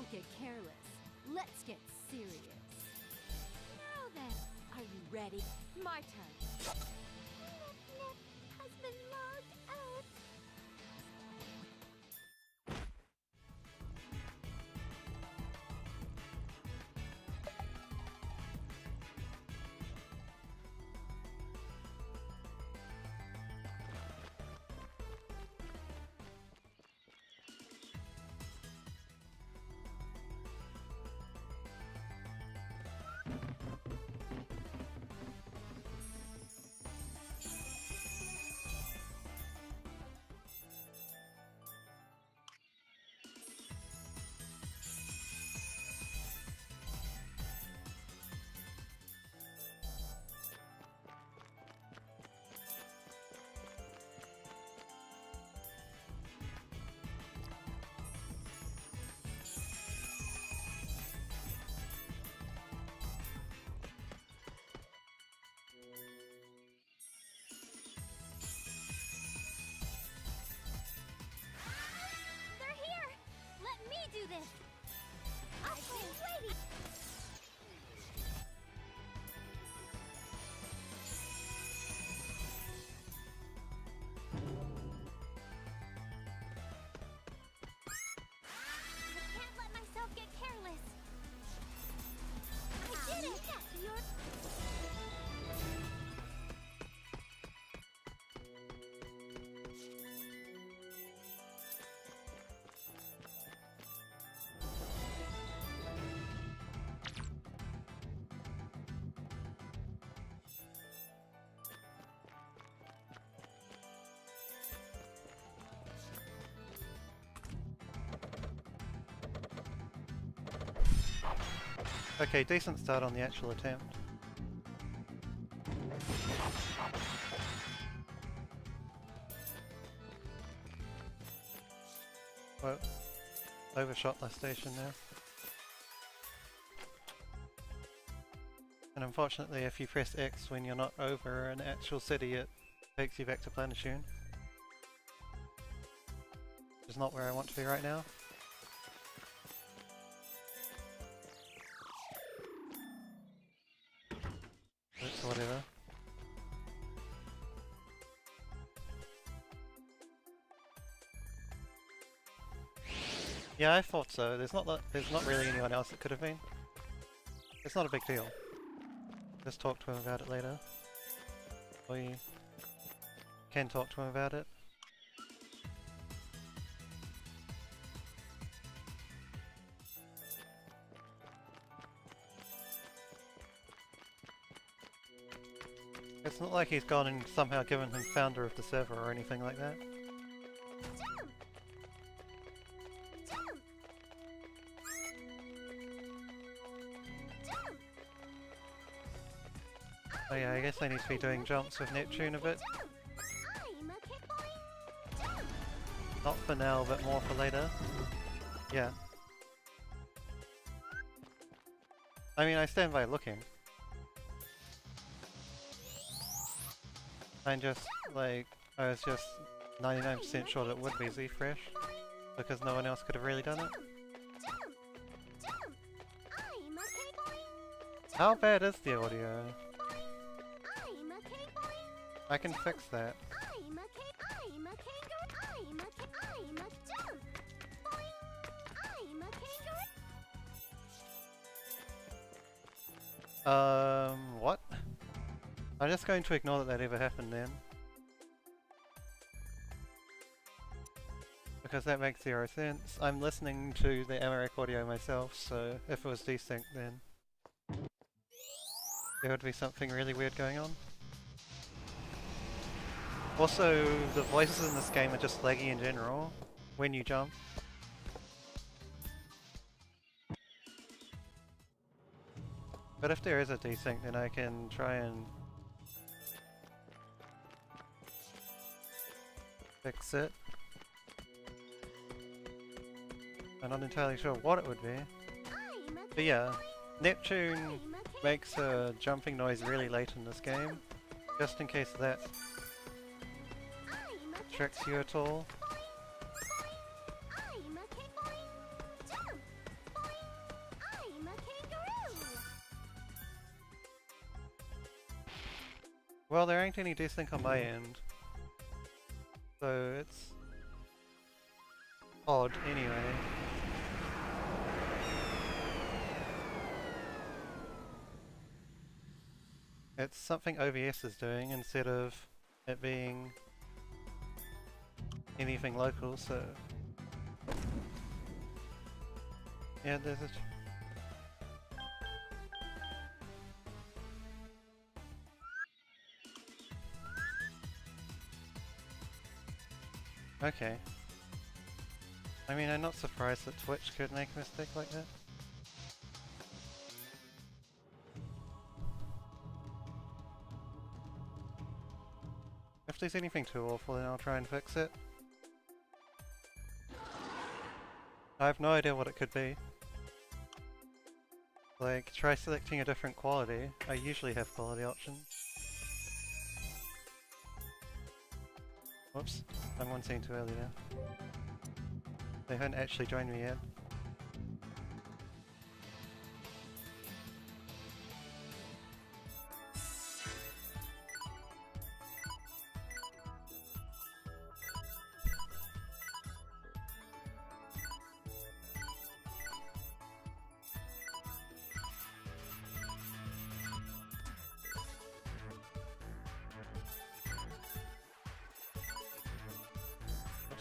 Don't get careless. Let's get serious. Now then, are you ready? My turn. Nep has been logged out. Do this. I've been waiting. I can't let myself get careless. I did it. Okay, decent start on the actual attempt. Well, overshot the station now. And unfortunately, if you press X when you're not over an actual city, it takes you back to Planetune. Which is not where I want to be right now. But whatever. Yeah, I thought so. There's not really anyone else that could have been. It's not a big deal. Just talk to him about it later. Or you can talk to him about it. It's not like he's gone and somehow given him founder of the server or anything like that. Oh yeah, I guess I need to be doing jumps with Neptune a bit. Not for now, but more for later. Yeah. I mean, I stand by looking. I'm just, like, I was just 99% sure that it would be Z-Fresh, because no one else could have really done it. How bad is the audio? I can fix that. What? I'm just going to ignore that ever happened then. Because that makes zero sense. I'm listening to the Amarak audio myself, so if it was desynced then there would be something really weird going on. Also, the voices in this game are just laggy in general when you jump. But if there is a desync, then I can try and fix it. I'm not entirely sure what it would be. But yeah, Neptune makes a jumping noise really late in this game, just in case that tricks you at all. Well, there ain't any desync on my end, so it's odd anyway. It's something OBS is doing instead of it being anything local, so... Yeah, there's a... Okay. I mean, I'm not surprised that Twitch could make a mistake like that. If there's anything too awful, then I'll try and fix it. I have no idea what it could be. Like, try selecting a different quality. I usually have quality options. Whoops, I'm one scene too early now. They haven't actually joined me yet.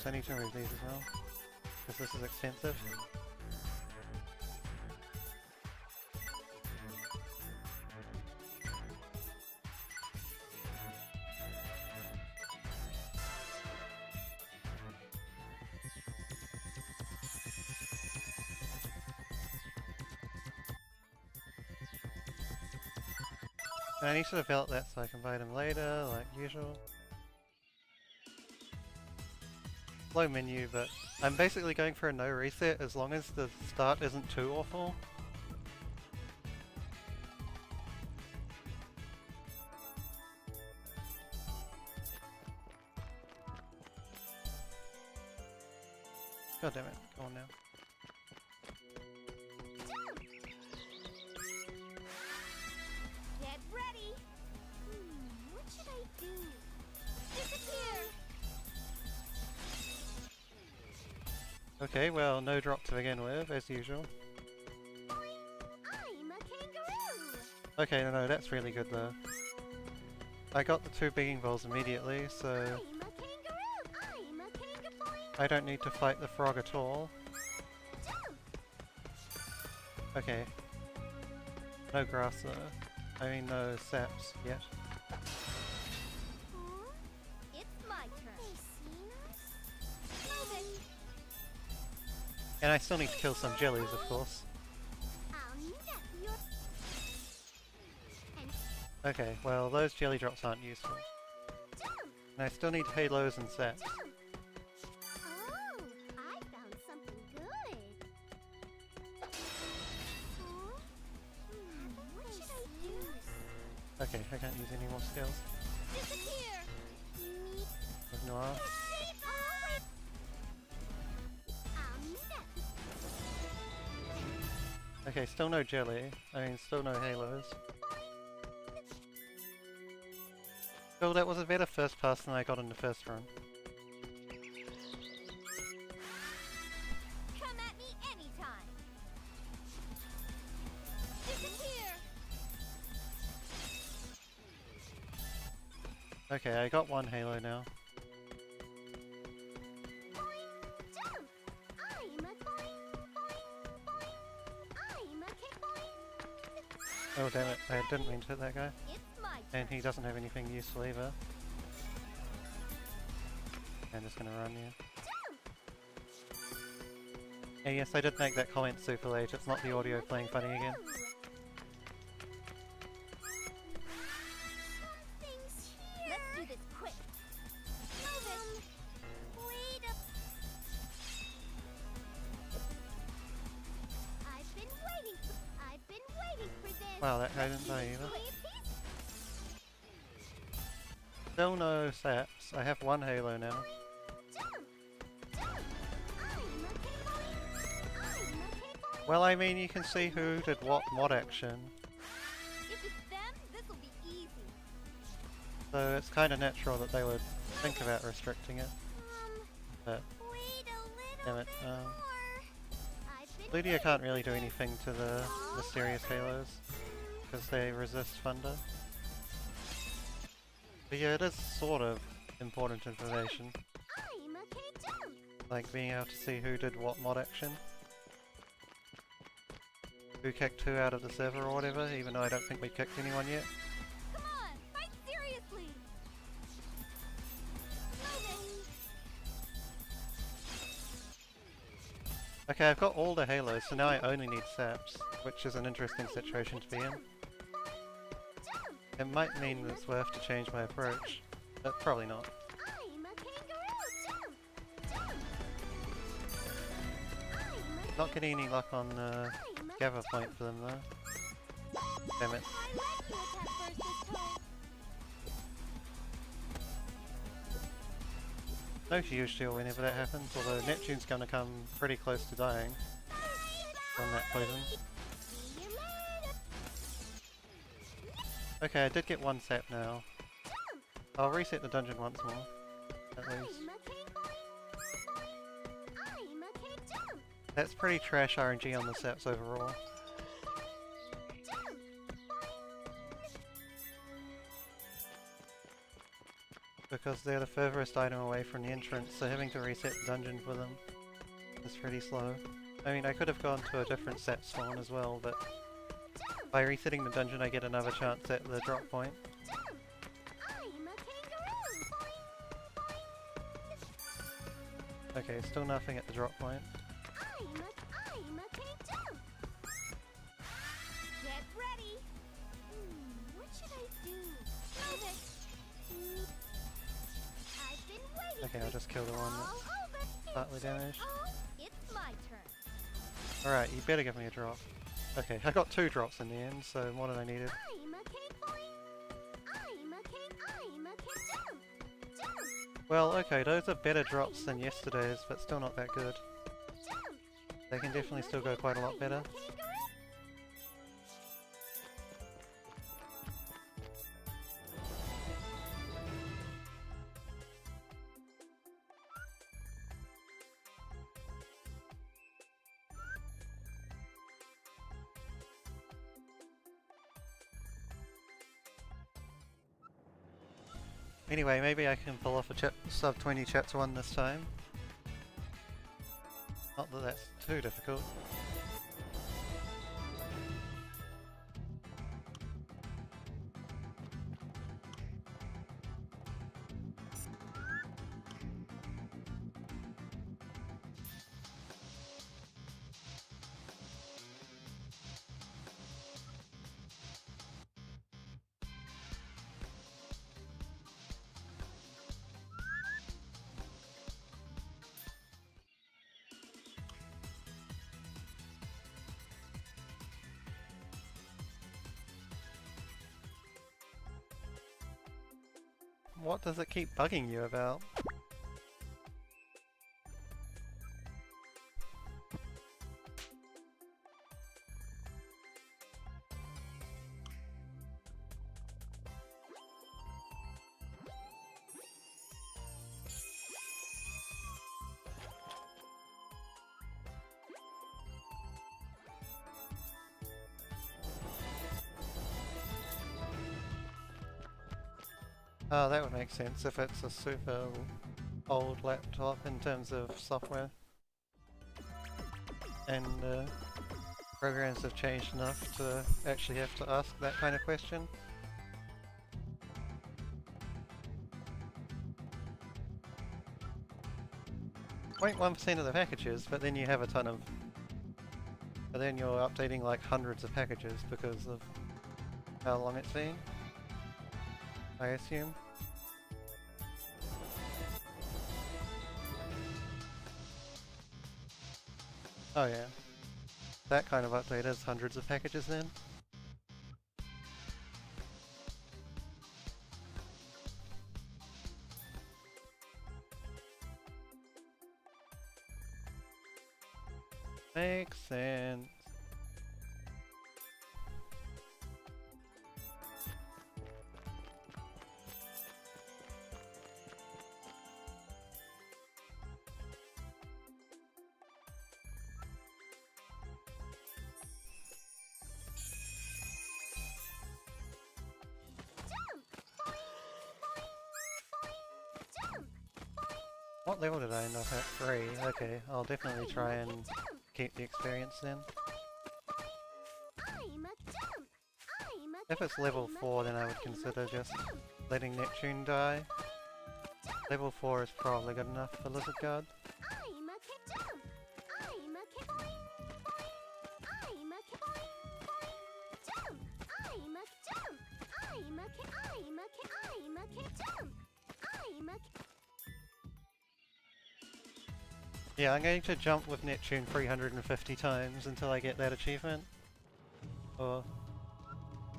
I need to remove these as well, because this is expensive. And I need to develop that so I can buy them later, like usual. Low menu, but I'm basically going for a no reset as long as the start isn't too awful. God damn it, come on now. Get ready! What should I do? Disappear! Okay, well, no drop to begin with, as usual. I'm a kangaroo! Okay, no, that's really good though. I got the 2 begging bowls immediately, so I'm a kangaroo! I'm a kangaroo! I don't need to fight the frog at all. Jump! Okay. No grass though. I mean, no saps yet. It's my turn. They seen us? Move it! And I still need to kill some jellies, of course. I'll nip your... And Okay, well, those jelly drops aren't useful. jump! And I still need halos and saps. Jump! Oh, I found something good. What should I use? Okay, I can't use any more skills. Disappear! With Noir. Okay, still no jelly. I mean, still no halos. Oh, that was a better first pass than I got in the first run. Come at me anytime. Disappear! Okay, I got 1 halo now. Jump! I'm a Oh damn it, I didn't mean to hit that guy. It's my And he doesn't have anything useful either. I'm just gonna run you. Yeah, yes, I did make that comment super late. It's not the audio playing funny again. Something's here. Let's do this quick. Move it. Wait up. I've been waiting for this. Wow, that guy didn't die either. Play a piece. Still no saps. I have 1 halo now. Jump! Jump! I'm a kangaroo. Well, I mean, you can see who did what mod action. If it's them, this'll be easy. So it's kind of natural that they would think about restricting it. But Wait a damn little it, bit more. I've been Ludia can't really do waiting. anything to the mysterious halos because they resist thunder. But yeah, it is sort of important information, I'm a K-Jump. like being able to see who did what mod action. Who kicked who out of the server or whatever, even though I don't think we kicked anyone yet. Come on, fight seriously. Moving. Okay, I've got all the halos, so now I only need saps, which is an interesting situation to be in. It might mean that it's worth to change my approach, but probably not. I'm a kangaroo. Jump. Jump. I'm a Not getting any luck on I'm a gather point for them though. Damn it. I let you attack first this time. No huge deal whenever that happens, although Neptune's gonna come pretty close to dying from that poison. See you later. Okay, I did get one sap now. I'll reset the dungeon once more, at least. I'm a kangaroo. I'm a K-Jump. That's pretty trash RNG on the saps overall. Because they're the furthest item away from the entrance, so having to reset the dungeon for them is pretty slow. I mean, I could have gone to a different sap spawn as well, but by resetting the dungeon I get another chance at the drop point. I'm a kangaroo. Okay, still nothing at the drop point. I'm a K-Jump. Get ready. What should I do? Move it. I've been waiting. Okay, I'll just kill the one All that's over. slightly damaged. Oh, it's my turn. Alright, you better give me a drop. Okay, I got 2 drops in the end, so more than I needed. I'm a K-Point. I'm a K-Jump. Jump. Well, okay, those are better drops than yesterday's, but still not that good. Jump. They can definitely still go quite a lot better. Kangaroo. Anyway, maybe I can pull off a sub 20 chapter 1 this time. Not that that's too difficult. What does it keep bugging you about? Oh, that would make sense if it's a super old laptop in terms of software. And programs have changed enough to actually have to ask that kind of question. .1% of the packages, but then you have a ton of... But then you're updating like hundreds of packages because of how long it's been, I assume. Oh yeah. That kind of update is hundreds of packages then. Makes sense. What level did I end up at? 3. Okay, I'll definitely try and keep the experience then. If it's level 4 then I would consider just letting Neptune die. Level 4 is probably good enough for Lizard Guard. Yeah, I'm going to jump with Neptune 350 times until I get that achievement. Or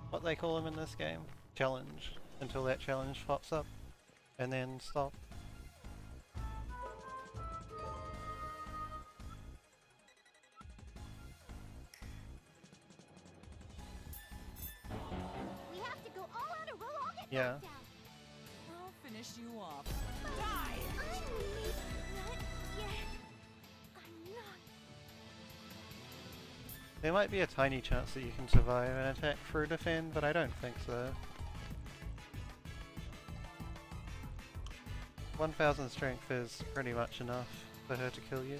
what they call them in this game? Challenge. Until that challenge pops up. And then stop. We have to go all out or we'll all get Yeah. knocked out. I'll finish you off. Die! Not yet. I'm not. There might be a tiny chance that you can survive an attack through defend, but I don't think so. 1000 strength is pretty much enough for her to kill you.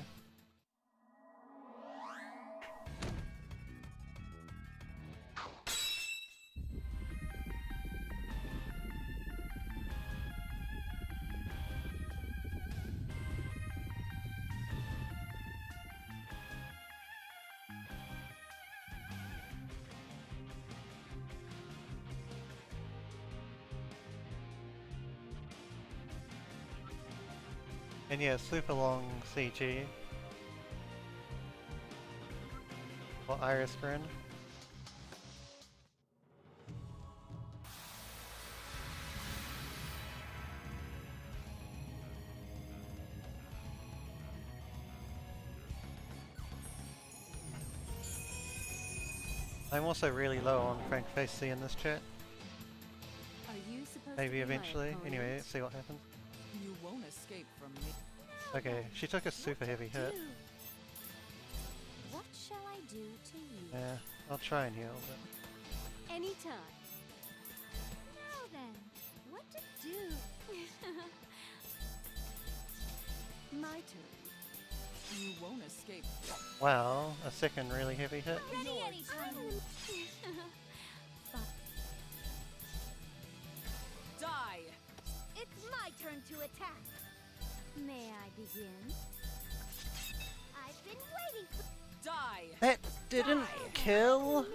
And yeah, super long CG. For Iris Grin. I'm also really low on Frank Facey in this chat. Are you supposed Maybe to be my eventually. Anyway, opponent? let's see what happens. You won't escape from me. Okay, she took a super heavy hit. What shall I do to you? Yeah, I'll try and heal, but Anytime. Now then, what to do? My turn. You won't escape. wow, a second really heavy hit. Ready anytime. Die! It's my turn to attack. May I begin? I've been waiting for Die! That didn't kill? me to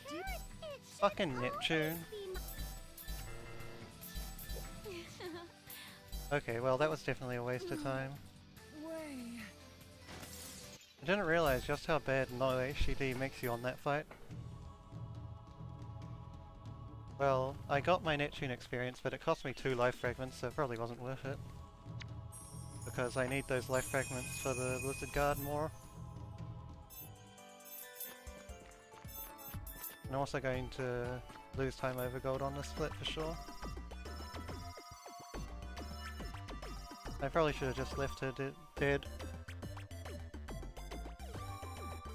do it. It should Fucking always Neptune. be Okay, well that was definitely a waste of time. Way. I didn't realize just how bad no HCD makes you on that fight. Well, I got my Neptune experience, but it cost me 2 life fragments, so it probably wasn't worth it. Because I need those life fragments for the Blizzard Guard more. I'm also going to lose time over gold on this split for sure. I probably should have just left her dead.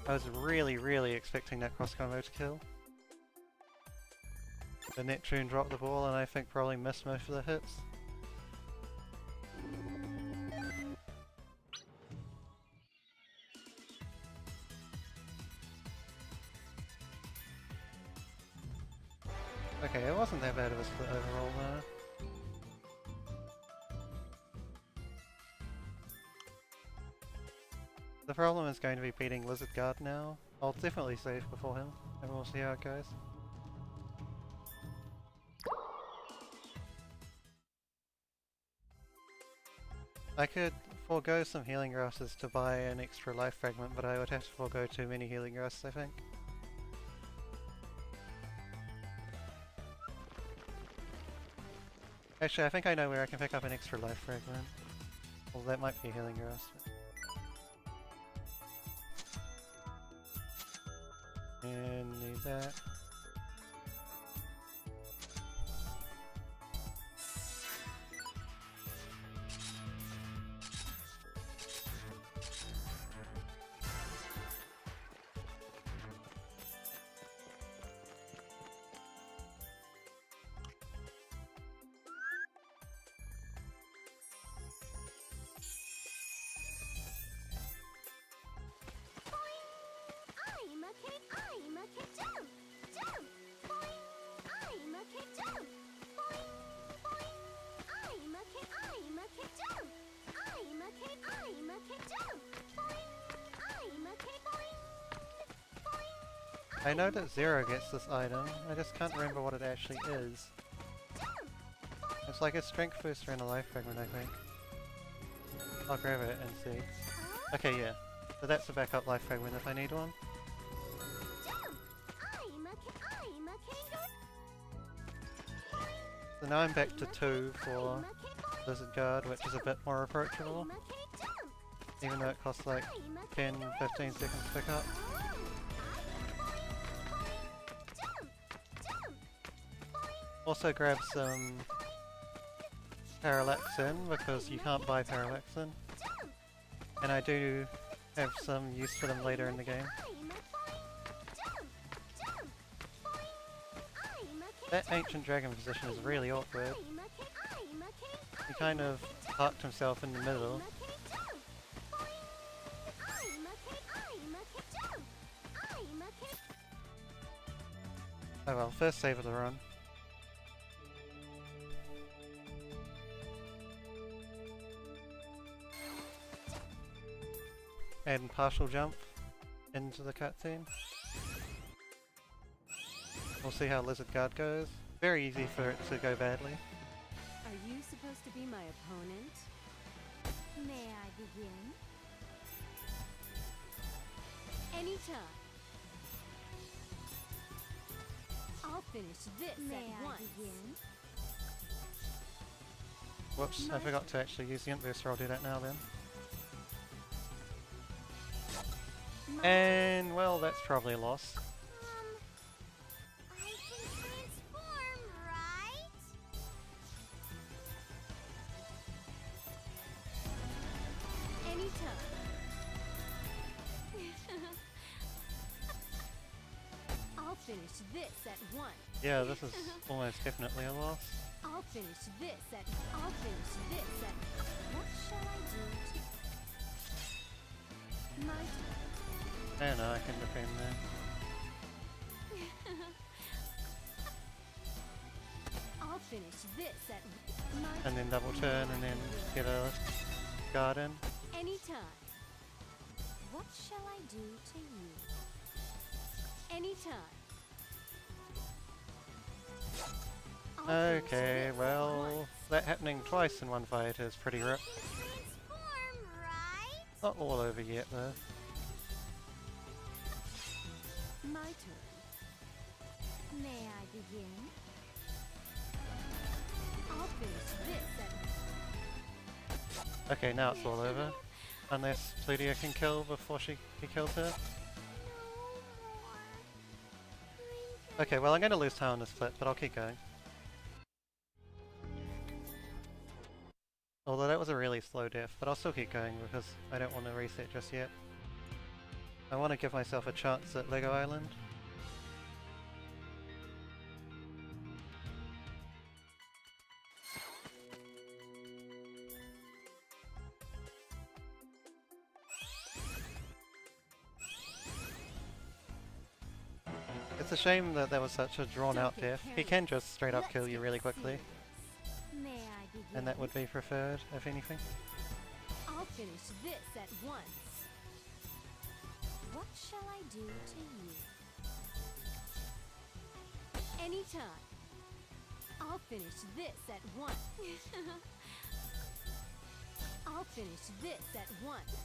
I was really expecting that cross combo to kill. The Neptune dropped the ball and I think probably missed most of the hits. Okay, it wasn't that bad of a split overall though. The problem is going to be beating Lizard Guard now. I'll definitely save before him, and we'll see how it goes. I could forego some healing grasses to buy an extra life fragment, but I would have to forego too many healing grasses, I think. Actually, I think I know where I can pick up an extra life fragment. Well, that might be a healing grass. And need that. I know that Zero gets this item, I just can't remember what it actually is. It's like a strength booster and a life fragment, I think. I'll grab it and see. Okay, yeah. So that's a backup life fragment if I need one. So now I'm back to 2 for Lizard Guard, which is a bit more approachable. Even though it costs like 10-15 seconds to pick up. Also grab some Parallaxin, because you can't buy Parallaxin. And I do have some use for them later in the game. That Ancient Dragon position is really awkward. He kind of parked himself in the middle. Oh well, first save of the run. And partial jump into the cutscene. We'll see how Lizard Guard goes. Very easy for it to go badly. Are you supposed to be my opponent? May I begin? Anytime. I'll finish this at once. Whoops, I forgot to actually use the Int Booster. I'll do that now then. And, well, that's probably a loss. I can transform, right? Anytime. I'll finish this at once. Yeah, this is almost definitely a loss. I'll finish this at. What shall I do to my turn? I don't know, I can defend there. I'll finish this at my And then double turn and then get a garden. anytime. What shall I do to you? Anytime. I'll finish Okay, this at well, once. that happening twice in one fight is pretty rip. Transform, right? Not all over yet though. My turn. May I begin? I'll finish this at Okay, now it's all over. Unless Plutia can kill before he kills her. Okay, well I'm going to lose time on this flip, but I'll keep going. Although that was a really slow death, but I'll still keep going because I don't want to reset just yet. I want to give myself a chance at Lego Island. It's a shame that that was such a drawn out death. He can just straight up kill you really quickly, May I begin? and that would be preferred, if anything. I'll finish this at once. What shall I do to you? Anytime. I'll finish this at once. I'll finish this at once.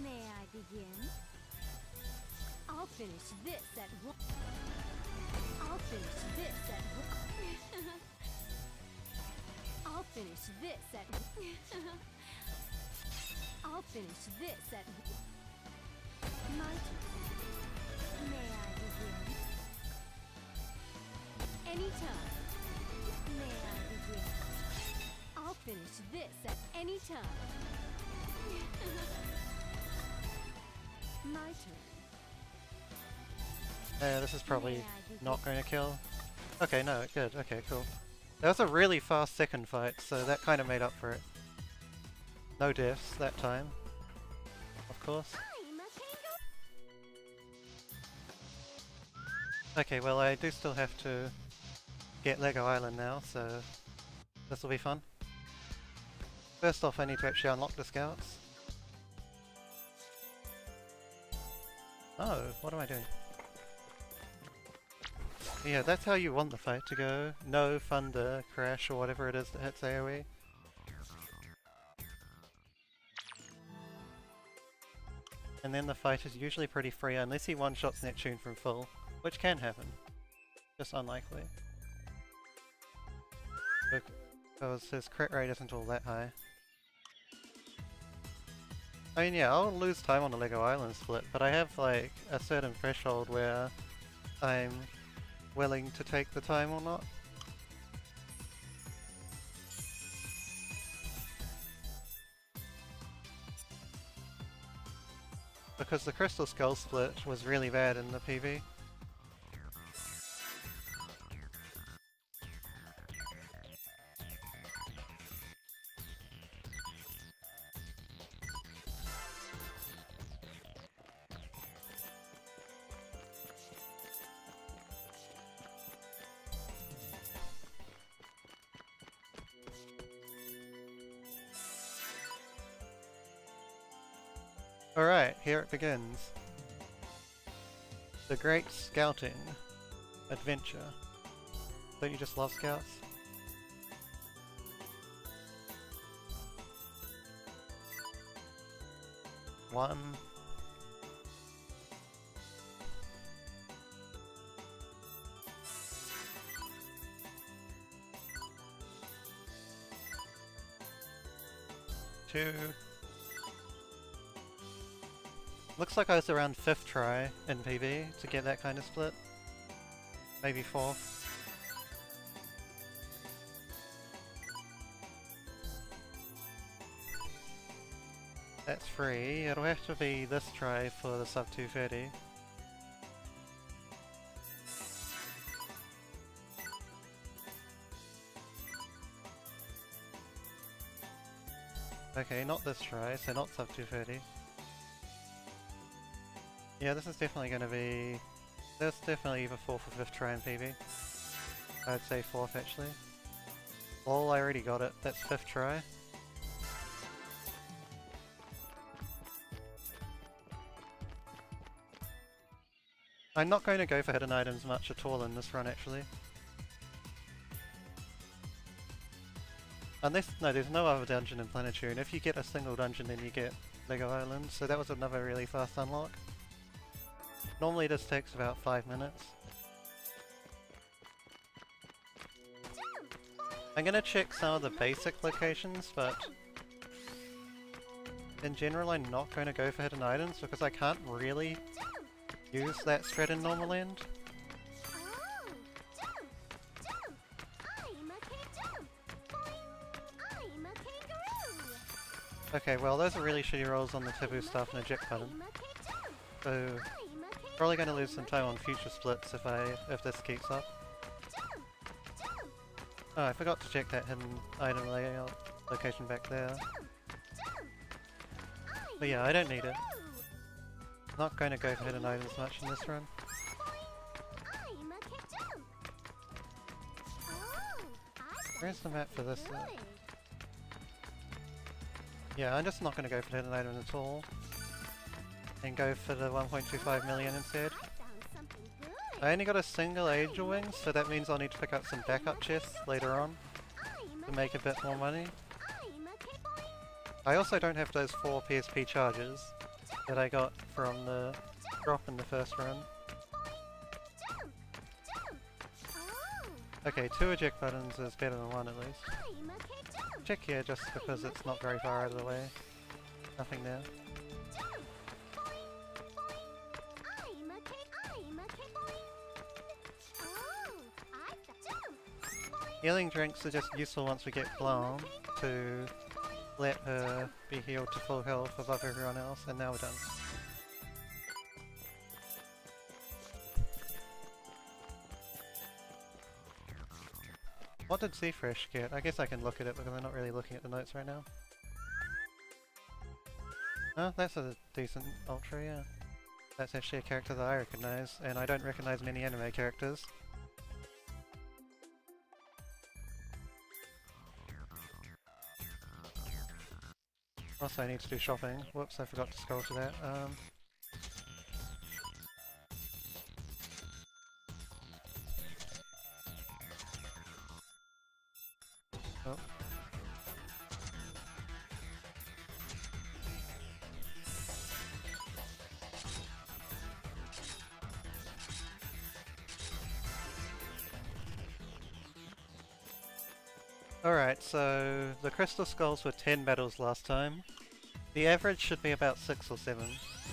May I begin? I'll finish this at once. I'll finish this at once. I'll finish this at I'll finish this at my turn. May I begin? Anytime. May I begin? I'll finish this at any time. My turn. This is probably not going to kill. Okay, no, good. Okay, cool. That was a really fast second fight, so that kind of made up for it. No deaths that time, of course. Okay, well I do still have to get Lego Island now, so this will be fun. First off, I need to actually unlock the scouts. Oh, what am I doing? Yeah, that's how you want the fight to go. No thunder, crash, or whatever it is that hits AoE. And then the fight is usually pretty free unless he one-shots Neptune from full, which can happen. Just unlikely. Because his crit rate isn't all that high. I mean, yeah, I'll lose time on the Lego Island split, but I have like a certain threshold where I'm willing to take the time or not. Because the Crystal Skull split was really bad in the PV. Alright, here it begins. The Great Scouting Adventure. Don't you just love scouts? One. Two. Looks like I was around 5th try in PB to get that kind of split. Maybe 4th. That's free. It'll have to be this try for the sub 230. Okay, not this try, so not sub 230. Yeah, this is definitely going to be... There's definitely either 4th or 5th try in PB. I'd say 4th actually. Lol, I already got it. That's 5th try. I'm not going to go for hidden items much at all in this run actually. Unless, no, there's no other dungeon in Planetune. If you get a single dungeon then you get Lego Island, so that was another really fast unlock. Normally this takes about 5 minutes. I'm gonna check some of the basic locations, but in general I'm not going to go for hidden items because I can't really use that strat in normal land. Okay, well those are really shitty rolls on the taboo stuff and eject button. So probably going to lose some time on future splits if this keeps up. Oh, I forgot to check that hidden item layout location back there. But yeah, I don't need it. Not going to go for hidden items much in this run. Where's the map for this? Yeah, I'm just not going to go for hidden items at all. And go for the 1.25 million instead. I only got a single Angel Wing, so that means I'll need to pick up some backup chests later on to make a bit more money. I also don't have those 4 PSP charges that I got from the drop in the first run. Okay, 2 eject buttons is better than 1 at least. Check here just because it's not very far out of the way. Nothing there. Healing drinks are just useful once we get Blanc to let her be healed to full health above everyone else, and now we're done. What did Seafresh get? I guess I can look at it because I'm not really looking at the notes right now. Oh, that's a decent ultra, yeah. That's actually a character that I recognize, and I don't recognize many anime characters. Also, I need to do shopping. Whoops, I forgot to scroll to that. Oh. Alright, so the crystal skulls were 10 battles last time. The average should be about 6 or 7,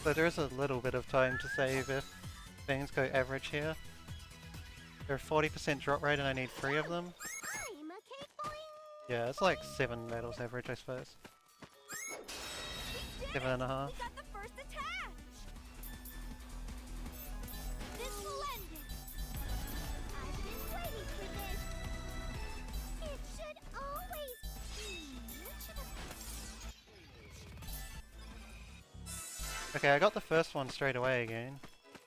so there is a little bit of time to save if things go average here. They're a 40% drop rate and I need 3 of them. Yeah, it's like 7 battles average, I suppose. 7.5. Okay, I got the first one straight away again.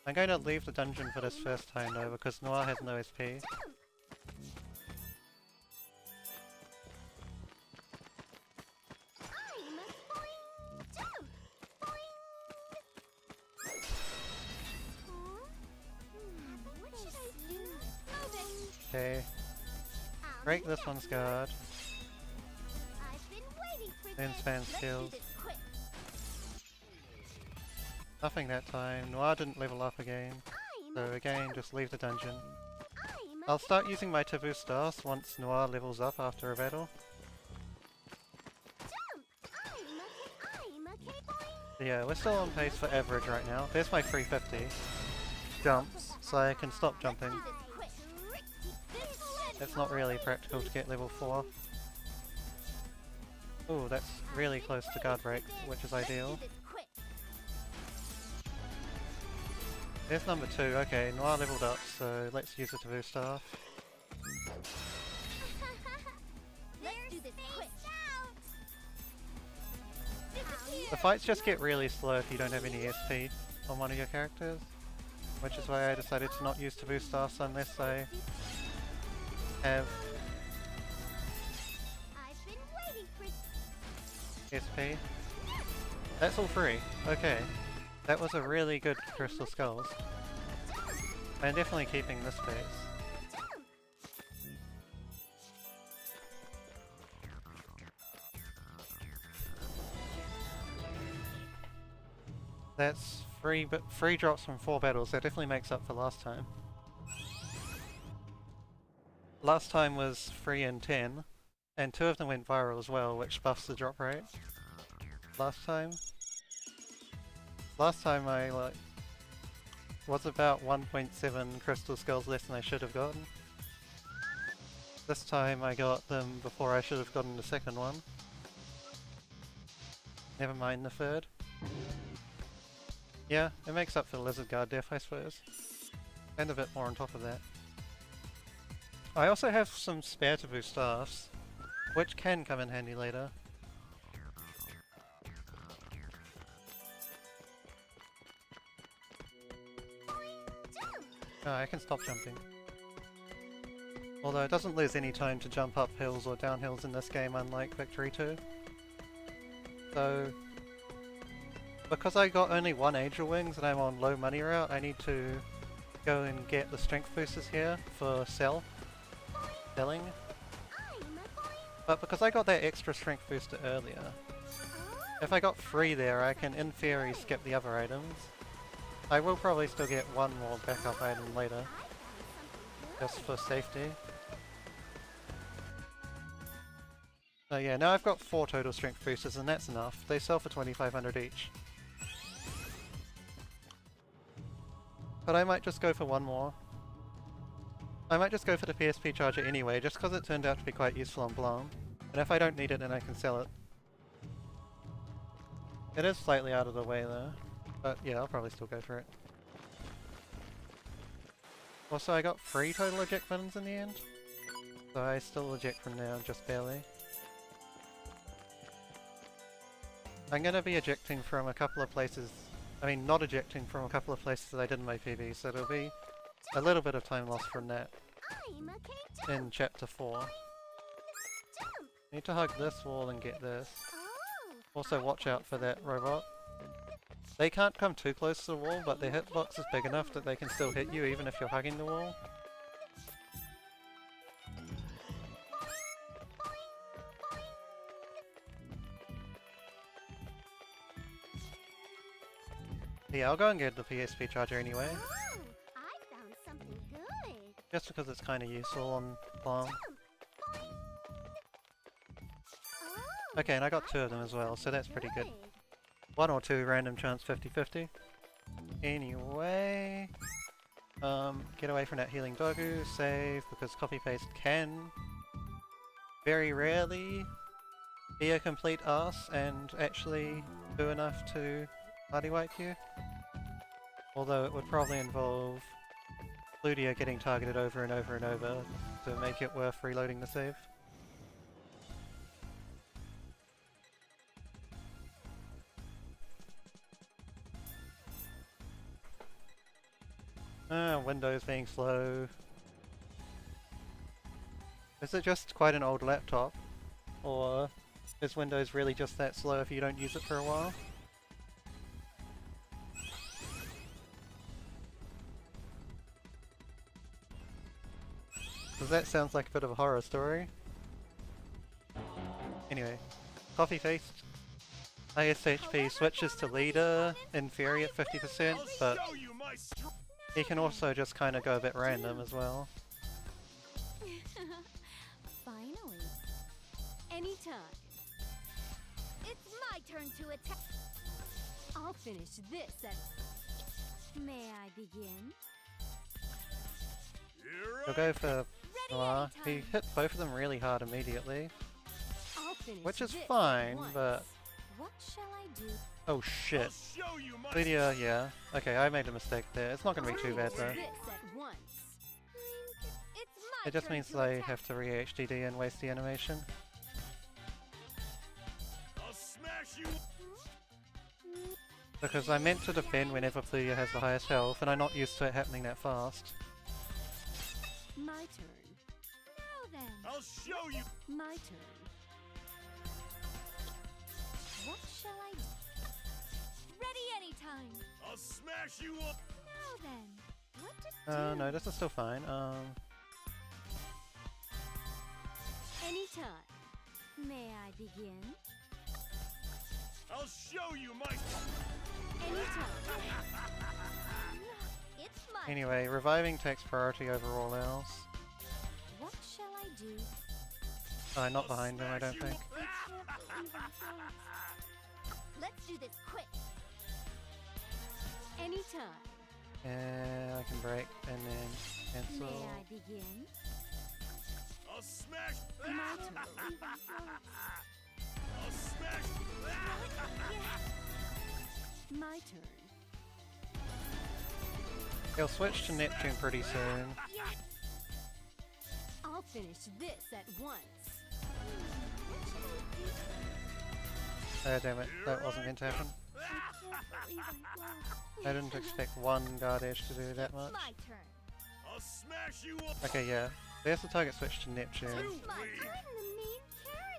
I'm going to leave the dungeon for this first time though, because Noir has no SP. Okay. Break this one's guard. Then spam skills. Nothing that time. Noir didn't level up again. So again, just leave the dungeon. I'll start using my taboo stars once Noir levels up after a battle. Yeah, we're still on pace for average right now. There's my 350 jumps, so I can stop jumping. It's not really practical to get level 4. Ooh, that's really close to guard break, which is ideal. There's number 2, okay, Noir leveled up, so let's use the taboo staff. The fights just get really slow if you don't have any SP on one of your characters, which is why I decided to not use taboo staffs unless I have SP. That's all free, okay. That was a really good crystal skulls. I'm definitely keeping this base. That's free, but free drops from 4 battles. That definitely makes up for last time. Last time was free in 10, and 2 of them went viral as well, which buffs the drop rate. Last time I was about 1.7 crystal skulls less than I should have gotten. This time I got them before I should have gotten the second one. Never mind the third. Yeah, it makes up for the lizard guard death, I suppose. And a bit more on top of that. I also have some spare taboo staffs, which can come in handy later. Oh, I can stop jumping. Although it doesn't lose any time to jump up hills or down hills in this game, unlike Victory 2. So, because I got only 1 Angel Wings and I'm on low money route, I need to go and get the strength boosters here for selling. But because I got that extra strength booster earlier, if I got 3 there, I can in theory skip the other items. I will probably still get 1 more backup item later, just for safety. So yeah, now I've got 4 total strength boosters and that's enough. They sell for 2,500 each. But I might just go for 1 more. I might just go for the PSP charger anyway, just because it turned out to be quite useful on Blanc. And if I don't need it, then I can sell it. It is slightly out of the way though. But yeah, I'll probably still go for it. Also, I got 3 total eject buttons in the end. So I still eject from now, just barely. I'm gonna be ejecting from a couple of places I mean, not ejecting from a couple of places that I did in my PB, so there'll be a little bit of time lost from that in Chapter 4. Need to hug this wall and get this. Also watch out for that robot. They can't come too close to the wall, but their hitbox is big enough that they can still hit you even if you're hugging the wall. Yeah, I'll go and get the PSP charger anyway. I found something good. Just because it's kind of useful on farm. Okay, and I got 2 of them as well, so that's pretty good. 1 or 2 random chance 50-50. Anyway, get away from that healing dogu, save, because copy-paste can very rarely be a complete ass and actually do enough to party wipe you. Although it would probably involve Ludia getting targeted over and over and over to make it worth reloading the save. Windows being slow. Is it just quite an old laptop? Or is Windows really just that slow if you don't use it for a while? Because that sounds like a bit of a horror story. Anyway, Coffee Feast. Highest HP switches to leader in theory at 50%, but he can also just kind of go a bit random as well. Finally. Anytime. It's my turn to attack. I'll finish this at... May I begin? He'll go for Noir. He hit both of them really hard immediately, which is fine, but... What shall I do? Oh shit. Lydia, yeah. Okay, I made a mistake there. It's not gonna be too bad though. It just means they have to re-HDD and waste the animation. Because I meant to defend whenever Lydia has the highest health, and I'm not used to it happening that fast. My turn. Now then. I'll show you. My turn. What shall I do? Ready anytime. I'll smash you up. Now then. What to do? No, this is still fine. Anytime. May I begin? I'll show you my... Anytime. It's my Anyway, reviving takes priority over all else. What shall I do? Not behind him, I don't think. Let's do this quick. Anytime. Yeah, I can break and then cancel. May I begin? I'll smash... My turn. I'll smash... My turn. He'll switch to Neptune pretty soon. I'll finish this at once. Oh damn it, that wasn't meant to happen. I didn't expect one guard edge to do that much. My turn. I'll smash you up. Okay, yeah. There's the target switch to Neptune. My turn.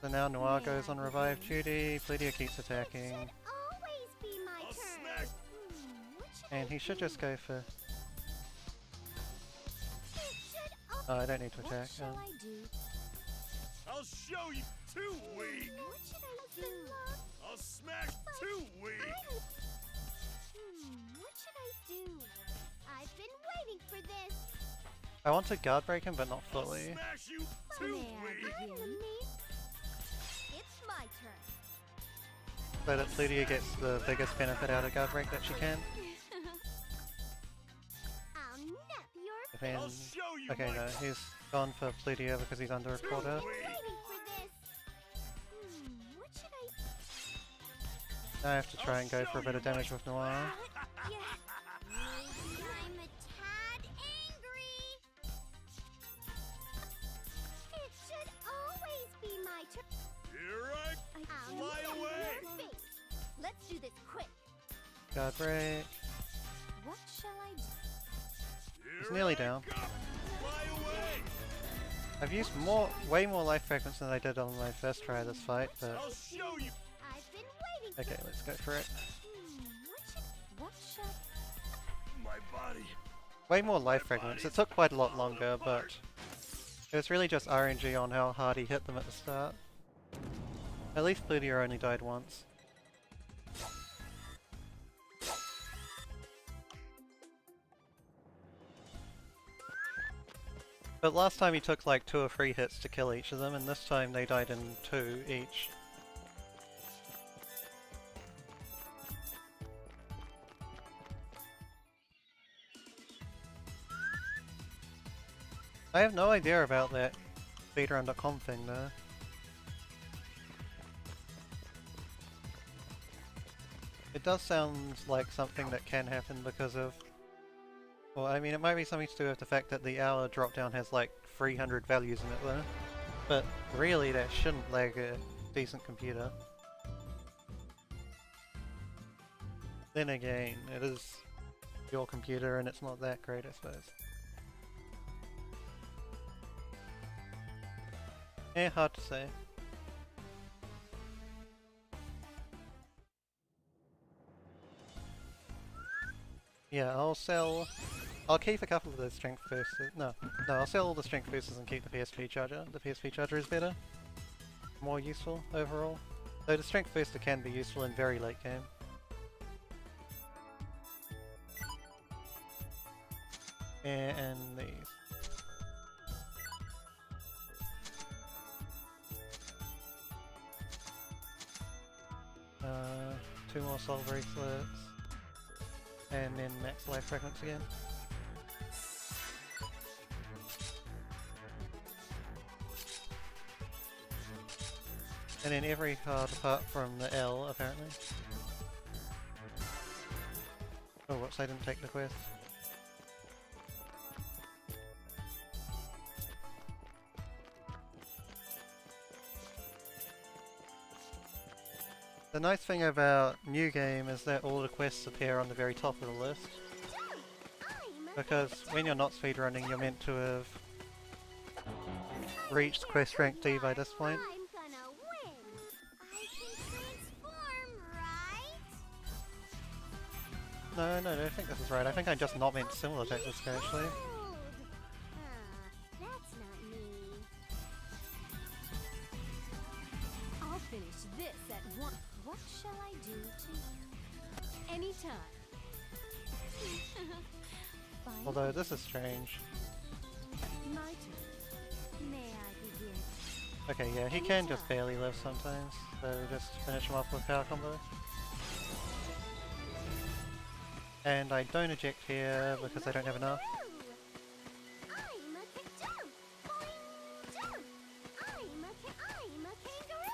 So now Noir goes on revive duty, Pledia keeps attacking, Always be my I'll turn. smash... and he should just go for... Oh, I don't need to What attack. shall I do? I'll show you. Too weak. What should I do? I'll smash... Too weak. What should I do? I've been waiting for this. I want to guard break him, but not I'll fully. smash you. Too May I weak. begin? It's my turn. So that Pledia gets the biggest benefit out of guard break that she can. I'll nap your If I'll in... show you Okay, my... no, he's gone for Pledia because he's under a quarter. Too weak. waiting for this. What should I I have to try and go for a bit of damage with Noir. Yeah. Maybe I'm a tad angry. It should always be my turn. Here I... I'll Fly nap away. your face. Let's do this quick. Guard break. What shall I do? He's nearly down. Fly away! I've used way more life fragments than I did on my first try of this fight, but I'll show you. I've been waiting. okay, let's go for it. What shall? My body. Way more life fragments. It took quite a lot longer, but it was really just RNG on how hard he hit them at the start. At least Plutia only died once. But last time he took like 2 or 3 hits to kill each of them, and this time they died in 2 each. I have no idea about that Speedrun.com thing though. It does sound like something that can happen because of... Well, I mean, it might be something to do with the fact that the hour drop-down has like 300 values in it though. But really, that shouldn't lag a decent computer. Then again, it is your computer and it's not that great, I suppose. Eh, hard to say. Yeah, I'll keep a couple of those strength boosters. No, I'll sell all the strength boosters and keep the PSP charger. The PSP charger is better. More useful overall. Though the strength booster can be useful in very late game. And these. 2 more soul bracelets. And then max life fragments again. And then every card apart from the L, apparently. Oh, whoops, I didn't take the quest. The nice thing about New Game is that all the quests appear on the very top of the list. Because when you're not speedrunning, you're meant to have reached quest rank D by this point. I'm gonna win. I can transform, right? No, I don't think this is right. I think I just not meant similar tactics actually. That's not me. I'll finish this at once. What shall I do to you? Anytime. Fine. Although this is strange. My turn. May I begin? Okay, yeah, he can just barely live sometimes, so just finish him off with power combo. And I don't eject here because I don't have enough. I'm a jump. Boing, jump. I'm a kangaroo.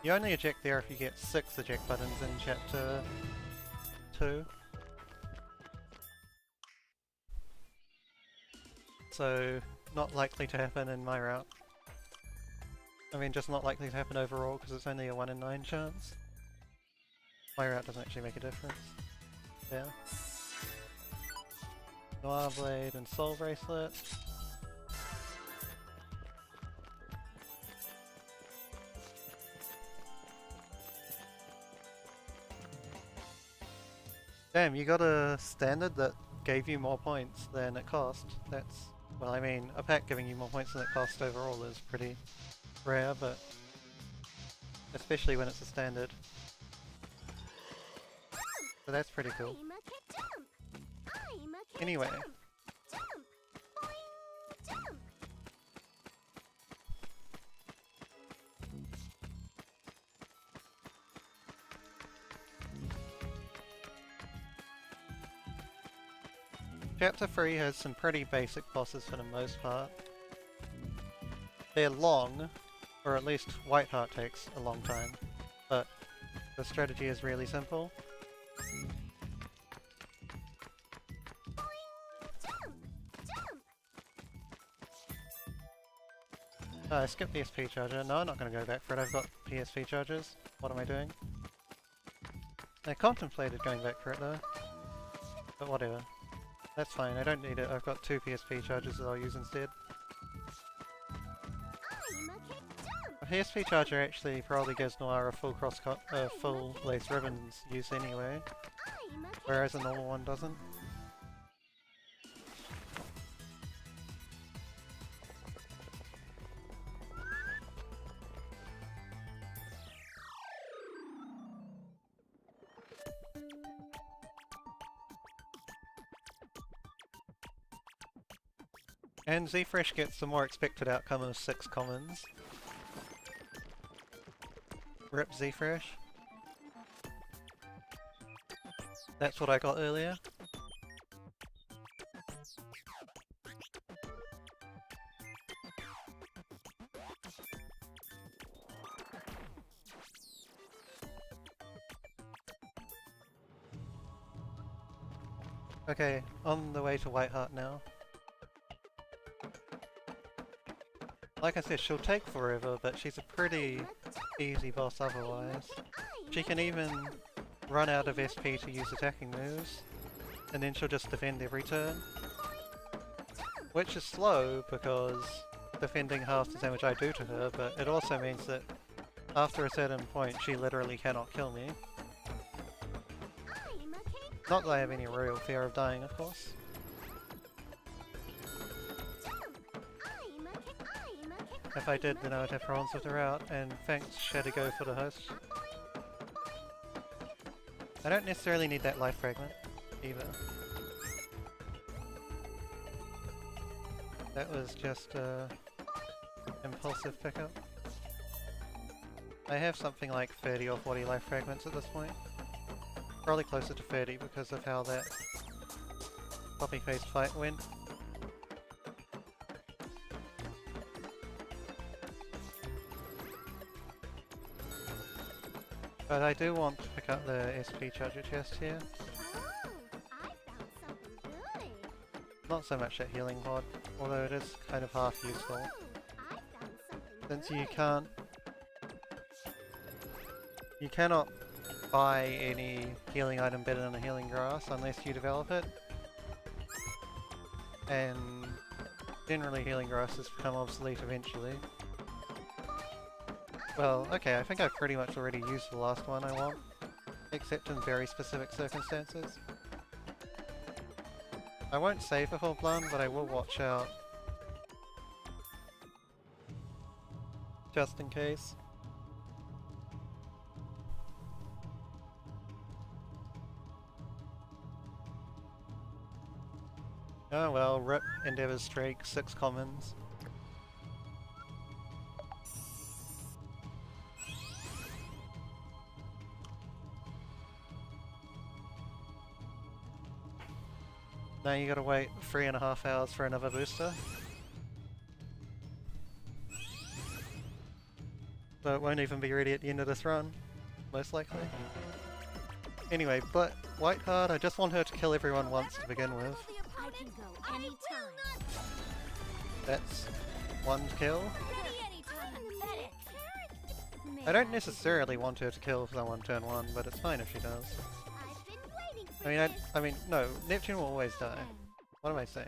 You only eject there if you get 6 eject buttons in chapter 2. So, not likely to happen in my route. I mean, just not likely to happen overall because it's only a 1 in 9 chance. My route doesn't actually make a difference. Yeah. Noir Blade and Soul Bracelet. Damn, you got a standard that gave you more points than it cost. That's... well, I mean, a pack giving you more points than it cost overall is pretty rare, but... especially when it's a standard. So that's pretty cool. Anyway. Chapter 3 has some pretty basic bosses for the most part. They're long, or at least Whiteheart takes a long time, but the strategy is really simple. Oh, I skipped the SP charger. No, I'm not going to go back for it. I've got PSP chargers. What am I doing? I contemplated going back for it though. But whatever. That's fine, I don't need it. I've got 2 PSP chargers that I'll use instead. A PSP charger actually probably gives Noir a full lace ribbons use anyway, whereas a normal one doesn't. And Z-Fresh gets the more expected outcome of 6 commons. Rip Z-Fresh. That's what I got earlier. Okay, on the way to Whiteheart now. Like I said, she'll take forever, but she's a pretty easy boss otherwise. She can even run out of SP to use attacking moves, and then she'll just defend every turn. Which is slow, because defending half the damage I do to her, but it also means that after a certain point she literally cannot kill me. Not that I have any real fear of dying, of course. If I did, then I would have problems with her out, and thanks Shadow for the host. I don't necessarily need that life fragment, either. That was just a impulsive pickup. I have something like 30 or 40 life fragments at this point. Probably closer to 30 because of how that copy-paste fight went. But I do want to pick up the SP charger chest here. Oh, I found something good. Not so much that healing pod, although it is kind of half useful. I found something Since good. you cannot buy any healing item better than a healing grass unless you develop it. And generally healing grasses become obsolete eventually. Well, okay, I think I've pretty much already used the last one I want, except in very specific circumstances. I won't save the full plan, but I will watch out. Just in case. Oh well, rip Endeavor's streak, 6 commons. Now you gotta wait 3.5 hours for another booster. So it won't even be ready at the end of this run, most likely. Anyway, but Whiteheart, I just want her to kill everyone once to begin with. I can go anytime. That's 1 kill. Ready anytime. Pathetic. I don't necessarily want her to kill someone turn 1, but it's fine if she does. I've been waiting for I mean, no, Neptune will always die. What am I saying?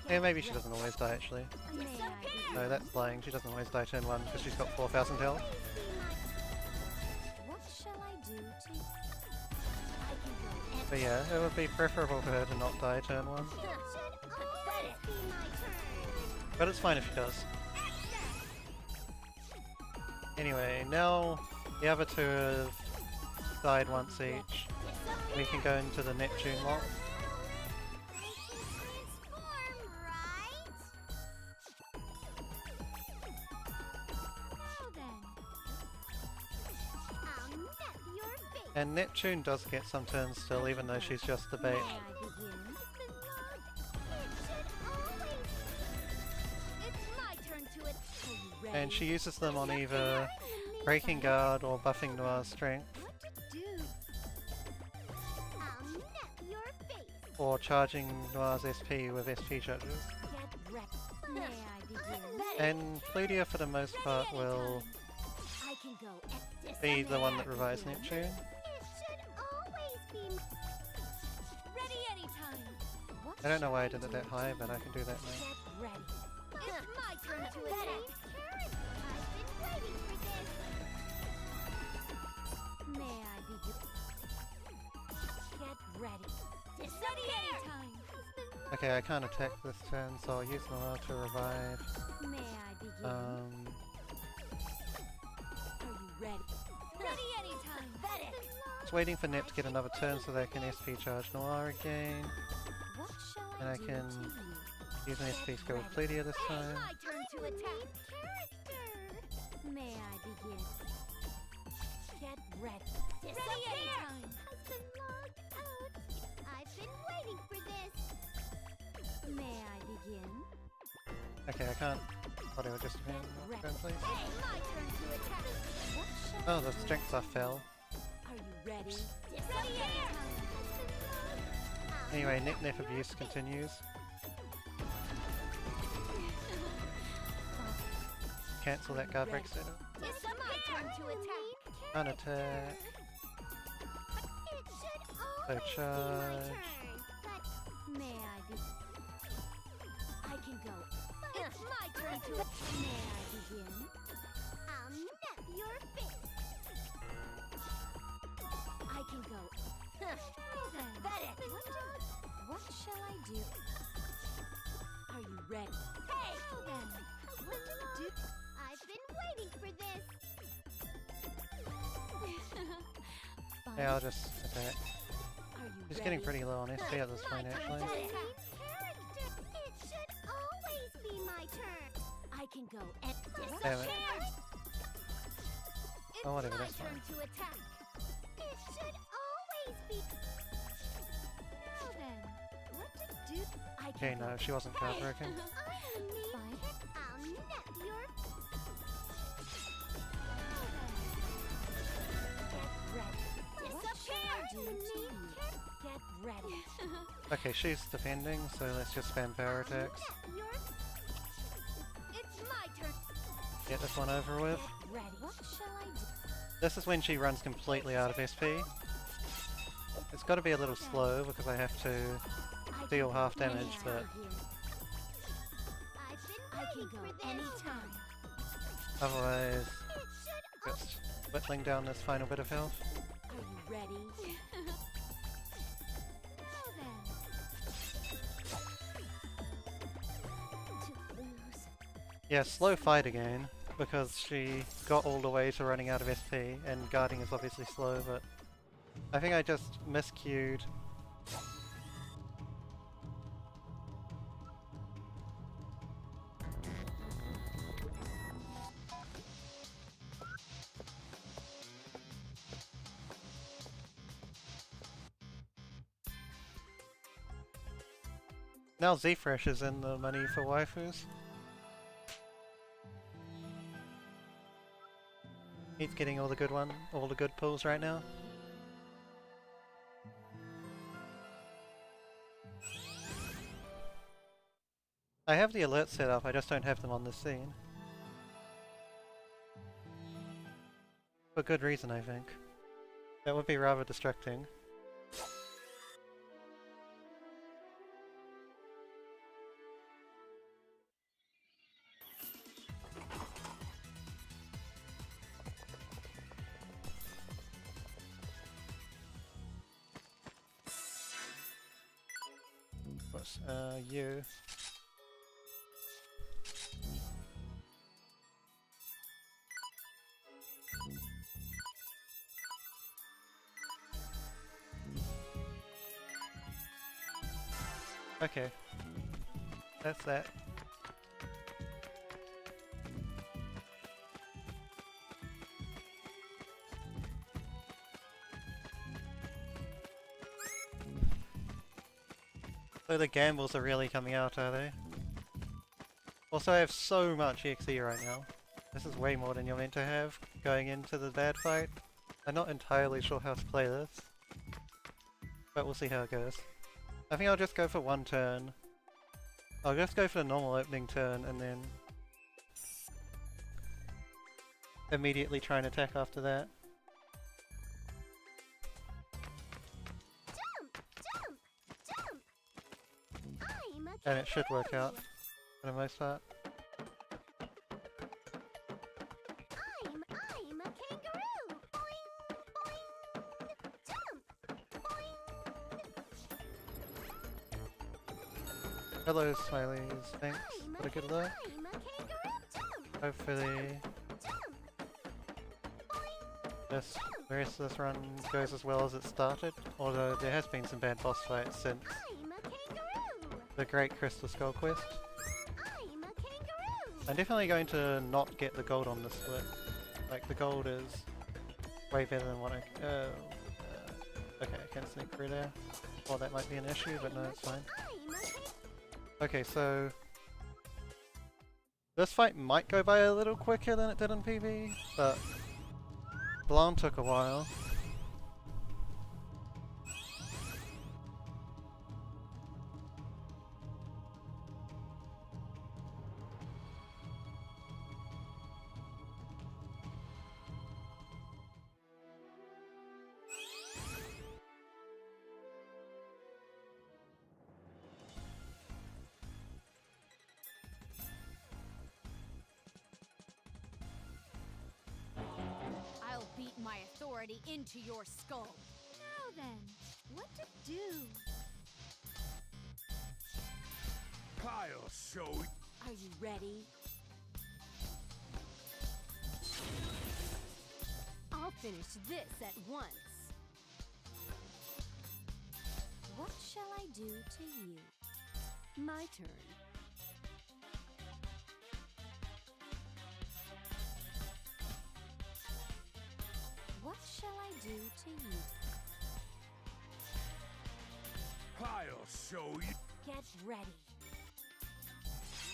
Yeah, maybe she doesn't always die actually. No, that's lying. She doesn't always die turn 1 because she's got 4,000 health. What shall I do to... I can go But yeah, it would be preferable for her to not die turn 1. Pathetic. But it's fine if she does. Anyway, now the other 2 have died once each. We can go into the Neptune lock. And Neptune does get some turns still, even though she's just the bait. And she uses them on either Breaking Guard or buffing Noir's strength, or charging Noir's SP with SP charges. May I begin? And Pledia for the most part will I can go at be the one that revives Neptune. It should always be ready anytime. What I don't know why I did shall it that do? high, but I can do that now. Get ready. It's my turn to attack. I've been waiting for this. May I begin? Get ready. Ready anytime. Okay, I can't attack this turn, so I'll use Noelle to revive. May I begin? Um, Are you ready? Ready anytime. just waiting for Nep to get another turn so they can SP charge Noir again. What shall And I do can to you? use an SP to go with Pledia this time. My turn to attack. May I begin? Get ready. Ready anytime. Has been logged out. I've been waiting for this. May I begin? Okay, I can't. Whatever, just a Get minute. ready. Turn, please. It's my turn to attack. What shall Oh, I the do? strength buff fell. Are you ready? Ready anytime. Anyway, Nep abuse continues. Cancel that guard break setup. It's my turn to attack. Can't attack. It should So always charge. be my turn. But may I be? I can go. It's my turn to. May I begin? I'll nip your face. I can go. Pathetic. What shall I do? Are you ready? Hey, then. What do? I've been waiting for this. Yeah, I'll just attack. Are you He's ready? getting pretty low on SP at this point, actually. It should always be my turn. I can go and Damn it. It's Oh, whatever, my that's turn fine. to attack. It should always be. Now then, what to do? I can Okay, go. no, she wasn't guard breaking. I'll nip your. Get ready. Okay, she's defending, so let's just spam power attacks. It's my turn. Get this one over with. Get ready. What shall I do? This is when she runs completely out of SP. It's got to be a little slow because I have to I deal can half go damage, anywhere but here. I can go anytime. otherwise just whittling down this final bit of health. Are you ready? Now then. To lose. Yeah, slow fight again because she got all the way to running out of SP and guarding is obviously slow, but I think I just miscued. Now Z-Fresh is in the money for waifus. He's getting all the good pulls right now. I have the alerts set up, I just don't have them on this scene. For good reason, I think. That would be rather distracting. What's, you? Okay. That's that. So the gambles are really coming out, are they? Also, I have so much EXE right now. This is way more than you're meant to have going into the bad fight. I'm not entirely sure how to play this, but we'll see how it goes. I think I'll just go for one turn. I'll just go for the normal opening turn and then immediately try and attack after that. And it should work out for the most part. I'm a kangaroo. Boing, boing. Jump. Boing. Hello, Smileys. Thanks for the good luck. I'm a kangaroo. Jump. Hopefully Jump. the rest of this run goes as well as it started, although there has been some bad boss fights since I'm a kangaroo. the Great Crystal Skull quest. I'm a kangaroo. I'm definitely going to not get the gold on this split. Like, the gold is way better than what I... okay, I can sneak through there. Well, that might be an issue, but no, it's fine. Okay, so... this fight might go by a little quicker than it did in PB, but... Blanc took a while. I'll beat my authority into your skull. Now then, what to do? I'll show you. Are you ready? I'll finish this at once. What shall I do to you? My turn. What shall I do to you? I'll show you. Get ready.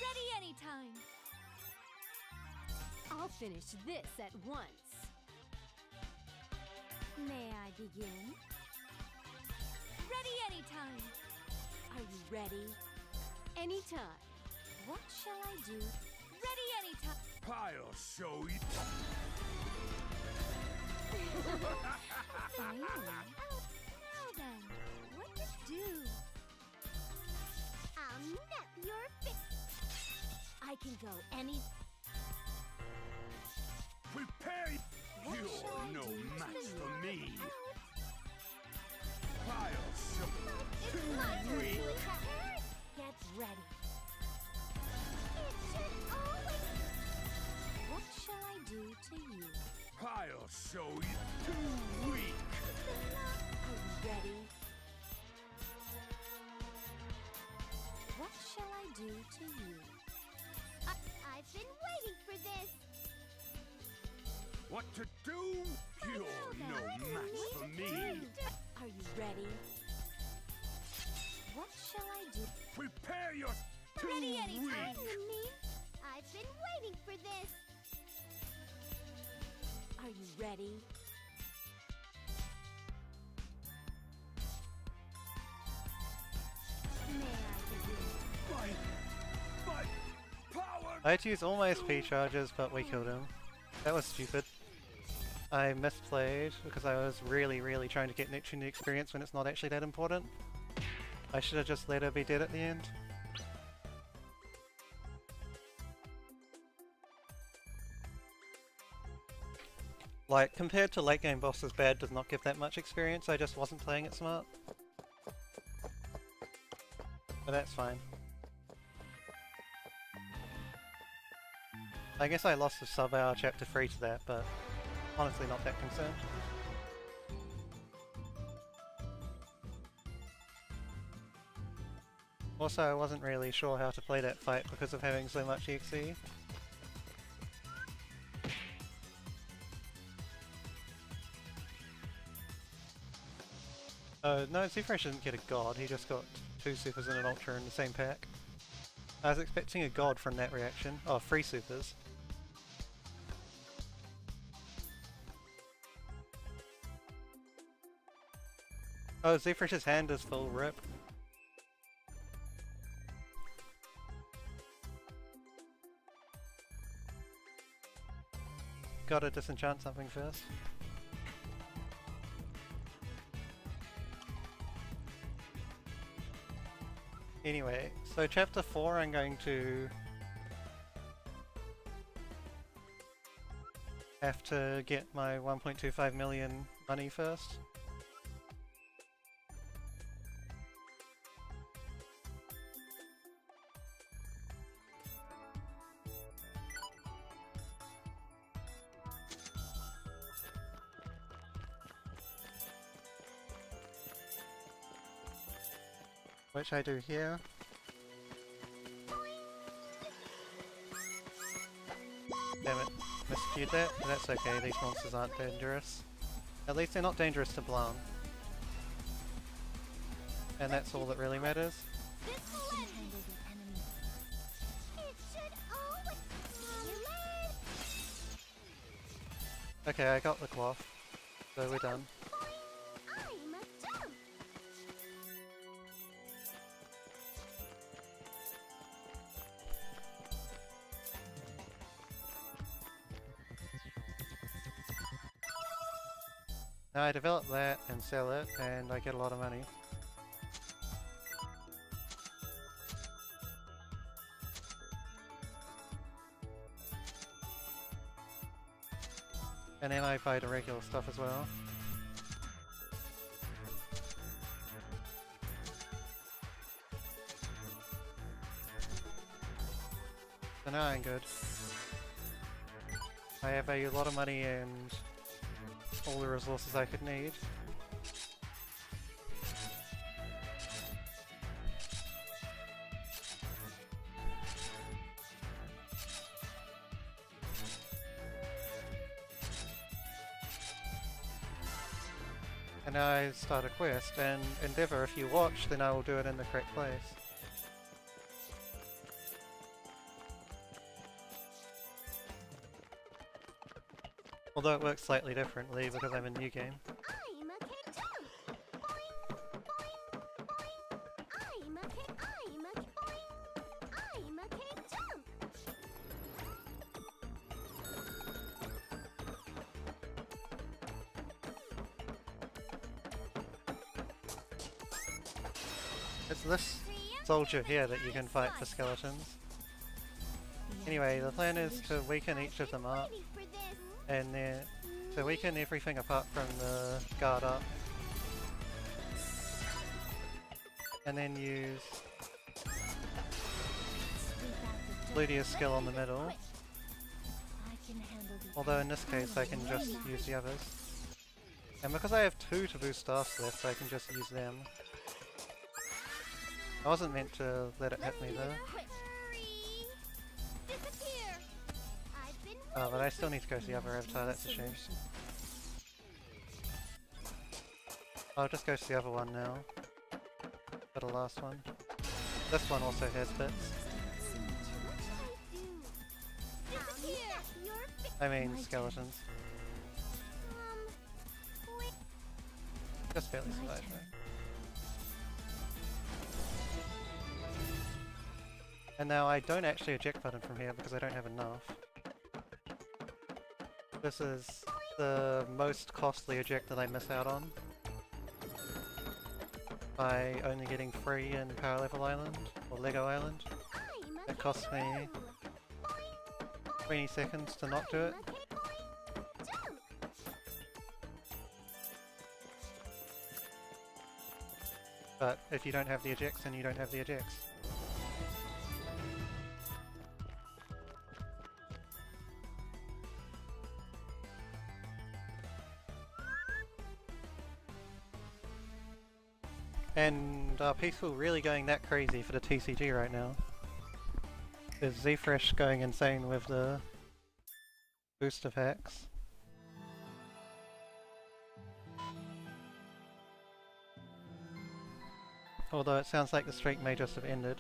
Ready anytime. I'll finish this at once. May I begin? Ready anytime. Are you ready? Anytime. What shall I do? Ready anytime. I'll show you. Finally. Now then, what to do? I'll nap your fist. I can go any. Prepare you. What shall You're I no do to match you? for me. Out. I'll show It's you. my turn Weak. to attack. Get ready. It should always. What shall I do to you? I'll show you. Too weak. Are you ready? What shall I do to you? I've been waiting for this. What to do? You're no match for me. Are you ready? What shall I do? Prepare your. Too Ready anytime. weak. I've been waiting for this. Are you ready? May I begin? My power. I had to use all my SP charges, but we killed him. That was stupid. I misplayed because I was really trying to get Neptunia experience when it's not actually that important. I should have just let her be dead at the end. Like, compared to late game bosses, bad does not give that much experience, I just wasn't playing it smart. But that's fine. I guess I lost the sub-hour chapter 3 to that, but honestly not that concerned. Also, I wasn't really sure how to play that fight because of having so much EXE. No, Zfresh didn't get a god, he just got 2 supers and an ultra in the same pack. I was expecting a god from that reaction. Oh, 3 supers. Oh, Zfresh's hand is full, rip. gotta disenchant something first. Anyway, so chapter 4 I'm going to have to get my 1.25 million money first. Which I do here. Damn it, miscued that, but that's okay, these monsters aren't dangerous. At least they're not dangerous to Blanc. And that's all that really matters. This will end. It should always Okay, I got the cloth, so we're done. I'm a dump. Now I develop that and sell it, and I get a lot of money. And then I buy the regular stuff as well. So now I'm good. I have a lot of money and all the resources I could need. And now I start a quest, and Endeavour, if you watch, then I will do it in the correct place. Although it works slightly differently because I'm in New Game. I'm a kid dump. Boing, boing, boing. I'm a kid. I'm a kid dump. It's this soldier here that you can fight for skeletons. Anyway, the plan is to weaken each of them up, Ready for this. and then to weaken everything apart from the guard up. And then use Ludia's skill on the middle. I can handle the Although in this case I can just use the others. And because I have 2 taboo staffs left, I can just use them. I wasn't meant to let it hit me though. Hurry. Disappear. I've been Oh, but I still need to go to the other avatar, that's a shame. I'll just go to the other one now. For the last one. This one also has bits. I mean skeletons. Wait. Just barely survived though. And now I don't actually eject button from here because I don't have enough. This is the most costly eject that I miss out on. By only getting free in Power Level Island, or Lego Island. It costs me 20 seconds to not do it. But if you don't have the ejects, then you don't have the ejects. And are people really going that crazy for the TCG right now? Is Zfresh going insane with the booster packs? Although it sounds like the streak may just have ended.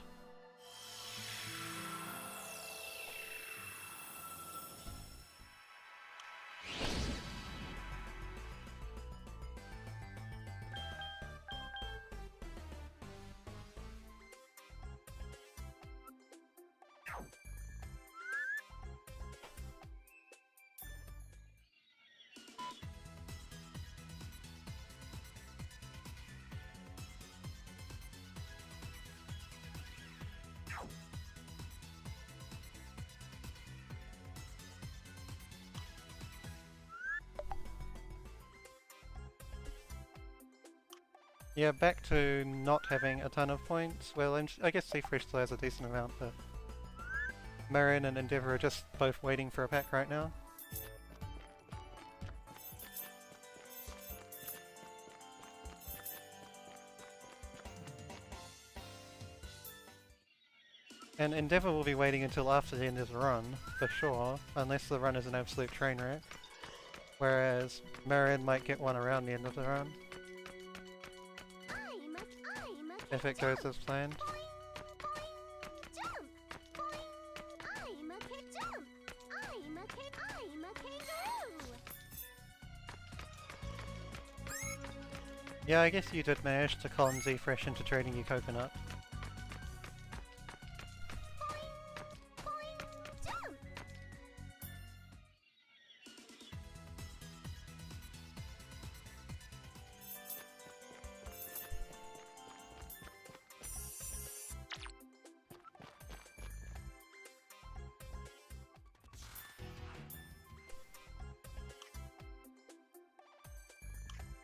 Yeah, back to not having a ton of points. Well, and I guess Seafresh still has a decent amount, but Marin and Endeavour are just both waiting for a pack right now. And Endeavour will be waiting until after the end of the run, for sure, unless the run is an absolute train wreck. Whereas Marin might get one around the end of the run. If it goes as planned. Yeah, I guess you did manage to con Zfresh into trading you coconut.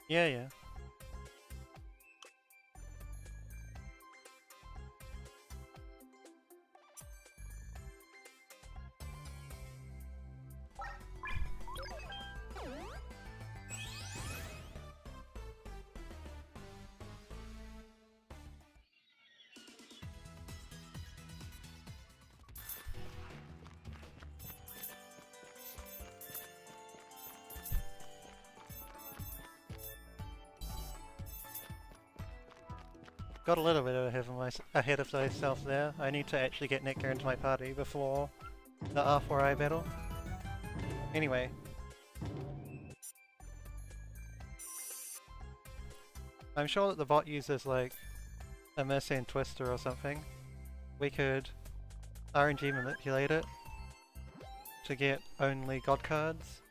Yeah. Got a little bit ahead of myself there. I need to actually get Nectar into my party before the R4I battle. Anyway. I'm sure that the bot uses like a Mercian Twister or something. We could RNG manipulate it to get only God cards.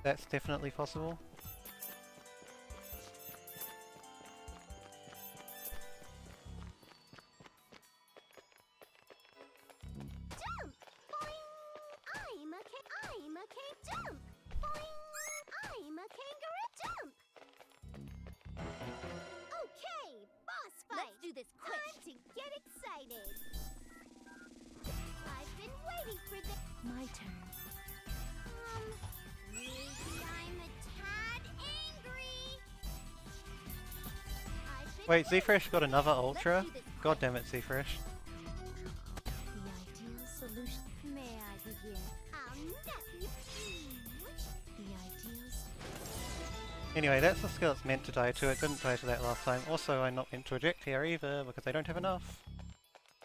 That's definitely possible. Wait, Zfresh got another Ultra? God damn it, Zfresh. Anyway, that's the skill it's meant to die to. It didn't die to that last time. Also, I'm not meant to eject here either, because I don't have enough.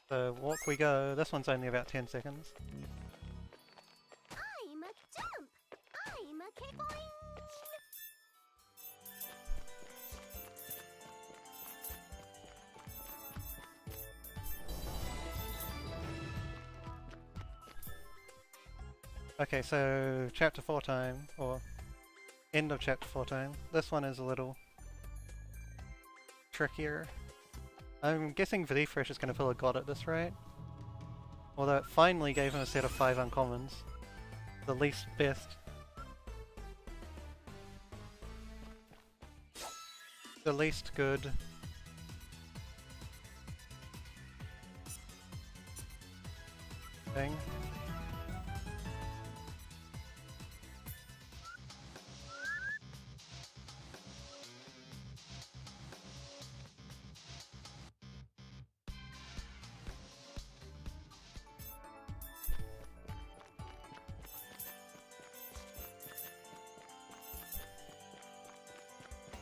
So, walk we go. This one's only about 10 seconds. Okay, so chapter 4 time, or end of chapter 4 time. This one is a little trickier. I'm guessing Zfresh is going to pull a god at this rate. Although it finally gave him a set of 5 uncommons. The least best. The least good. Thing.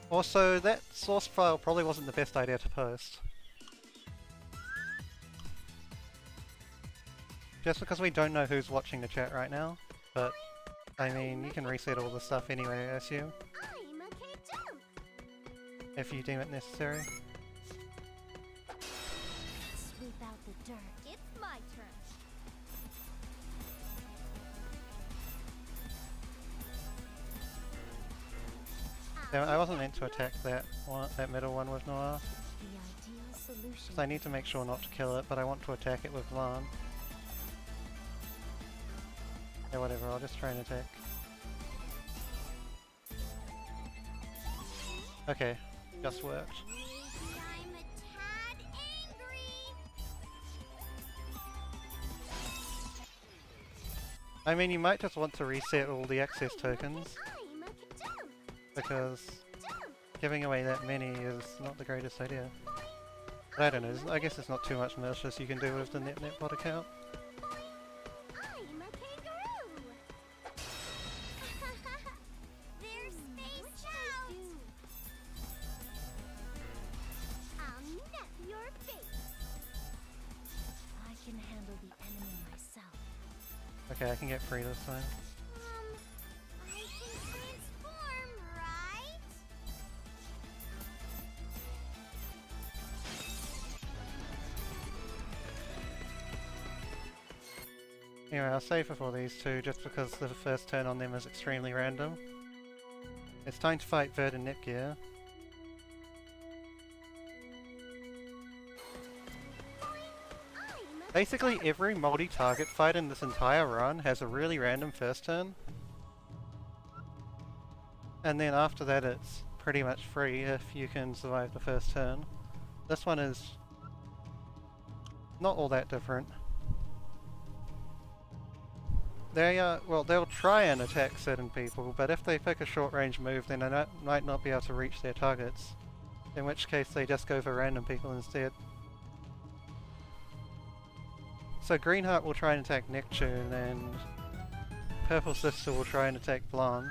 Also, that source file probably wasn't the best idea to post. Just because we don't know who's watching the chat right now, but I mean, you can reset all the stuff anyway, I assume. If you deem it necessary. Sweep out the dirt. It's my turn. I wasn't meant to attack that middle one with Noir. So I need to make sure not to kill it, but I want to attack it with Lan. Yeah, whatever, I'll just try and attack. Okay, just worked. I'm a tad angry. I mean, you might just want to reset all the access tokens, I'm a dump. because Dump. giving away that many is not the greatest idea. But I don't know, I guess it's not too much malicious you can do with the NetNetBot account. I'm a kangaroo. They're spaced out. I'll nip your face. I can handle the enemy myself. Okay, I can get free this time. I can transform, right? Anyway, I'll save before these two, just because the first turn on them is extremely random. It's time to fight Verd and Nepgear. Basically every multi-target fight in this entire run has a really random first turn. And then after that it's pretty much free if you can survive the first turn. This one is not all that different. Well, they'll try and attack certain people, but if they pick a short-range move, then they might not be able to reach their targets. In which case, they just go for random people instead. So Greenheart will try and attack Neptune, and Purple Sister will try and attack Blanc.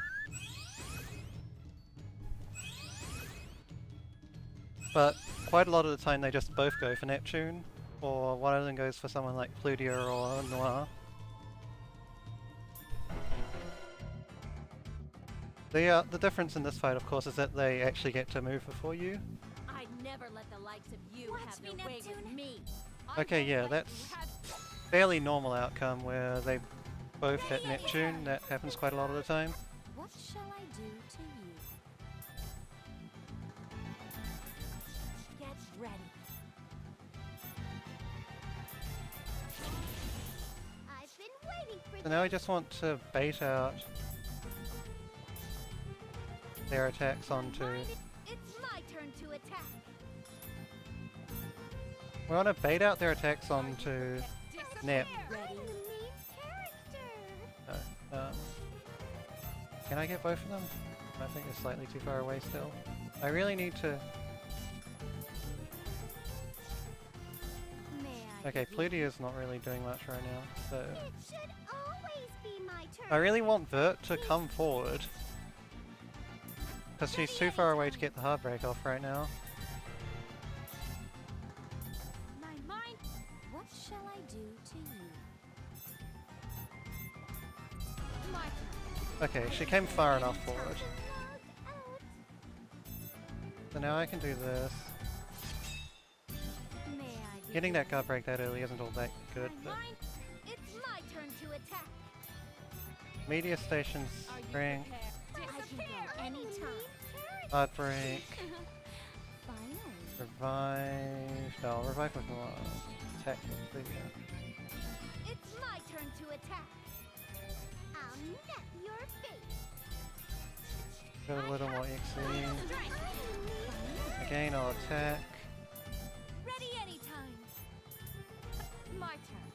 But quite a lot of the time, they just both go for Neptune, or one of them goes for someone like Plutia or Noir. The difference in this fight, of course, is that they actually get to move before you. I'd never let the likes of you have their way with me. Okay, yeah, that's fairly normal outcome where they both hit Neptune. That happens quite a lot of the time. What shall I do to you? Get ready. I've been waiting for So now I just want to bait out their attacks onto... It's my turn to attack. We want to bait out their attacks onto Nep. I'm the main character. Can I get both of them? I think they're slightly too far away still. I really need to... May I Okay, begin? Plutia's not really doing much right now, so... It should always be my turn. I really want Vert to come forward. Because she's too far away to get the hard break off right now. My mind. What shall I do to you? My turn. Okay, she came far enough forward. Log out. So now I can do this. May I begin? Getting that guard break that early isn't all that good, My but... mind. It's my turn to attack. Media Station's Are you strength, prepared? I can go anytime. hard break, Finally. revive... No, I'll revive with more technically, yeah. It's my turn to attack. I'll nip your face. Go a little more XE. Finally. Again, I'll attack. Ready anytime. My turn.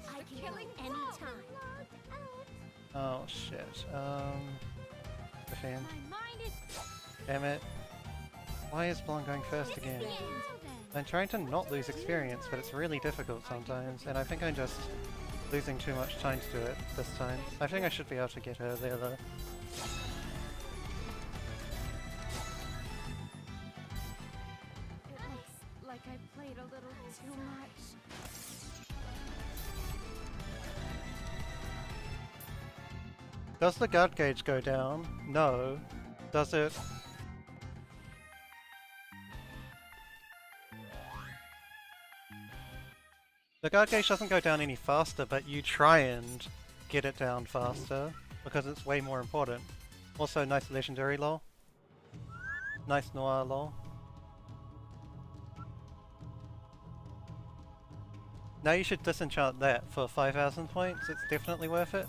I can killing go anytime. Log out. Oh shit, defend. My mind is Damn it. Why is Blanc going first again? I'm trying to not lose experience, but it's really difficult sometimes, and I think I'm just losing too much time to do it this time. I think I should be able to get her there though. It looks like I played a little too much. Does the guard gauge go down? No. Does it? The guard gauge doesn't go down any faster, but you try and get it down faster, because it's way more important. Also, nice legendary lol. Nice noir lol. Now you should disenchant that for 5,000 points, it's definitely worth it.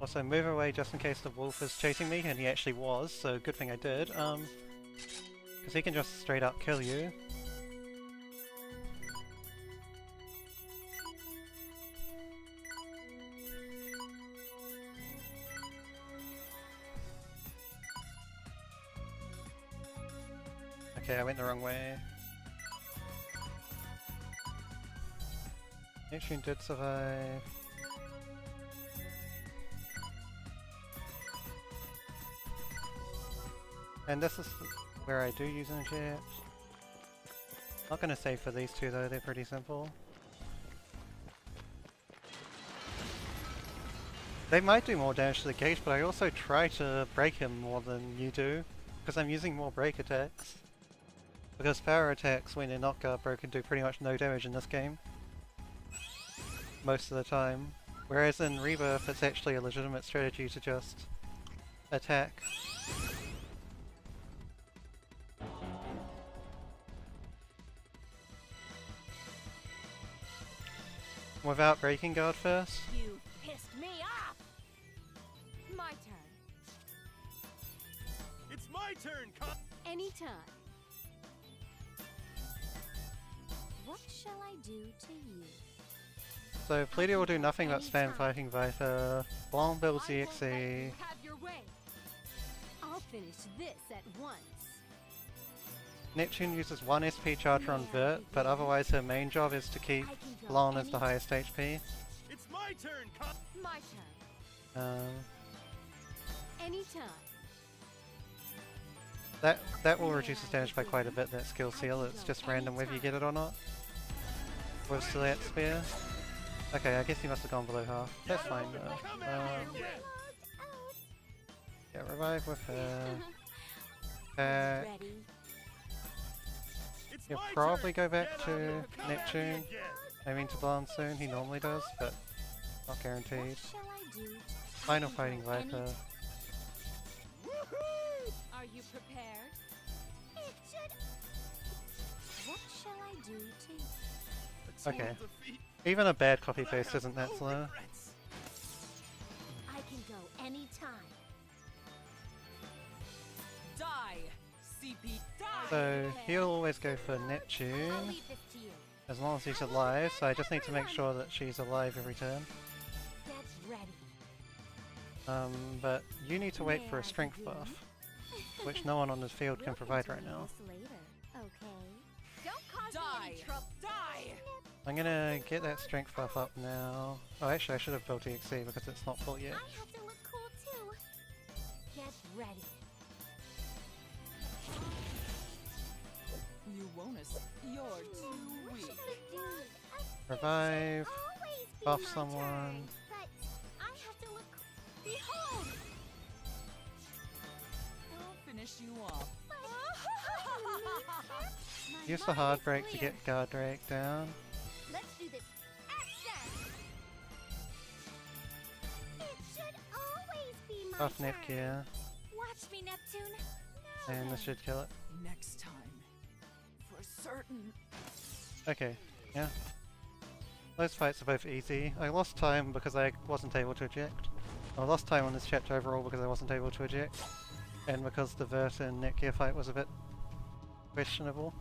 Also move away just in case the wolf is chasing me, and he actually was, so good thing I did. Because he can just straight up kill you. Okay, I went the wrong way. Neptune did survive. And this is where I do use an eject. Not gonna save for these two though, they're pretty simple. They might do more damage to the gauge, but I also try to break him more than you do, because I'm using more break attacks. Because power attacks, when they're not guard broken, do pretty much no damage in this game. Most of the time. Whereas in Rebirth, it's actually a legitimate strategy to just attack. Without breaking guard first. You pissed me off! My turn. It's my turn, Anytime. What shall I do to you? So Pleadia will do nothing but spam Fighting Viper. Blanc builds I won't let you EXE. have your way. I'll finish this at once. Neptune uses 1 SP charger on Vert, but otherwise her main job is to keep Blanc as the highest HP. It's my turn, My turn. Anytime. That will reduce his damage by quite a bit, that skill seal. It's just random whether you get it or not. With Stilet Spear. Okay, I guess he must have gone below half. That's fine though. Yeah, revive with her. Ready? It's He'll my probably turn. go back Get to up and come at me Neptune. again. I mean to Blanc soon, he normally does, but not guaranteed. What shall I do? Final Fighting Viper. Are you prepared? It should. What shall I do to you? A total Okay. defeat. Even a bad copy paste isn't that No slow. regrets. I can go anytime. Die! CP die! So he'll always go for I'll Neptune, leave this to you. as long as he's alive, so I just need to make sure that she's alive every turn. Get ready. But you need to wait for a strength buff, which no one on the field can provide right now. This later, okay? Don't cause me Die! any trouble. Die! I'm gonna get that strength buff up now. Oh, actually I should have built EXE because it's not full yet. I have to look cool too. Get ready. You won't you're too What weak. should I do? Revive, Always be buff my someone. turn, but I have to look. Behold! I'll finish you off. My Use the mind hard is break to clear. get guard break down. Let's do this. Action! It should always be my Buff turn. Nepgear, Watch me, Neptune. Now and this then. should kill it. Next time. For certain. Okay, yeah. Those fights are both easy. I lost time because I wasn't able to eject. I lost time on this chapter overall because I wasn't able to eject. And because the Vert and Netgear fight was a bit questionable.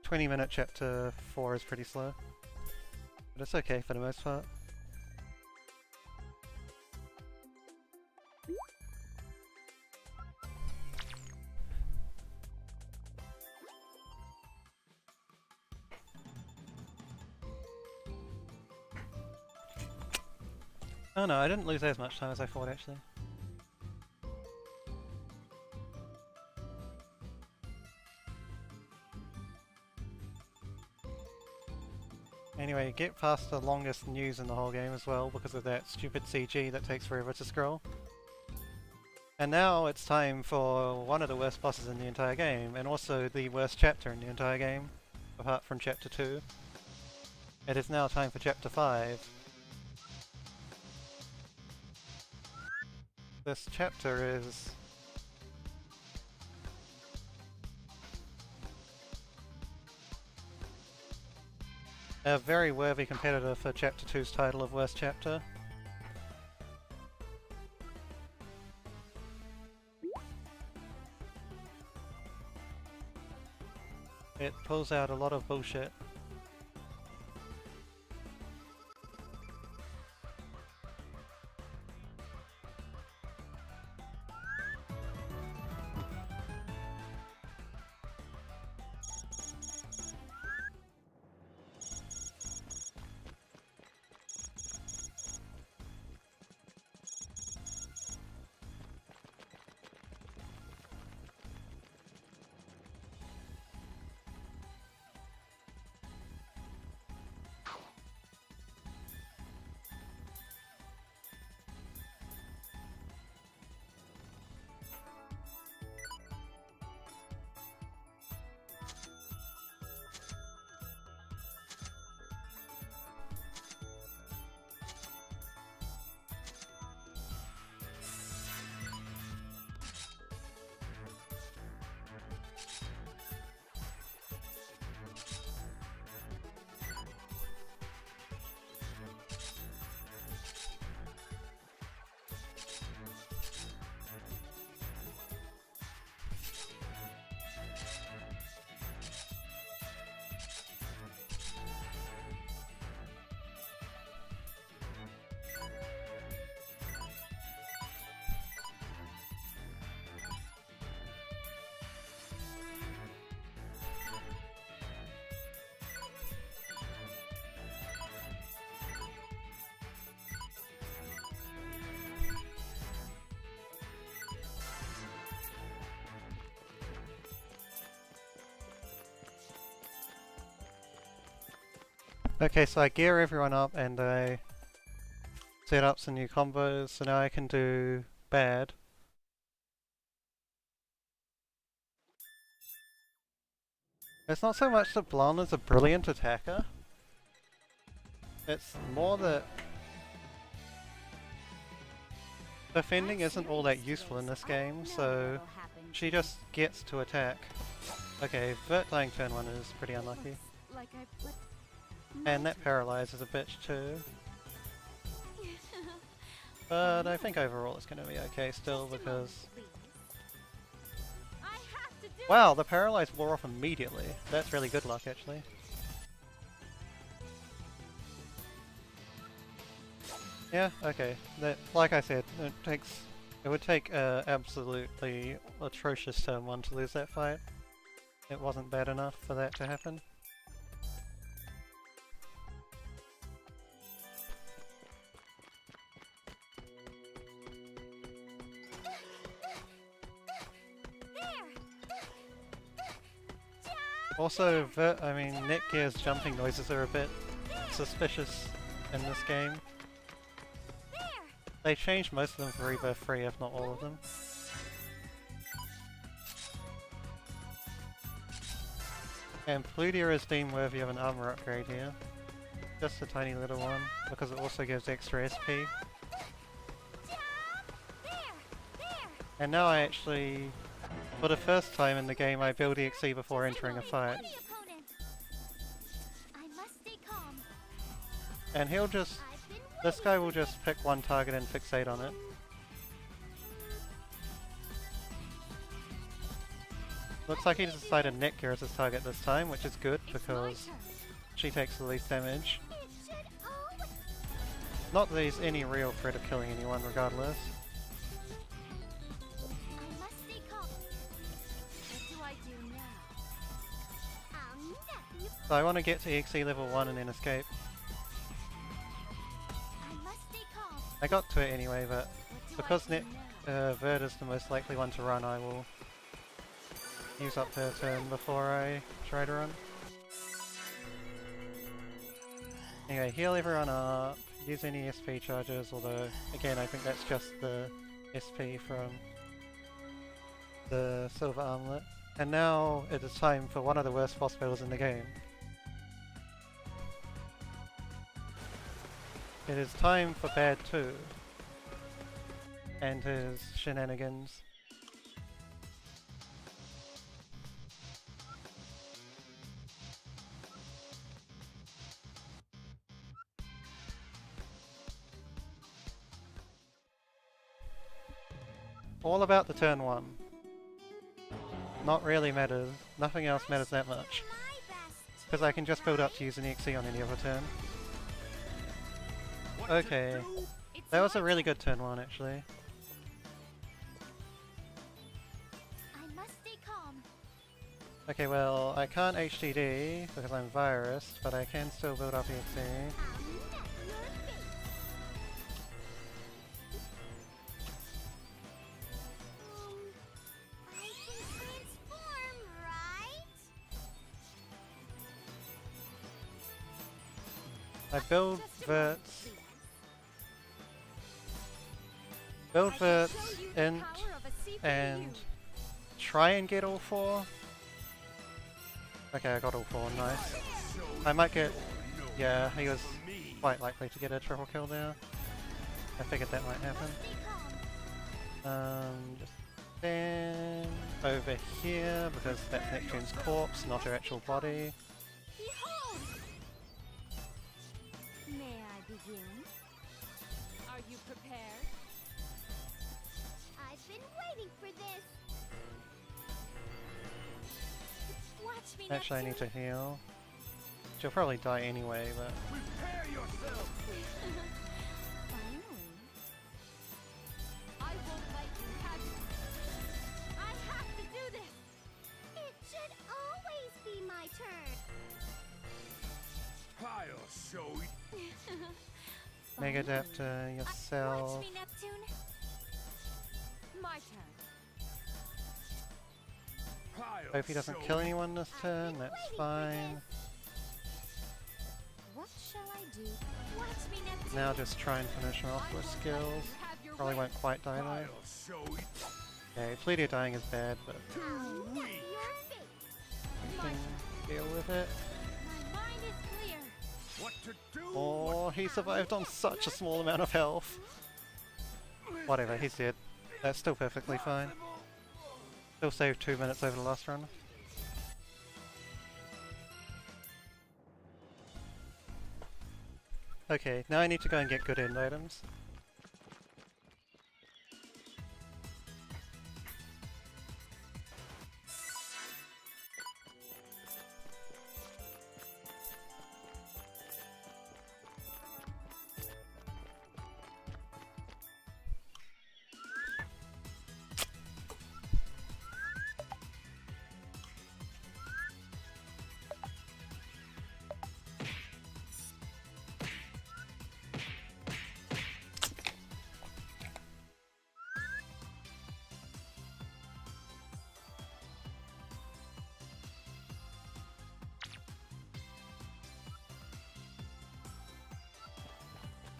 20-minute chapter 4 is pretty slow. But it's okay for the most part. Oh no, I didn't lose as much time as I thought actually. Anyway, get past the longest news in the whole game as well because of that stupid CG that takes forever to scroll. And now it's time for one of the worst bosses in the entire game, and also the worst chapter in the entire game, apart from chapter 2. It is now time for chapter 5. This chapter is... A very worthy competitor for Chapter 2's title of Worst Chapter. It pulls out a lot of bullshit. Okay, so I gear everyone up and I set up some new combos, so now I can do bad. It's not so much that Blanc is a brilliant attacker, it's more that defending isn't all that useful in this game, so she just gets to attack. Okay, Vert dying turn 1 is pretty unlucky. Like I put And that paralyzes a bitch too. But I think overall it's going to be okay still because... I have to do Wow, the paralyze wore off immediately. That's really good luck actually. Yeah, okay. That, like I said, it would take absolutely atrocious turn 1 to lose that fight. It wasn't bad enough for that to happen. Also, Netgear's jumping noises are a bit suspicious in this game. They changed most of them for Rebirth 3, if not all of them. And Plutia is deemed worthy of an armor upgrade here. Just a tiny little one, because it also gives extra SP. And now I actually, for the first time in the game, I build EXE before entering a fight. And he'll just... This guy will just pick one target and fixate on it. Looks like he decided Netgear as his target this time, which is good because she takes the least damage. Not that there's any real threat of killing anyone regardless. So I want to get to EXE level 1 and then escape. I got to it anyway, but because Vert is the most likely one to run, I will use up her turn before I try to run. Anyway, heal everyone up, use any SP charges, although again I think that's just the SP from the Silver Armlet. And now it is time for one of the worst boss battles in the game. It is time for Bad 2 and his shenanigans. all about the turn 1. Not really matters. Nothing else matters that much. Because I can just build up to use an EXE on any other turn. Okay. That was a really good turn 1 actually. I must stay calm. Okay, well, I can't HDD because I'm virused, but I can still build up EXE. I'll net your face. I can transform, right? I build Just verts, I build can verts, show you the int, power of a CPU. and try and get all 4. Okay, I got all 4, nice. I might get... yeah, he was quite likely to get a triple kill there. I figured that might happen. Stay calm. Just stand over here, because that's Neptune's corpse, not her actual body. Behold! May I begin? Are you prepared? I've been waiting for this. Watch me, Actually, I need to Neptune. heal. She'll probably die anyway, but... Prepare yourself! Finally. I won't let you have it. I have to do this! It should always be my turn! I'll show you. Megadaptor yourself. Watch me, Neptune! My turn. Hope he doesn't kill anyone this turn, that's fine. What shall I do? Watch me, Neptune! Now just try and finish him off with skills. Probably won't quite die though. I'll show you. Okay, Fleeting dying is bad, but I'll net your face! we can deal with it. My mind is clear! What to do? Oh, he survived on such a small amount of health. Whatever, he's dead. That's still perfectly fine. Still saved 2 minutes over the last run. Okay, now I need to go and get good end items.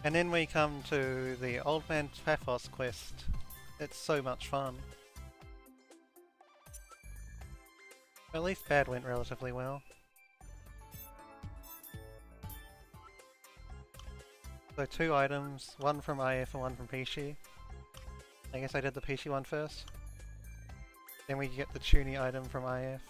And then we come to the Old Man Paphos quest. It's so much fun. At least Bad went relatively well. So 2 items, one from IF and one from Pishi. I guess I did the Pishi one first. Then we get the Tuni item from IF.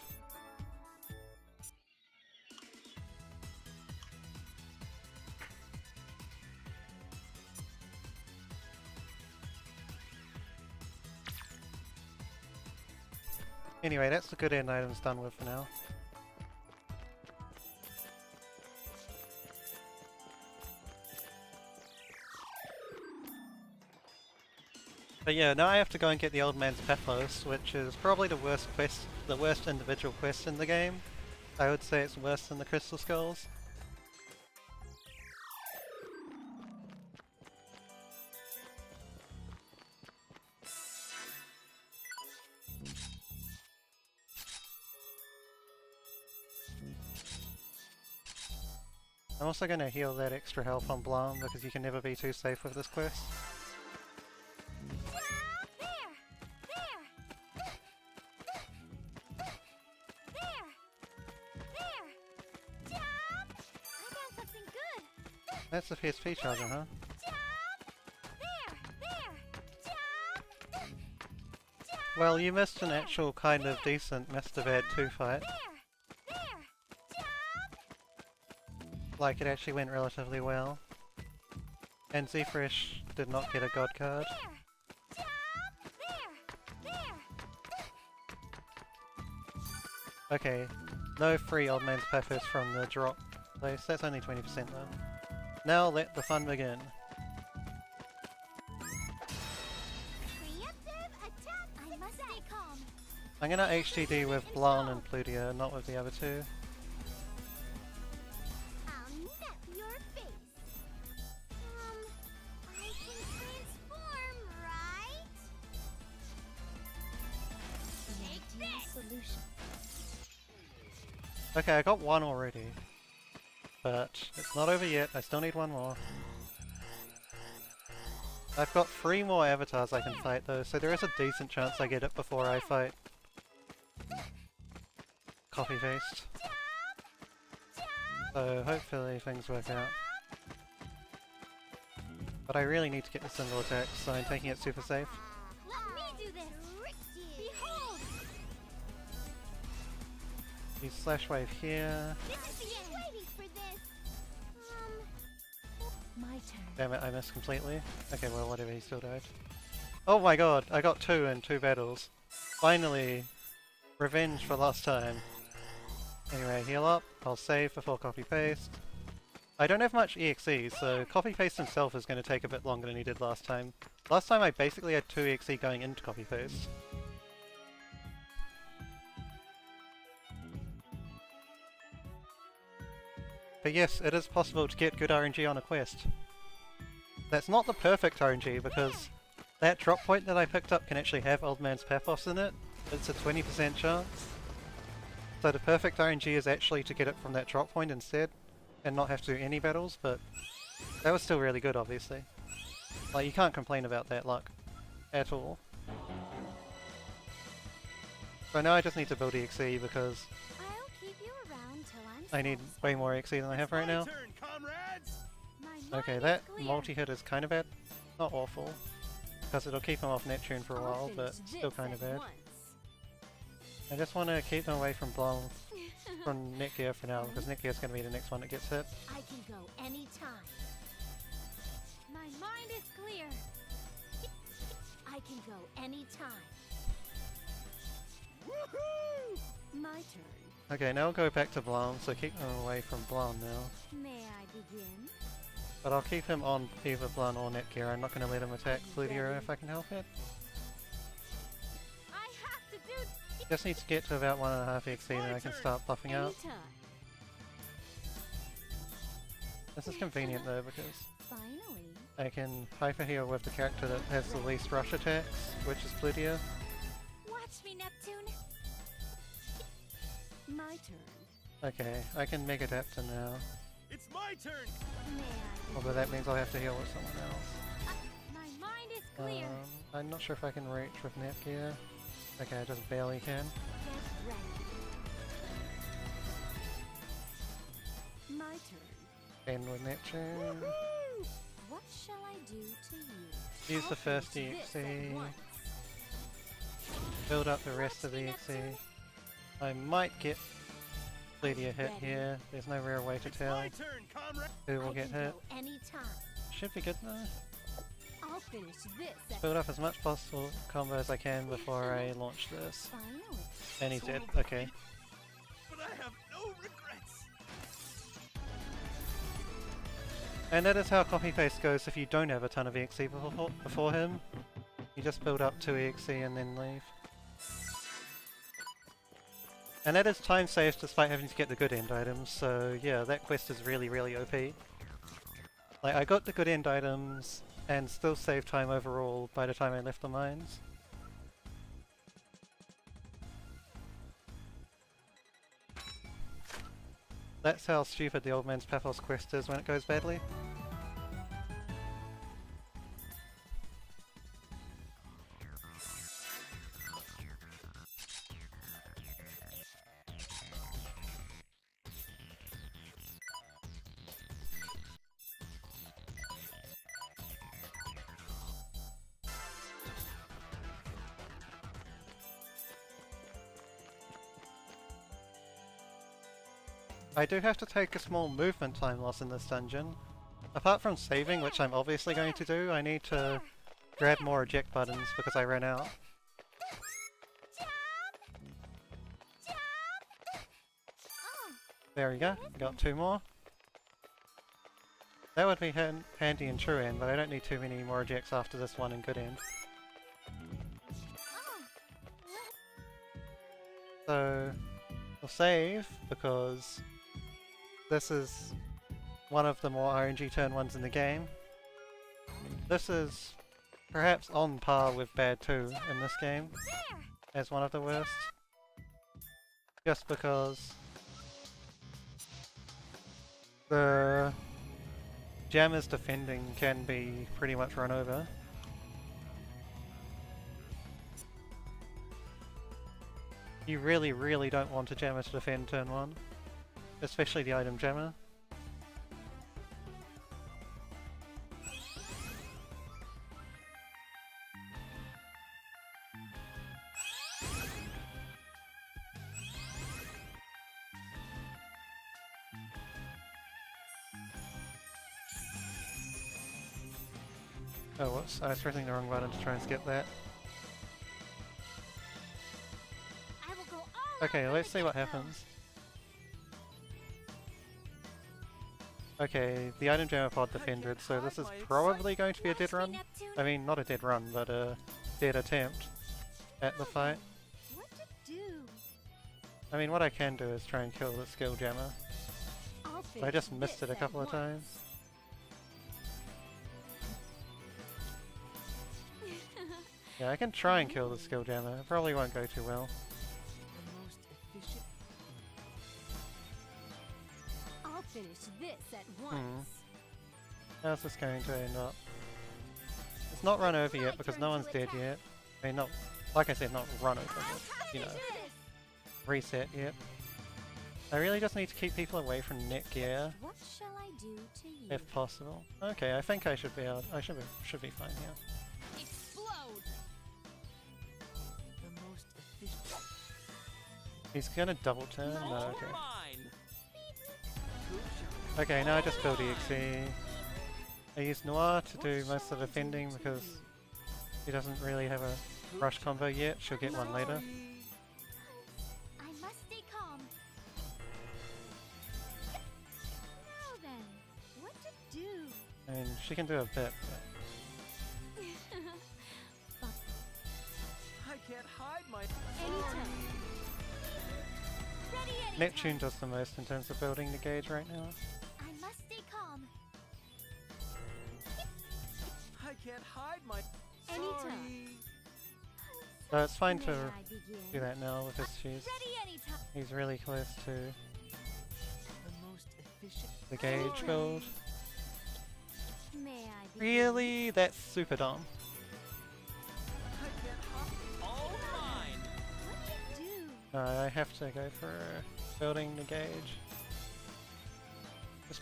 Anyway, that's the good end items done with for now. But yeah, now I have to go and get the Old Man's Paphos, which is probably the worst quest, the worst individual quest in the game. I would say it's worse than the Crystal Skulls. I'm also going to heal that extra health on Blom because you can never be too safe with this quest. There! There! There! Jump! I got something good! That's the PSP charger, huh? Jump! There! There! Jump! Well, you missed an actual kind of decent Mr. Bad 2 fight. There! There! Jump! Like, it actually went relatively well. And Zfresh did not get a god card. There! Jump! There! Okay, no free Old Man's Paphos from the drop place. That's only 20% though. Now let the fun begin. Preemptive attack. I must stay calm. I'm gonna HTD with Blanc and Plutia, not with the other two. I'll nip your face. I can transform, right? Take this. Solution. Okay, I got one already. But it's not over yet, I still need one more. I've got 3 more avatars I can fight though, so there is a decent chance I get it before I fight Copy Paste. So hopefully things work out. But I really need to get the single attack, so I'm taking it super safe. Let me do this. Behold. Use Slash Wave here. This is the end. Waiting for this. My turn. Damn it, I missed completely. Okay, well whatever, he still died. Oh my god, I got 2 in 2 battles. Finally, revenge for last time. Anyway, heal up, I'll save before copy paste. I don't have much EXE, so copy paste himself is going to take a bit longer than he did last time. Last time I basically had 2 EXE going into copy paste. But yes, it is possible to get good RNG on a quest. That's not the perfect RNG because that drop point that I picked up can actually have Old Man's Paphos in it. It's a 20% chance. So the perfect RNG is actually to get it from that drop point instead and not have to do any battles, but that was still really good obviously. Like you can't complain about that luck at all. So now I just need to build EXE because I'll keep you around till I'm I need way more EXE than I have right now. My turn, comrades. My Okay, mind that is clear. multi-hit is kind of bad. Not awful, because it'll keep him off Neptune for a I'll while, but finish still this kind of at bad. once. I just want to keep them away from Blanc, from Netgear for now, because Netgear's going to be the next one that gets hit. I can go anytime. My mind is clear. I can go anytime. Woohoo! My turn. Okay, now I'll go back to Blanc, so keep them away from Blanc now. May I begin? But I'll keep him on either Blanc or Netgear. I'm not going to let him attack Flutia if I can help it. I have to do Just need to get to about 1.5 EXE and I can start buffing out. anytime. This is convenient though because Finally. I can hyper heal with the character that has the least rush attacks, which is Flutia. Watch me, Neptune. My turn. Okay, I can Mega Adapter now. It's my turn. May I Although that means I'll have to heal with someone else. My mind is clear. I'm not sure if I can reach with Netgear. Okay, I just barely can. Get ready. My turn. And with Neptune, Woohoo! What shall I do to you? use the I'll first finish this at EXE, once. build up the rest of the EXE. I might get Flutia hit here. There's no real way to It's tell my turn, comrade. who will I get can hit. go anytime. Should be good though. I'll finish this at Build up as much possible combo as I can before I launch this. finally. And he's dead. Okay. But I have no regrets. And that is how copy paste goes if you don't have a ton of EXE before him. You just build up 2 EXE and then leave. And that is time saved despite having to get the good end items, so yeah, that quest is really, really OP. Like, I got the good end items and still saved time overall by the time I left the mines. That's how stupid the Old Man's Paphos quest is when it goes badly. I do have to take a small movement time loss in this dungeon. Apart from saving, which I'm obviously going to do, I need to grab more eject buttons because I ran out. There we go, got 2 more. That would be handy in True End, but I don't need too many more ejects after this one in Good End. So, we'll save, because this is one of the more RNG turn ones in the game. This is perhaps on par with Bad 2 in this game, as one of the worst. Just because the Jammer's defending can be pretty much run over. You really, really don't want a Jammer to defend turn 1, especially the item Jammer. Oh, whoops, I was pressing the wrong button to try and skip that. I will go all Okay, out let's for see the what death happens. Okay, the item jammer pod defended, so this is probably going to be a dead run. I mean, not a dead run, but a dead attempt at the fight. What to do? I mean, what I can do is try and kill the skill jammer. I'll But I just finish missed it this a couple at of times. Yeah, I can try and kill the skill jammer. It probably won't go too well. The most efficient. I'll finish this at once. How's this going to end up? It's not run over yet because no one's dead yet. I mean, not, like I said, not run over, but, you know, reset yet. I really just need to keep people away from Netgear, What shall I do to you? if possible. Okay, I think I should be able, should be fine here. Explode! The most efficient. He's gonna double turn? No, All okay. mine. Who shall Okay, now I just build EXE. I use Noir to do most of the defending because he doesn't really have a rush combo yet. She'll get one later. I must stay calm. Now then, what to do? I mean, she can do a bit, but I can't hide my. Anytime. Ready anytime. Neptune does the most in terms of building the gauge right now. I must stay calm. I can't hide my. Anytime. Sorry. So it's fine May to I begin? do that now because Ready anytime. he's really close to The most efficient. the gauge build. May I begin? Really? That's super dumb. I can't hide. All mine. What to do? No, I have to go for building the gauge. Just...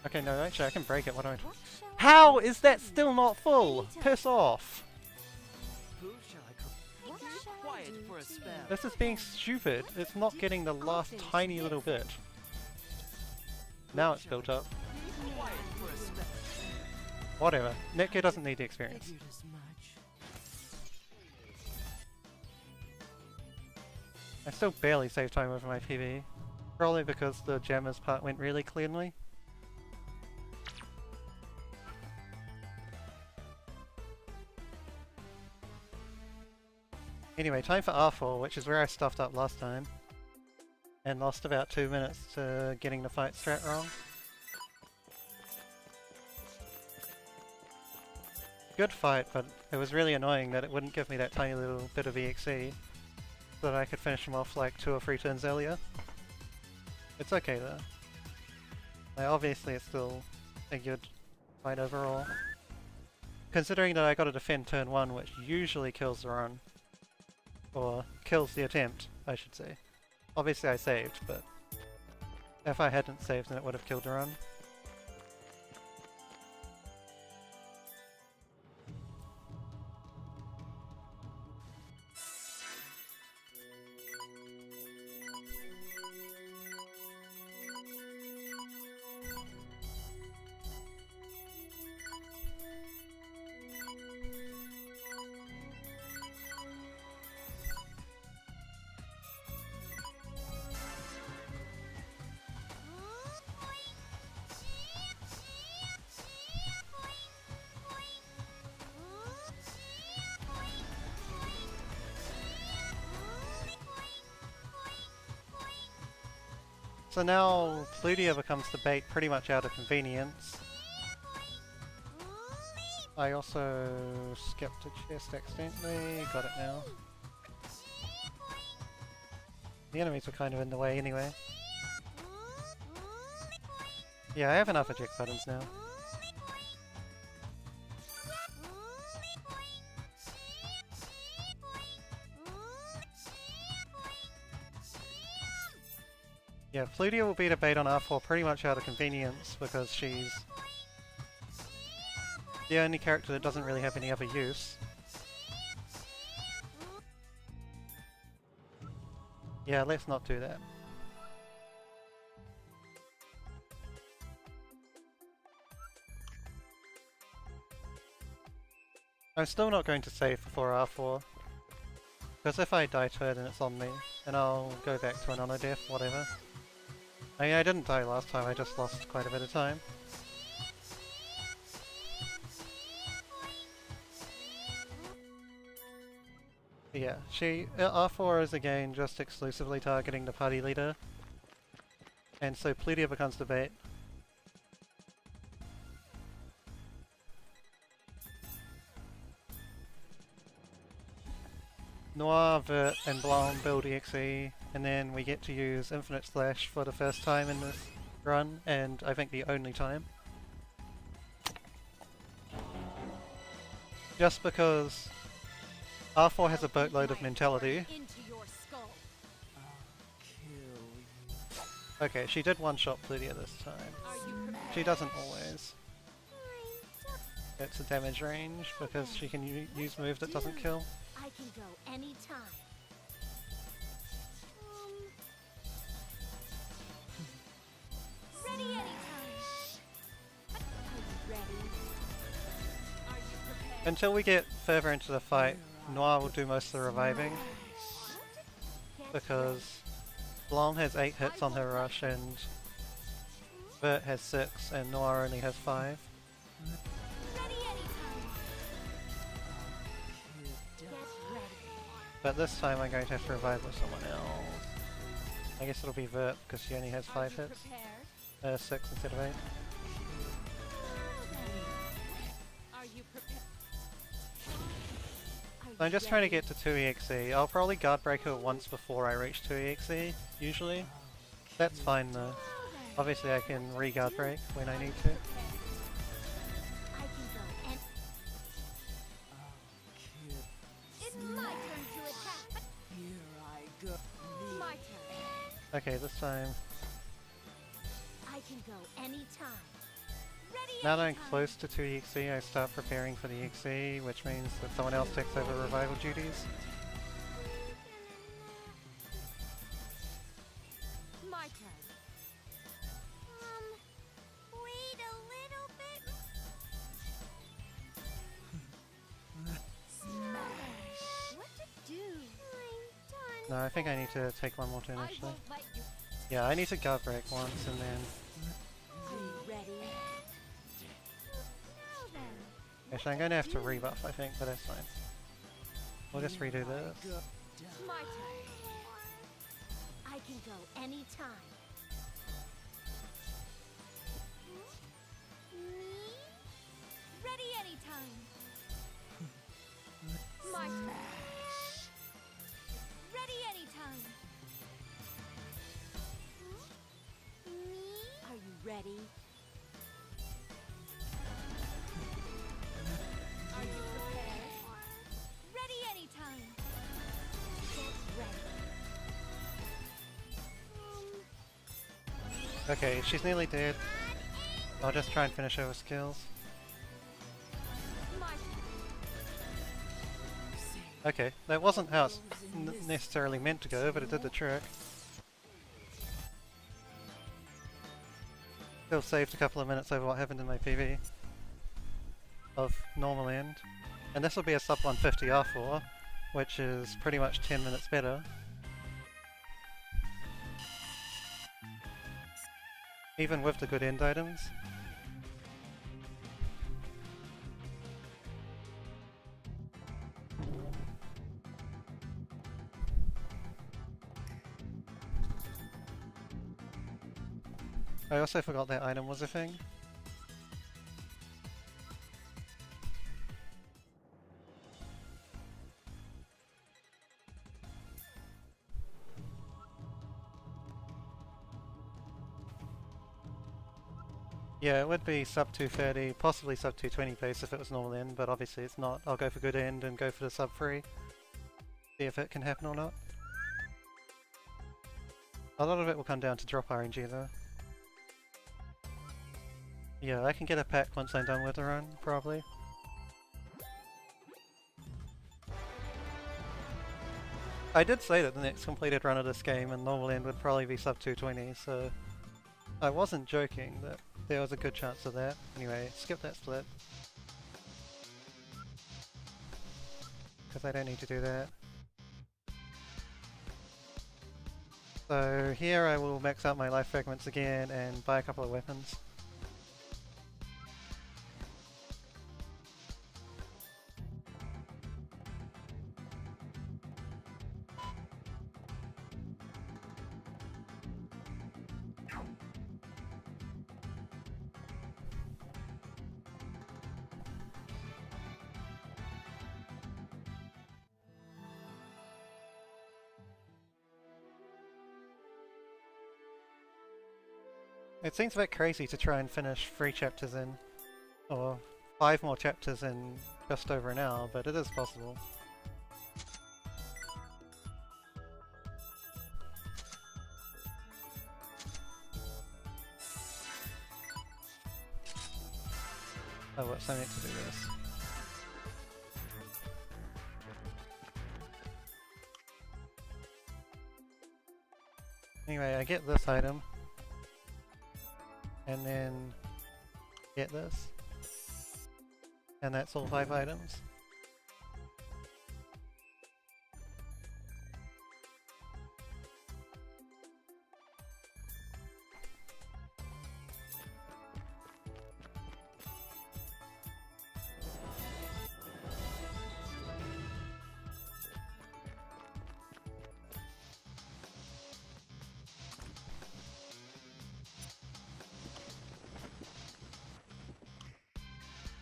Okay, no, actually I can break it. What do I... What shall I How do is that to you? still not full? Piss off! Who shall I call? What Keep shall I quiet do for a to you? spell. This is being stupid. It's not getting the last tiny little bit. Now it's built up. Keep quiet for a spell. Whatever. Netgear doesn't need the experience. Figured as much. I still barely saved time over my PB. Probably because the jammers part went really cleanly. Anyway, time for R4, which is where I stuffed up last time. And lost about 2 minutes to getting the fight strat wrong. Good fight, but it was really annoying that it wouldn't give me that tiny little bit of EXE so that I could finish him off like 2 or 3 turns earlier. It's okay though. Like, obviously it's still a good fight overall. Considering that I got to defend turn 1, which usually kills the run. Or kills the attempt, I should say. Obviously I saved, but if I hadn't saved then it would have killed the run. So now Plutia becomes the bait pretty much out of convenience. I also skipped a chest accidentally, got it now. The enemies were kind of in the way anyway. Yeah, I have enough eject buttons now. Yeah, Plutia will beat a bait on R4 pretty much out of convenience because she's the only character that doesn't really have any other use. Yeah, let's not do that. I'm still not going to save before R4, because if I die to it then it's on me, and I'll go back to an honor death, whatever. I mean, I didn't die last time, I just lost quite a bit of time. But yeah, R4 is again just exclusively targeting the party leader, and so Plutia becomes the bait. Noir, Vert, and Blanc build EXE, and then we get to use Infinite Slash for the first time in this run, and I think the only time. Just because R4 has a boatload of mentality. Into your skull. Okay, she did one-shot Plutia this time. Are you prepared? She doesn't always. It's a damage range because she can use move that doesn't kill. I can go anytime. Ready anytime. Are you ready? Are you prepared? Until we get further into the fight, Noir will do most of the reviving because Blanc has 8 hits on her rush and Vert has 6 and Noir only has 5. Ready anytime. Get ready. But this time I'm going to have to revive with someone else. I guess it'll be Vert because she only has 5 hits. Prepared? 6 instead of 8. Are you prepared? So I'm just trying to get to 2 EXE. I'll probably guard break her once before I reach 2 EXE, usually. That's fine though. Obviously I can re-guard break when I need to. I can go and it's my turn to attack. Here I go. My turn. Okay, this time, I can go anytime. Ready now that I'm anytime. close to 2 EXE, I start preparing for the EXE, which means that someone else takes over revival duties. My turn. Wait a little bit. Smash. What to do? I'm done. No, I think I need to take one more turn I actually. won't let you. Yeah, I need to guard break once and then... Are you ready? Now then. Actually, I'm going to have to rebuff I think, but that's fine. We'll just redo this. My turn. I can go anytime. Me? Ready anytime. My turn. Ready anytime. Me? Are you ready? Are you prepared? Ready anytime. Get ready. Okay, she's nearly dead. I'll just try and finish her with skills. My turn. Okay, that wasn't how it's necessarily meant to go, but it did the trick. Still saved a couple of minutes over what happened in my PV of normal end. And this will be a sub 150 R4, which is pretty much 10 minutes better. Even with the good end items. I also forgot that item was a thing. Yeah, it would be sub 230, possibly sub 220 pace if it was normal end, but obviously it's not. I'll go for good end and go for the sub 3. See if it can happen or not. A lot of it will come down to drop RNG though. Yeah, I can get a pack once I'm done with the run, probably. I did say that the next completed run of this game and normal end would probably be sub 220, so I wasn't joking that there was a good chance of that. Anyway, skip that split. Because I don't need to do that. So here I will max out my life fragments again and buy a couple of weapons. It seems a bit crazy to try and finish 3 chapters in, or 5 more chapters in just over an hour, but it is possible. Oh, whoops, I meant to do this. Anyway, I get this item. And then get this. And that's all 5 items.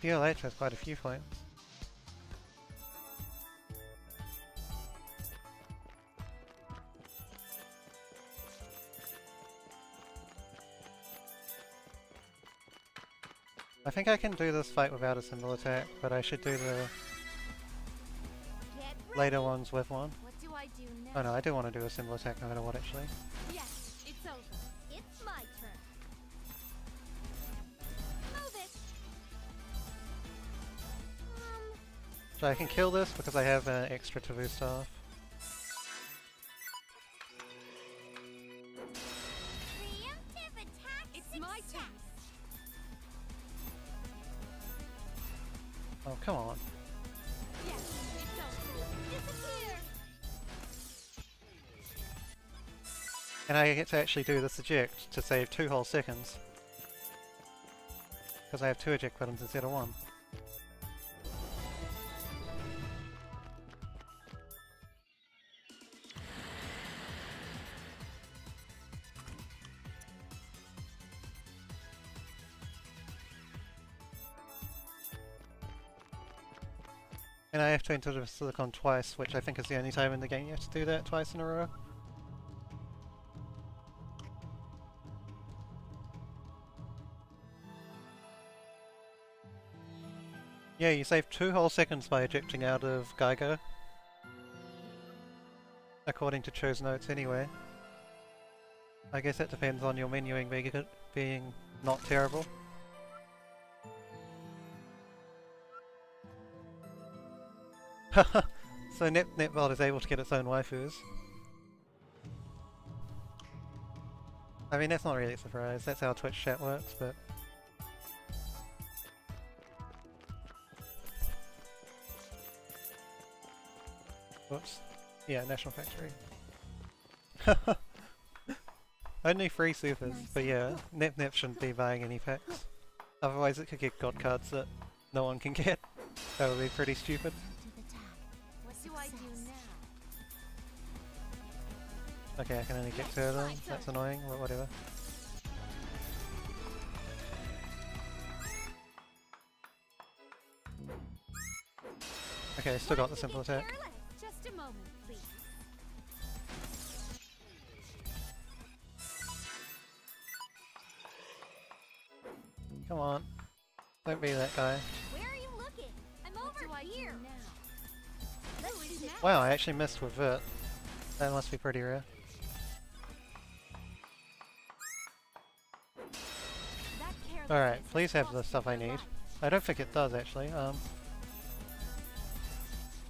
DLH has quite a few points. I think I can do this fight without a symbol attack, but I should do the later ones with one. What do I do now? Oh no, I do want to do a symbol attack no matter what actually. Yes, it's over. It's my turn. Move it. So I can kill this because I have an extra taboo staff. Preemptive attack. It's my turn. Oh, come on. Yes, it's over. Disappear. And I get to actually do this eject to save 2 whole seconds. Because I have 2 eject buttons instead of 1. And I have to enter the silicon twice, which I think is the only time in the game you have to do that twice in a row. Yeah, you save 2 whole seconds by ejecting out of Geiger. According to Cho's notes anyway. I guess that depends on your menuing being not terrible. So Netbot is able to get its own waifus. I mean, that's not really a surprise, that's how Twitch chat works, but... Whoops. Yeah, National Factory. Only 3 supers, but yeah, Nep shouldn't be buying any packs. Otherwise it could get god cards that no one can get. That would be pretty stupid. What do I do now? Okay, I can only get 2 of them, that's annoying, but whatever. Okay, still got the simple attack. Just a moment, please. Come on. Don't be that guy. Where are you looking? I'm over here. Let's do this. Wow, I actually missed with Vert. That must be pretty rare. That carelessness Alright, has please have cost the me stuff I my need. life. I don't think it does actually.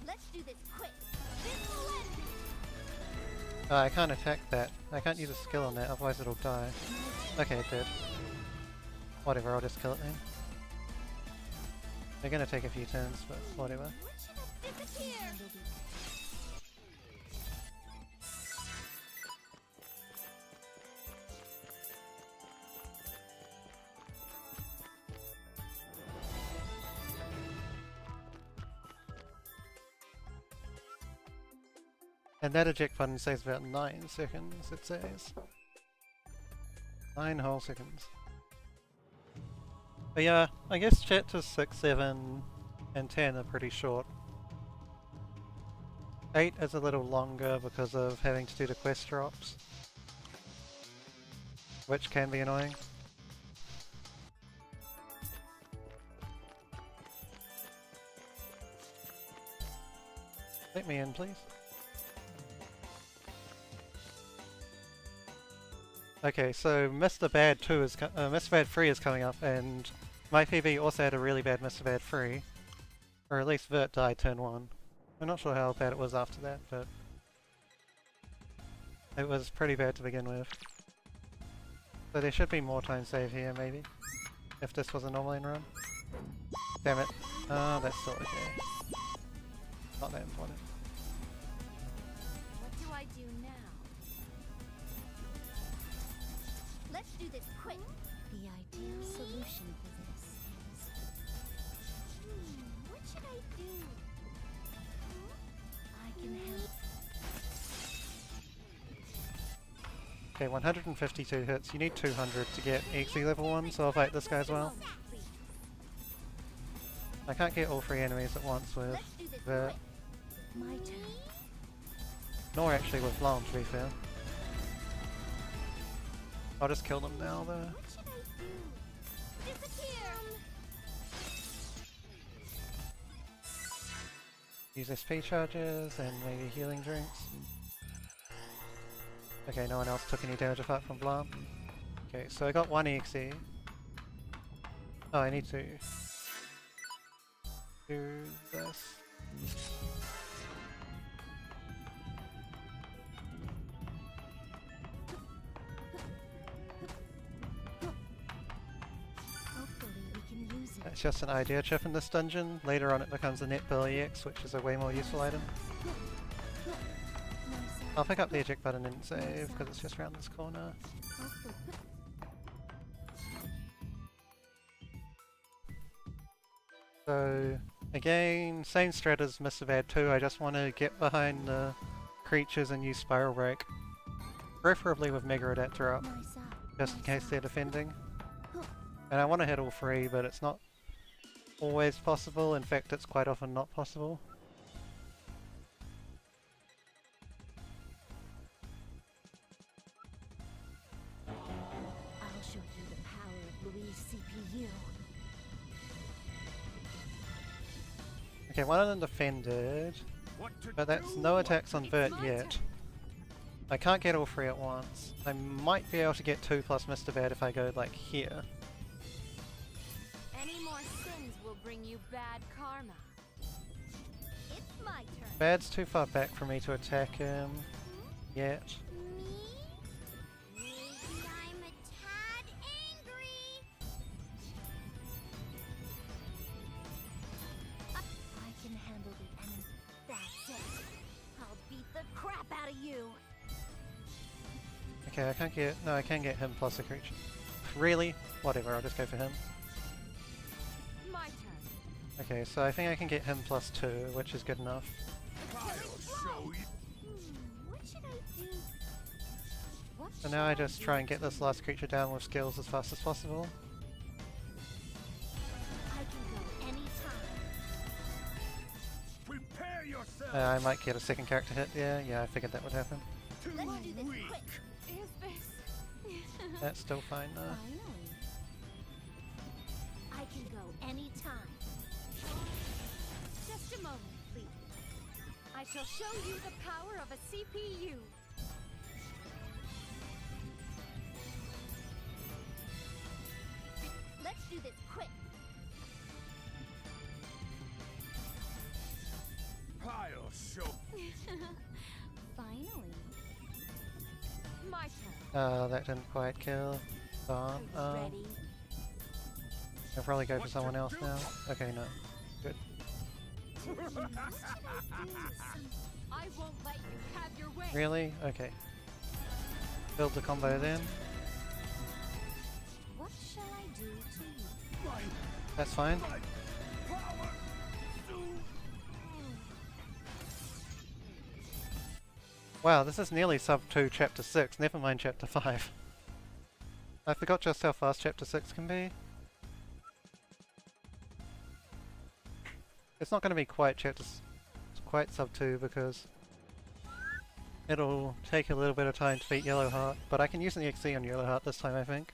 Let's do this quick. This will end. I can't attack that. I can't use a skill on that, otherwise it'll die. Okay, it did. Whatever, I'll just kill it then. They're gonna take a few turns, but whatever. What should have disappeared? And that eject button saves about 9 seconds, it says. 9 whole seconds. But yeah, I guess chapters 6, 7, and 10 are pretty short. 8 is a little longer because of having to do the quest drops, which can be annoying. Let me in, please. Okay, so Mr. Bad 2 is Mr. Bad 3 is coming up, and my PB also had a really bad Mr. Bad 3, or at least Vert died turn 1. I'm not sure how bad it was after that, but it was pretty bad to begin with. So there should be more time save here, maybe, if this was a normal end run. Damn it. Oh, that's still okay. Not that important. What do I do now? Let's do this quick. The ideal solution for this is... What should I do? I can help. Okay, 152 hits. You need 200 to get XE level 1, so I'll fight this guy as well. I can't get all 3 enemies at once with Let's do this Vert, quick. My turn. nor actually with Blanc, to be fair. I'll just kill them now though. What should I do? Disappear. Use SP charges and maybe healing drinks. Okay, no one else took any damage apart from Blanc. Okay, so I got 1 EXE. Oh, I need to do this. Hopefully we can use it. It's just an idea chip in this dungeon. Later on it becomes a net bill EX, which is a way more useful item. I'll pick up the eject button and save, because it's just around this corner. Hopefully. So, again, same strat as Mr. Bad 2, I just want to get behind the creatures and use Spiral Break. Preferably with Mega Adapter up, Nice up. just in Nice case up. they're defending. And I want to hit all 3, but it's not always possible, in fact it's quite often not possible. I'll show you the power of Louise CPU. Okay, one of them defended, What to but that's do? no attacks on Vert my yet. turn. I can't get all 3 at once. I might be able to get 2 plus Mr. Bad if I go like here. Any more sins will bring you bad karma. It's my turn. Bad's too far back for me to attack him yet. Me? Maybe I'm a tad angry. I can handle the enemy. That's it. I'll beat the crap out of you. Okay, I can't get... no, I can get him plus a creature. Really? Whatever, I'll just go for him. My turn. Okay, so I think I can get him plus 2, which is good enough. I'll show you. What should I do? What So now I just try and get this last creature down with skills as fast as possible. I can go anytime. Prepare I might get a second character hit. Yeah, I figured that would happen. Too Let's do this weak. quick. Is this... That's still fine though. Finally. I can go anytime. Just a moment, please. I shall show you the power of a CPU. Let's do this quick. I'll show. Finally. My turn. That didn't quite kill. Gone. Ready? I'll probably go for someone else now. Okay, no. Good. I won't let you have your way. Really? Okay. Build the combo then. What shall I do to you? My That's fine. power. Soon. Wow, this is nearly sub 2 chapter 6, never mind chapter 5. I forgot just how fast chapter 6 can be. It's not going to be quite quite sub 2 because it'll take a little bit of time to beat Yellowheart, but I can use an EXE on Yellowheart this time I think.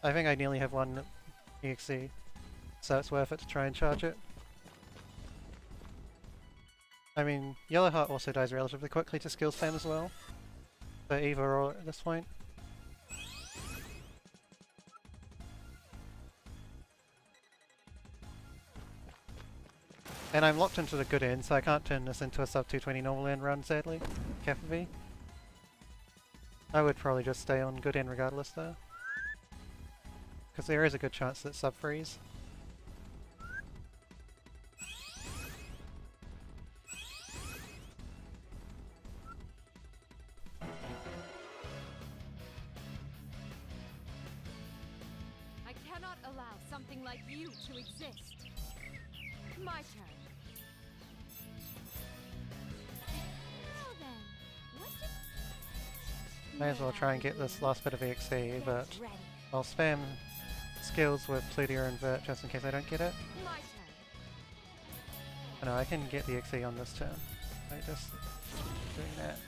I think I nearly have one EXE, so it's worth it to try and charge it. I mean, Yellowheart also dies relatively quickly to skill spam as well, so either or at this point. And I'm locked into the good end, so I can't turn this into a sub 220 normal end run, sadly. Kappa V. I would probably just stay on good end regardless though, because there is a good chance that sub freeze. I cannot allow something like you to exist. My turn. Now then, what do... May as well try and get this last bit of EXE, but Get ready. I'll spam skills with Plutia and Vert just in case I don't get it. My turn. Oh, no, I can get the EXE on this turn. I just doing that.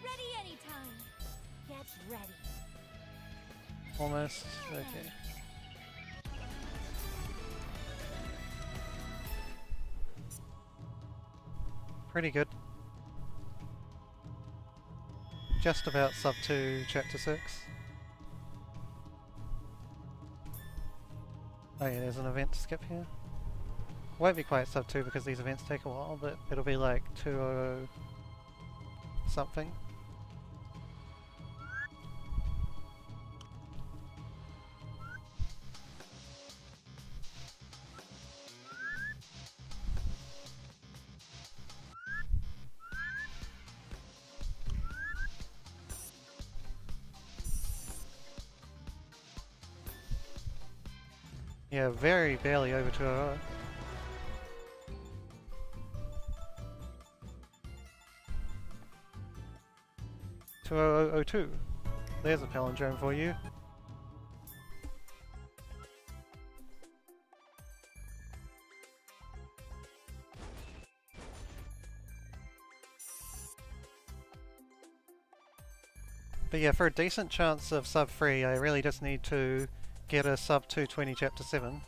Ready anytime. Get ready. Almost. Okay. Pretty good. Just about sub 2 chapter 6. Oh yeah, there's an event to skip here. Won't be quite sub 2 because these events take a while, but it'll be like 200 something. Yeah, very barely over 200. (2002). There's a palindrome for you. But yeah, for a decent chance of sub 3, I really just need to get a sub 220 chapter 7.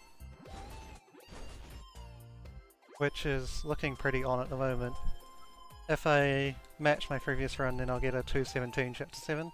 Which is looking pretty on at the moment. If I match my previous run, then I'll get a 217 chapter 7.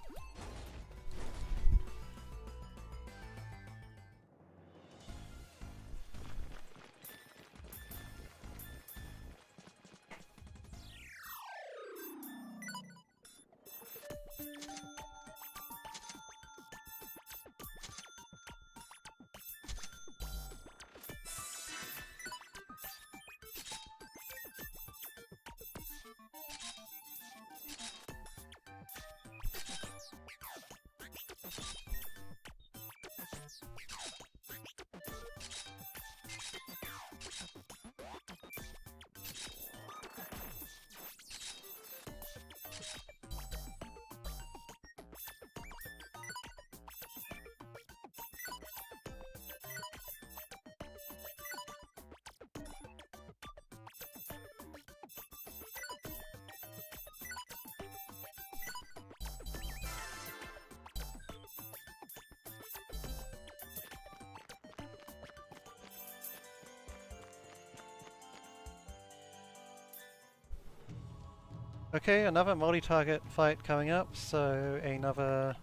Okay, another multi-target fight coming up, so another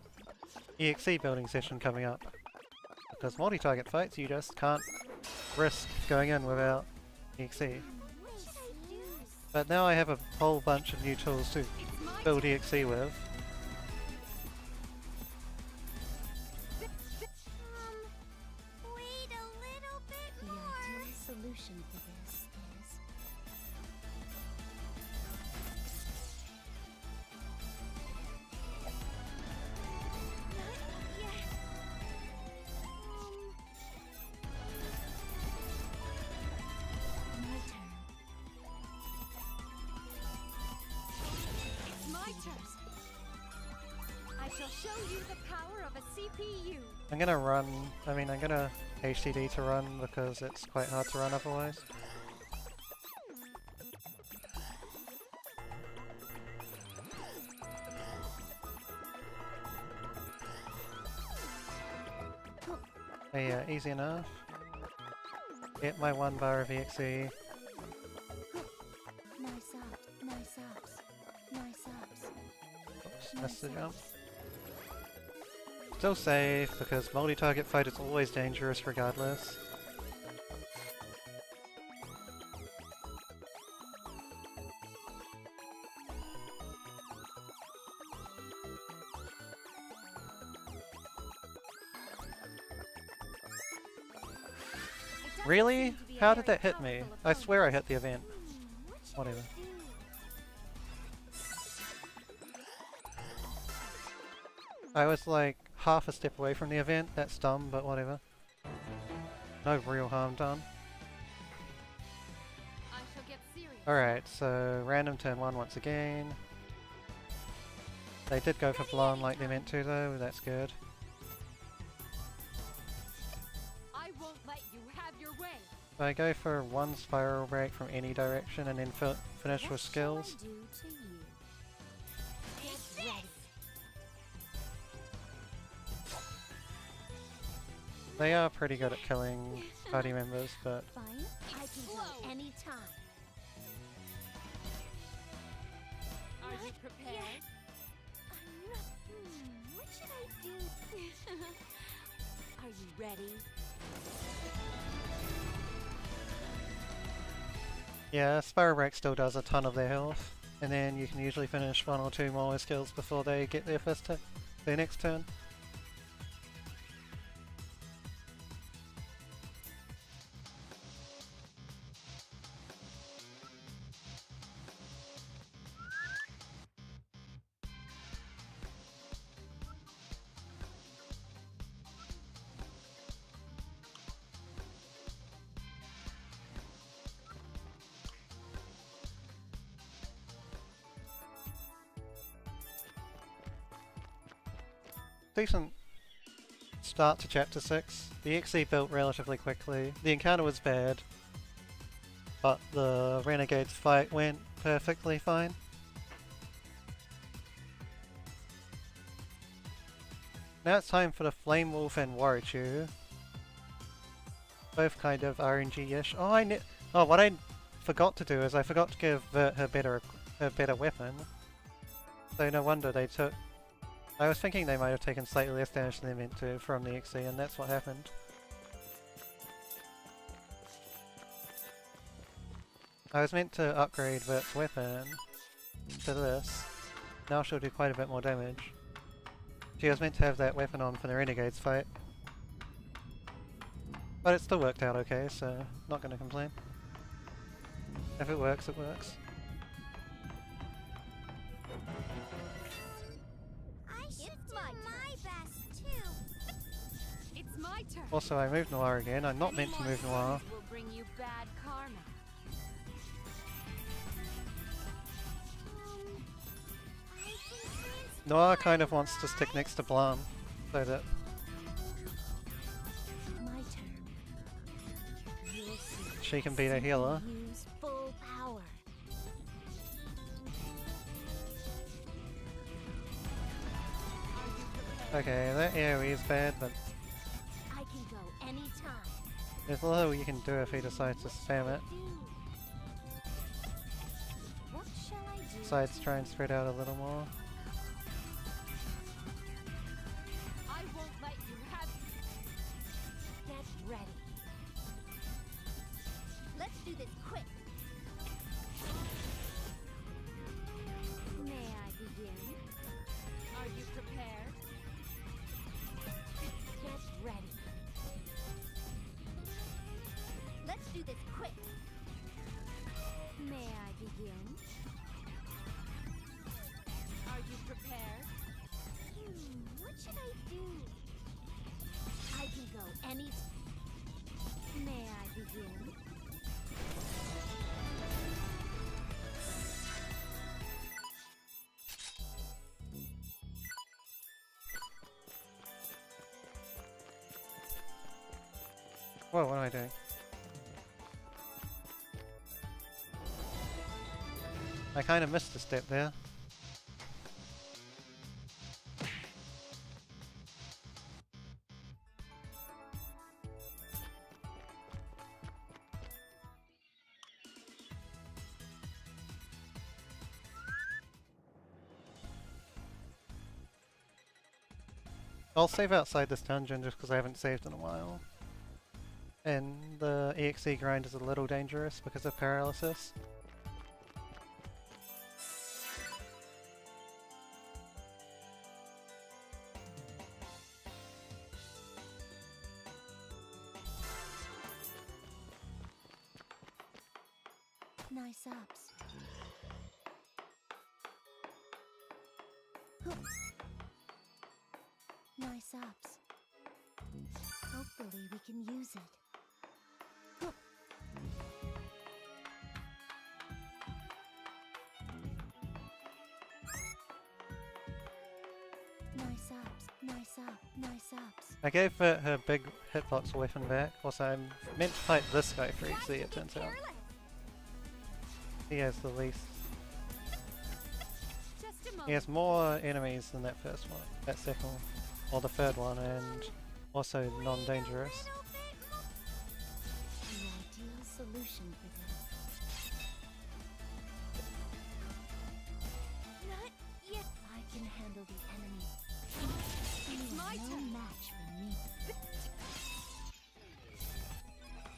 EXE building session coming up. Because multi-target fights, you just can't risk going in without EXE. But now I have a whole bunch of new tools to build EXE with. Wait a little bit more. The ideal solution for this is... Not yet. My turn. It's my turn. I shall show you the power of a CPU. I'm gonna I'm gonna HDD to run because it's quite hard to run otherwise. Oh yeah, easy enough. Get my 1 bar of EXE. Nice ups, nice ups, nice ups. Oops, missed the jump. Still safe, because multi-target fight is always dangerous regardless. Really? How did that hit me? I swear I hit the event. Whatever. I was like half a step away from the event, that's dumb, but whatever. No real harm done. I shall get serious. Alright, so random turn 1 once again. They did go for blonde like they meant to though, that's good. I won't let you have your way. So I go for 1 spiral break from any direction and then finish with skills. What shall I do to you? Get ready. They are pretty good at killing party members, but Fine, I can go anytime. Are you prepared? What should I do? Are you ready? yeah, spiral break still does a ton of their health, and then you can usually finish 1 or 2 more skills before they get their their next turn. Decent start to chapter 6. The EXE built relatively quickly. The encounter was bad, but the Renegade's fight went perfectly fine. Now it's time for the Flame Wolf and Warichu. Both kind of RNG-ish. Oh, what I forgot to do is I forgot to give Vert her better weapon. So no wonder they took... I was thinking they might have taken slightly less damage than they meant to from the EXE, and that's what happened. I was meant to upgrade Vert's weapon to this. Now she'll do quite a bit more damage. She was meant to have that weapon on for the Renegade's fight. But it still worked out okay, so not gonna complain. If it works, it works. I should do my best too. It's my turn. Also, I moved Noir again. I'm not meant to move Noir. Will bring you bad karma. Noir kind of wants to stick next to Blanc, so that My turn. You'll see. she can beat a healer. Use full power. Okay, that AoE is bad, but I can go anytime. there's little you can do if he decides to spam it. What shall I do sides try and spread out a little more. I won't let you have. Get ready. Let's do this quick. May I begin? Are you prepared? Get ready. Let's do this quick. May I begin? Are you prepared? What should I do? I can go any. May I begin? Whoa, what am I doing? I kind of missed a step there. I'll save outside this dungeon just because I haven't saved in a while. And the EXE grind is a little dangerous because of paralysis. Nice ups. Nice ups. Hopefully we can use it. Nice ups, nice up, nice ups. I gave her big hitbox weapon back. Also, I'm meant to fight this guy for EXE, it turns out. He has the least. Just a He moment. has more enemies than that first one, that second one, or the third one, and also non-dangerous. An ideal solution for this. Not yet. I can handle the enemy. It's my turn. No match for me.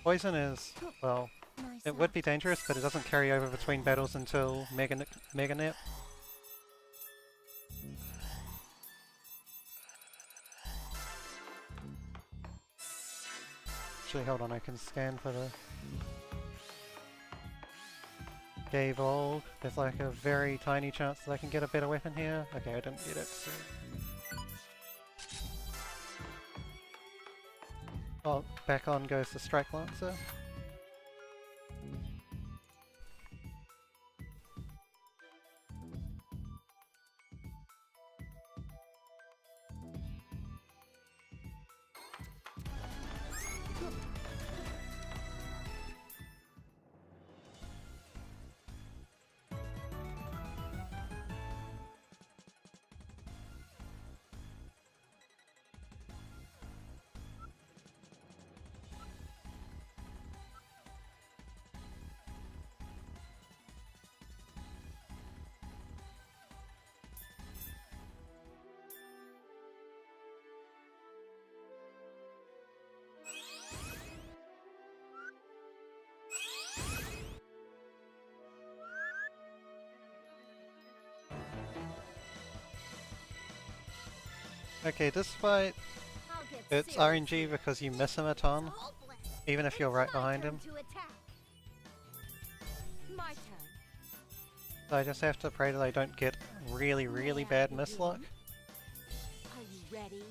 Poison is, well, Nice it would up. be dangerous, but it doesn't carry over between battles until Mega Nip. Actually, hold on, I can scan for the Gay Volg. There's like a very tiny chance that I can get a better weapon here. Okay, I didn't get it, so... Oh, back on goes the Strike Lancer. Okay, this fight, I'll get it's serious. RNG because you miss him a ton, Hopeless. even if you're It's right my behind turn him. to attack. My turn. So I just have to pray that I don't get really, really bad misluck. Are you ready?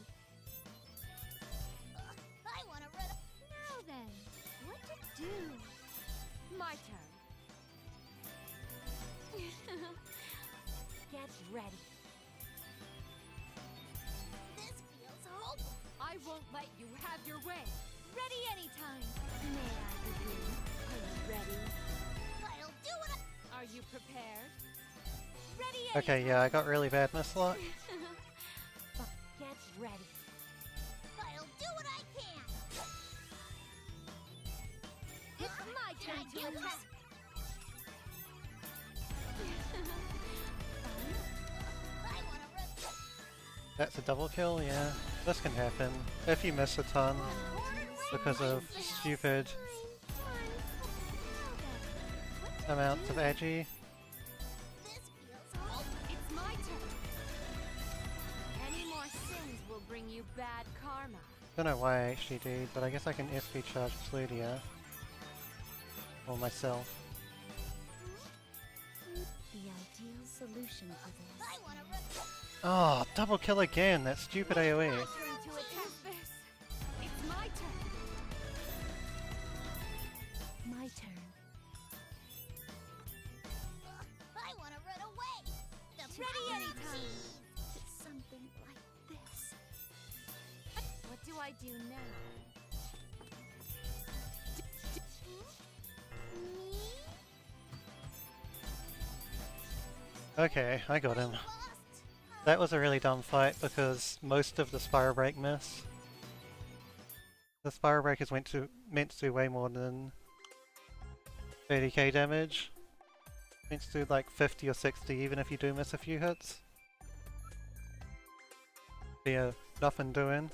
I want to run. Now then, what to do? My turn. Get ready. This feels hopeless. I won't let you have your way. Ready anytime. May I begin? Are you ready? I'll do it. Are you prepared? Ready anytime. Okay, yeah, I got really bad misluck. Get ready. I'll do what I can. It's my turn to attack. That's a double kill, yeah. This can happen if you miss a ton because of stupid amounts of agi. It's my turn. Any more sins will bring you bad karma. Don't know why I actually did, but I guess I can SP charge Plutia. Or myself. The ideal solution for this. Oh, double kill again! That stupid AoE. Turn to attack this. It's my turn. My turn. I want to run away. Ready anytime. To something like this. What do I do now? Okay, I got him. That was a really dumb fight because most of the Spiral Break miss. The Spiral Break is meant to do way more than 30k damage. Meant to do like 50 or 60 even if you do miss a few hits. But yeah, nothing doing.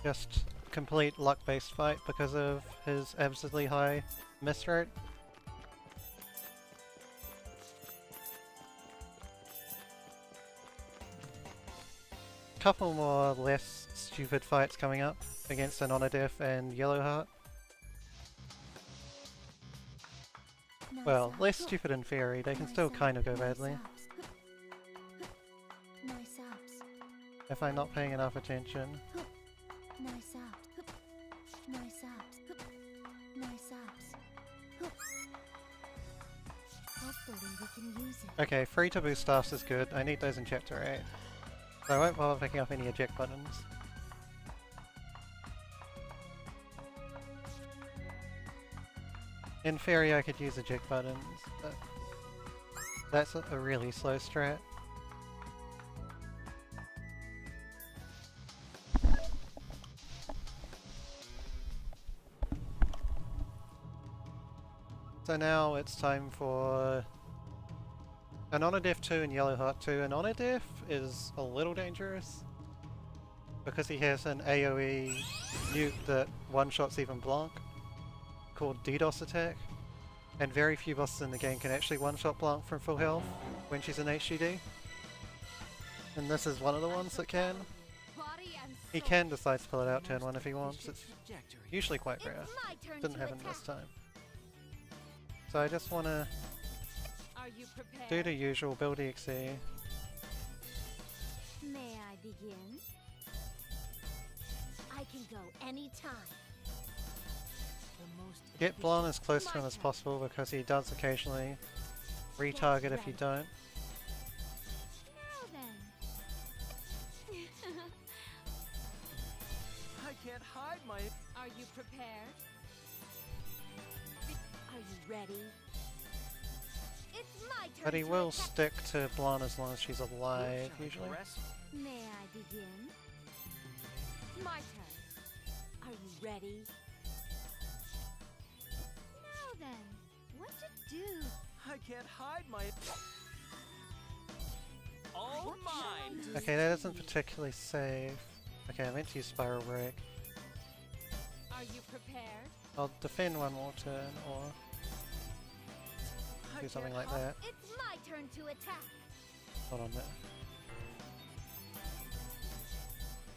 Just complete luck-based fight because of his absurdly high miss rate. Couple more less stupid fights coming up against Anonadef and Yellowheart. Well, less stupid in theory, they can still kind of go badly Nice ups. if I'm not paying enough attention. Nice ups. Nice ups. Nice ups. Hopefully we can use it. Okay, free to boost staffs is good. I need those in chapter 8. So I won't bother picking up any eject buttons. In theory I could use eject buttons, but that's a really slow strat. So now it's time for Anonadef 2 and Yellowheart 2. Anonadef is a little dangerous because he has an AoE nuke that one-shots even Blanc called DDoS attack, and very few bosses in the game can actually one-shot Blanc from full health when she's in HGD, and this is one of the ones that can. Body and He soul. can decide to pull it out turn 1 if he wants. It's Trajectory. usually quite rare. It's my turn Didn't to happen attack. this time. So I just want to Are you prepared? do the usual build EXE. May I begin? I can go anytime. The most Get Blonde as close to him as possible because he does occasionally retarget if you don't. Now then. I can't hide my. Are you prepared? Are you ready? It's my turn. But he to will attack. stick to Blonde as long as she's alive, Shall I usually. caress? May I begin? My turn. Are you ready? Now then. What to do? I can't hide my. All mine. Okay, that isn't particularly safe. Okay, I meant to use Spiral Break. Are you prepared? I'll defend one more turn, or I do something can't like that. It's my turn to attack. Hold on there.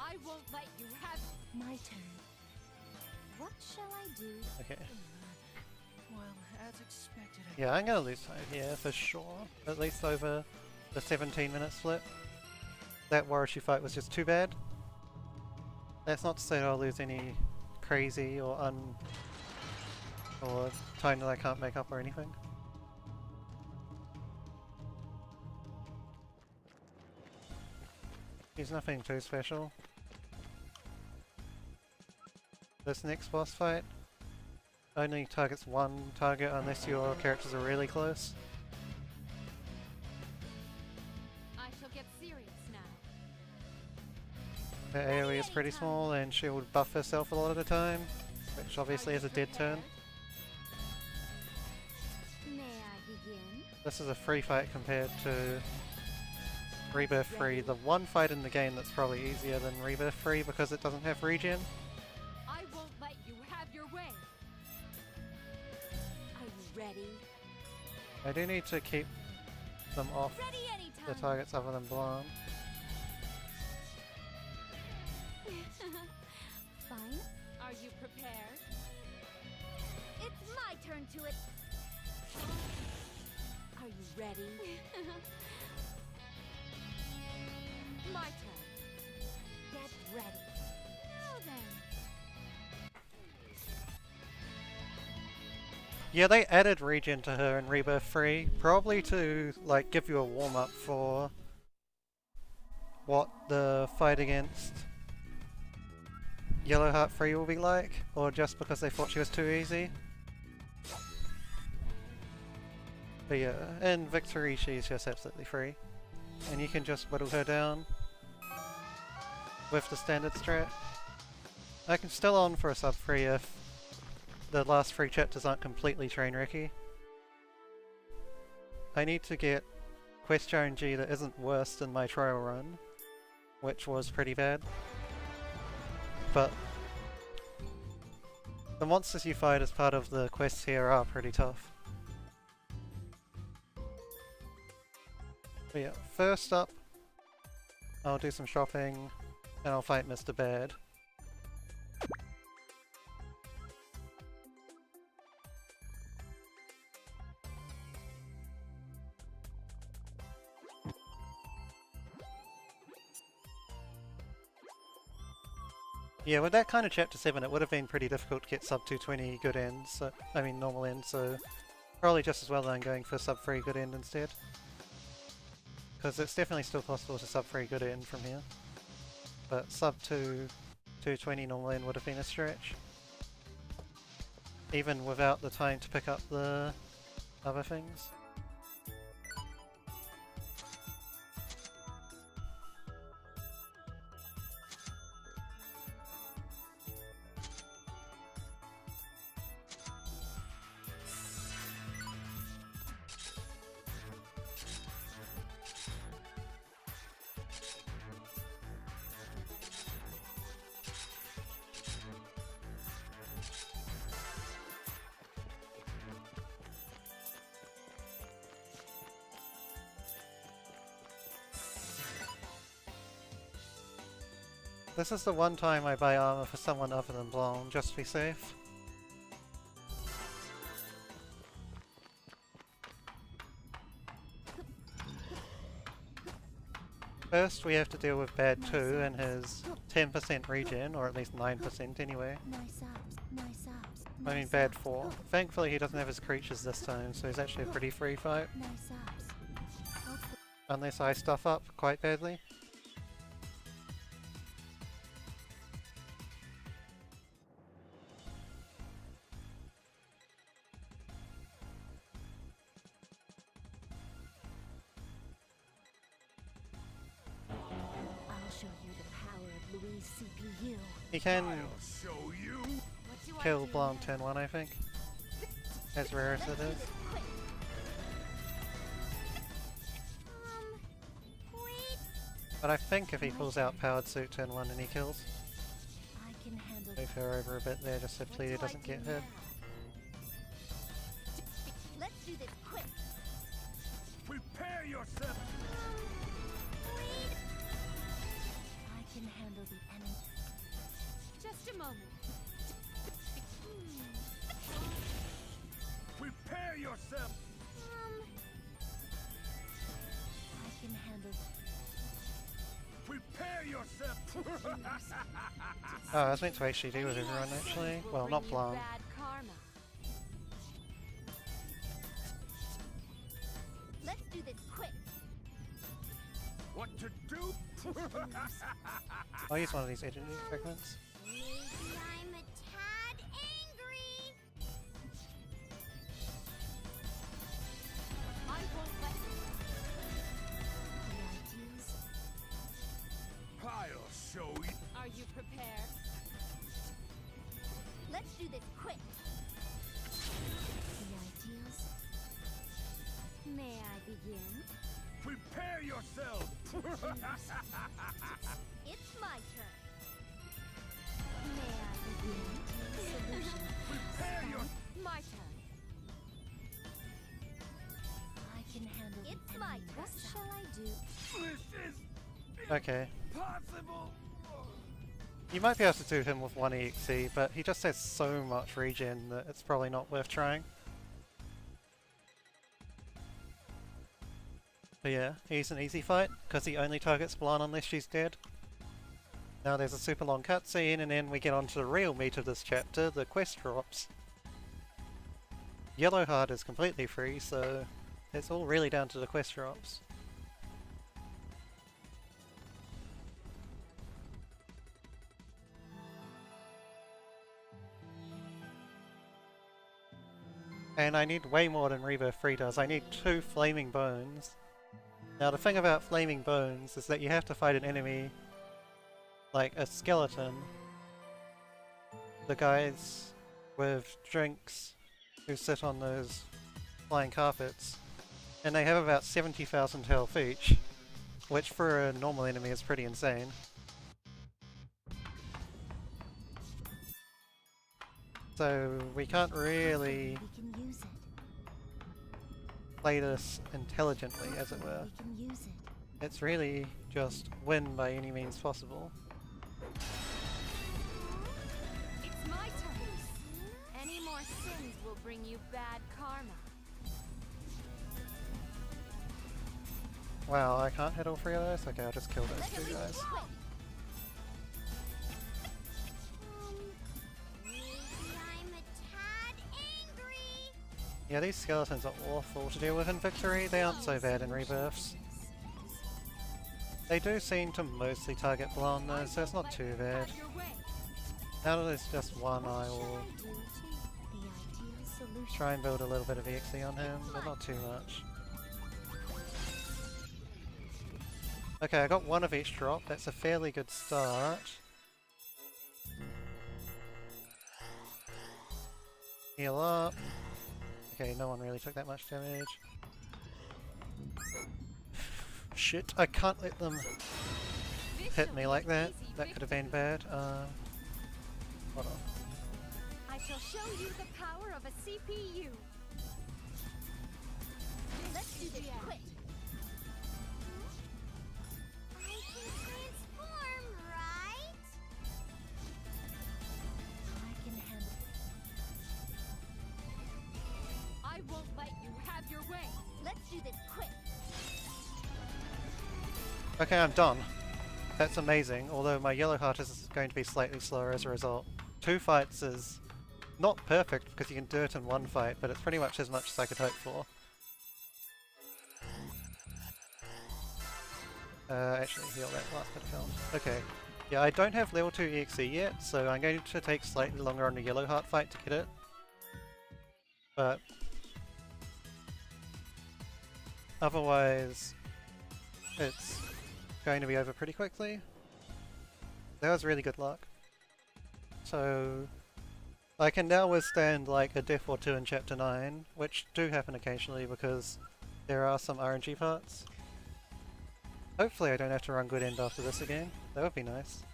I won't let you have. My turn. What shall I do? Okay. Well, as expected. Yeah, I'm gonna lose time here for sure. At least over the 17-minute split. That Warashi fight was just too bad. That's not to say that I'll lose any crazy or or time that I can't make up or anything. There's nothing too special. This next boss fight only targets one target unless your characters are really close. I shall get serious now. Her AoE is pretty small and she will buff herself a lot of the time, which obviously is a dead turn. May I begin? This is a free fight compared to Rebirth Free, the one fight in the game that's probably easier than Rebirth Free because it doesn't have regen. I won't let you have your way. Are you ready? I do need to keep them off Ready the anytime. targets other than Blanc. Fine. Are you prepared? It's my turn to it. Are you ready? My turn. Get ready. Now then. Yeah, they added regen to her in Rebirth Free, probably to like give you a warm-up for what the fight against Yellowheart Free will be like, or just because they thought she was too easy. But yeah, in Victory she's just absolutely free, and you can just whittle her down with the standard strat. I can still on for a sub free if the last 3 chapters aren't completely train wrecky. I need to get quest RNG that isn't worse than my trial run, which was pretty bad. But the monsters you fight as part of the quests here are pretty tough. But yeah, first up, I'll do some shopping and I'll fight Mr. Bad. Yeah, with that kind of chapter 7 it would have been pretty difficult to get sub 220 good ends, so, I mean normal ends, so probably just as well than going for sub 3 good end instead. Because it's definitely still possible to sub 3 good end from here. But sub 220 normal end would have been a stretch. Even without the time to pick up the other things. This is the one time I buy armor for someone other than Blanc, just to be safe. First we have to deal with Bad 2 and his 10% regen, or at least 9% anyway. Nice ups. Nice ups. I mean Bad 4. Thankfully he doesn't have his creatures this time, so he's actually a pretty free fight. Nice ups. Unless I stuff up quite badly. I'll show you the power of Louise CPU. He can I'll show you. What do I kill do Blanc next? 10-1 I think. As rare as it is. Quick. Wait. But I think if he pulls out Powered Suit 10-1 and he kills. I can handle Move her over a bit there just so What Pleader do I doesn't do get hit. now? Let's do this quick. Prepare yourself. Wait. I can handle the enemy. Just a moment. Prepare yourself. I can handle. Prepare yourself. Oh, I was meant to HCD with everyone actually. Will Well, bring not you Blanc. bad karma. Let's do this quick. What to do? I'll use one of these energy fragments. Maybe I'm a tad angry. I won't let The ideas. I'll show you. you prepared? Let's do this quick. The ideals. May I begin? Prepare yourself! It's my turn. May I begin? Solution. Prepare your... My turn. I can handle It's the my enemy turn. What myself. shall I do? This is Okay. impossible! You might be able to do him with 1 EXE, but he just has so much regen that it's probably not worth trying. But yeah, he's an easy fight, because he only targets Blanc unless she's dead. Now there's a super long cutscene, and then we get on to the real meat of this chapter, the quest drops. Yellow Heart is completely free, so it's all really down to the quest drops. And I need way more than Rebirth 3 does. I need 2 Flaming Bones. Now the thing about Flaming Bones is that you have to fight an enemy like a skeleton. The guys with drinks who sit on those flying carpets. And they have about 70,000 health each, which for a normal enemy is pretty insane. So we can't really We can use it. play this intelligently, as it were. We can use it. It's really just win by any means possible. It's my turn. Any more sins will bring you bad karma. Wow, I can't hit all 3 of those? Okay, I'll just kill those 2 guys. Maybe I'm a tad angry. Yeah, these skeletons are awful to deal with in Victory. They aren't so bad in Rebirths. They do seem to mostly target Blanc though, so it's not too bad. Have your way. Now that there's just one, I will Do to the ideal solution. try and build a little bit of EXE on him, but not too much. Okay, I got 1 of each drop. That's a fairly good start. Heal up. Okay, no one really took that much damage. Shit, I can't let them hit me like that. That could have been bad. Hold on. I shall show you the power of a CPU. Let's do this quick. I can transform, right? I can handle. I won't let you have your way. Let's do this quick. Okay, I'm done. That's amazing, although my Yellow Heart is going to be slightly slower as a result. 2 fights is not perfect because you can do it in 1 fight, but it's pretty much as much as I could hope for. Actually heal that last bit of health. Okay. Yeah, I don't have level 2 EXE yet, so I'm going to take slightly longer on the Yellow Heart fight to get it. But otherwise, it's going to be over pretty quickly. That was really good luck. So I can now withstand like a death or 2 in chapter 9, which do happen occasionally because there are some RNG parts. Hopefully I don't have to run good end after this again. That would be nice.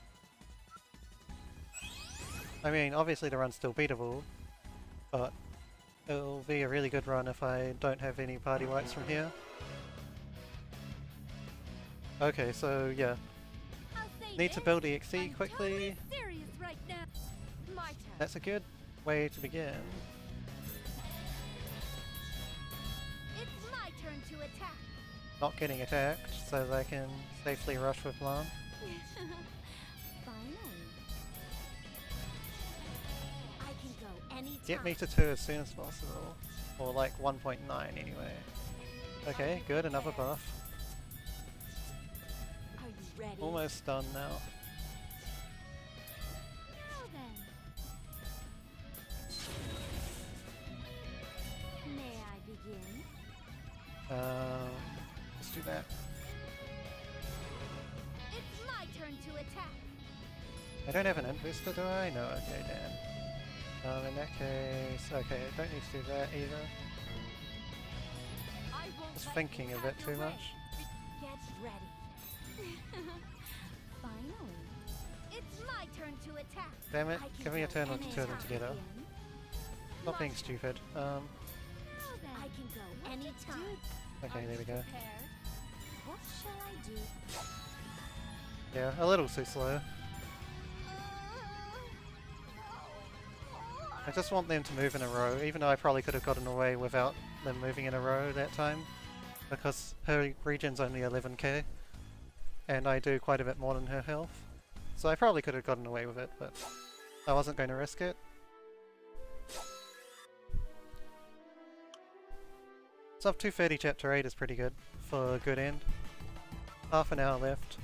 I mean, obviously the run's still beatable, but it'll be a really good run if I don't have any party wipes from here. Okay, so yeah. I'll say Need to this, build EXE I'm quickly. totally serious right now. My turn. That's a good way to begin. It's my turn to attack. Not getting attacked, so they can safely rush with Blanc. Finally. I can go anytime. Get me to 2 as soon as possible. Or like 1.9 anyway. Okay, good, another buff. Are you ready? Almost done now. Well then. May I begin? Let's do that. It's my turn to attack. I don't have an investor, do I? No, okay, damn. In that case, okay, I don't need to do that either. I won't Just let thinking you a have bit your too way. much. Get ready. Finally. It's my turn to attack. Damn it, I can give me a go turn to any turn them time. together. Stop being stupid. I can go anytime. Okay, there we go. Prepared. What shall I do? Yeah, a little too slow. I just want them to move in a row, even though I probably could have gotten away without them moving in a row that time, because her regen's only 11k, and I do quite a bit more than her health. So I probably could have gotten away with it, but I wasn't going to risk it. Sub 230 chapter 8 is pretty good for a good end. Half an hour left.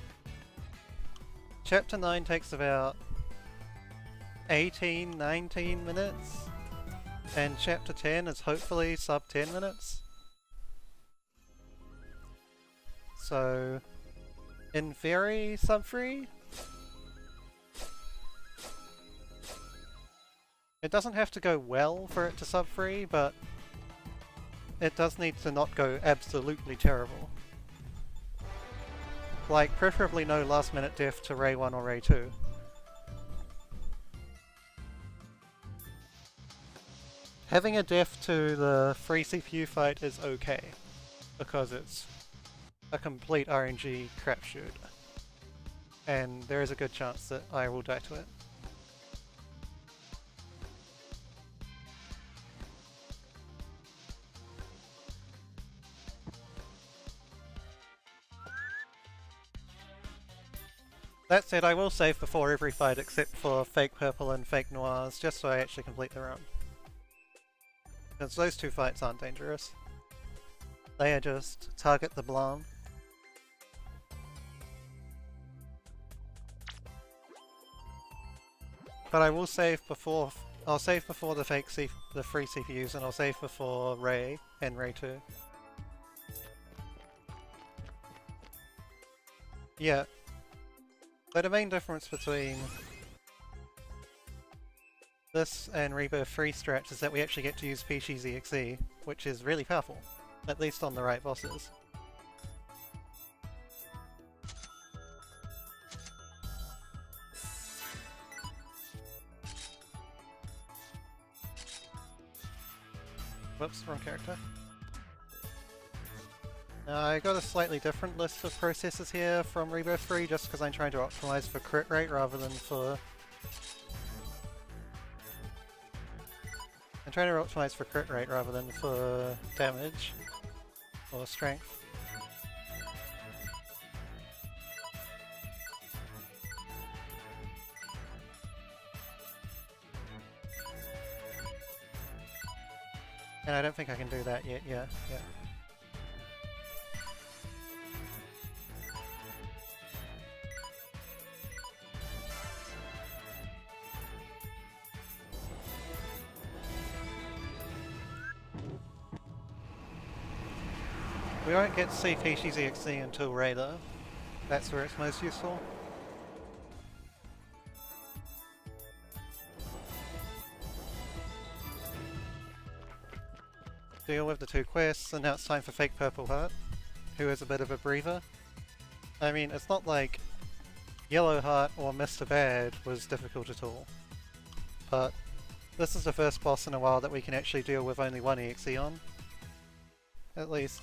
Chapter 9 takes about 18, 19 minutes, and chapter 10 is hopefully sub 10 minutes. So, in theory, sub 3? It doesn't have to go well for it to sub 3, but it does need to not go absolutely terrible. Like, preferably no last minute death to Ray 1 or Ray 2. Having a death to the free CPU fight is okay, because it's a complete RNG crapshoot. And there is a good chance that I will die to it. That said, I will save before every fight except for Fake Purple and Fake Noirs, just so I actually complete the run. Because those two fights aren't dangerous. They are just target the Blanc. But I will save before, I'll save before the the free CPUs, and I'll save before Ray and Ray 2. Yeah. So the main difference between this and Rebirth 3 strat is that we actually get to use Species EXE, which is really powerful, at least on the right bosses. Whoops, wrong character. I got a slightly different list of processes here from Rebirth 3 just because I'm trying to optimize for crit rate rather than for... I'm trying to optimize for crit rate rather than for damage or strength. And I don't think I can do that yet, yeah. We won't get to see Species EXE until Ray though. That's where it's most useful. Deal with the two quests, and now it's time for Fake Purple Heart, who is a bit of a breather. I mean, it's not like Yellow Heart or Mr. Bad was difficult at all, but this is the first boss in a while that we can actually deal with only one EXE on. At least.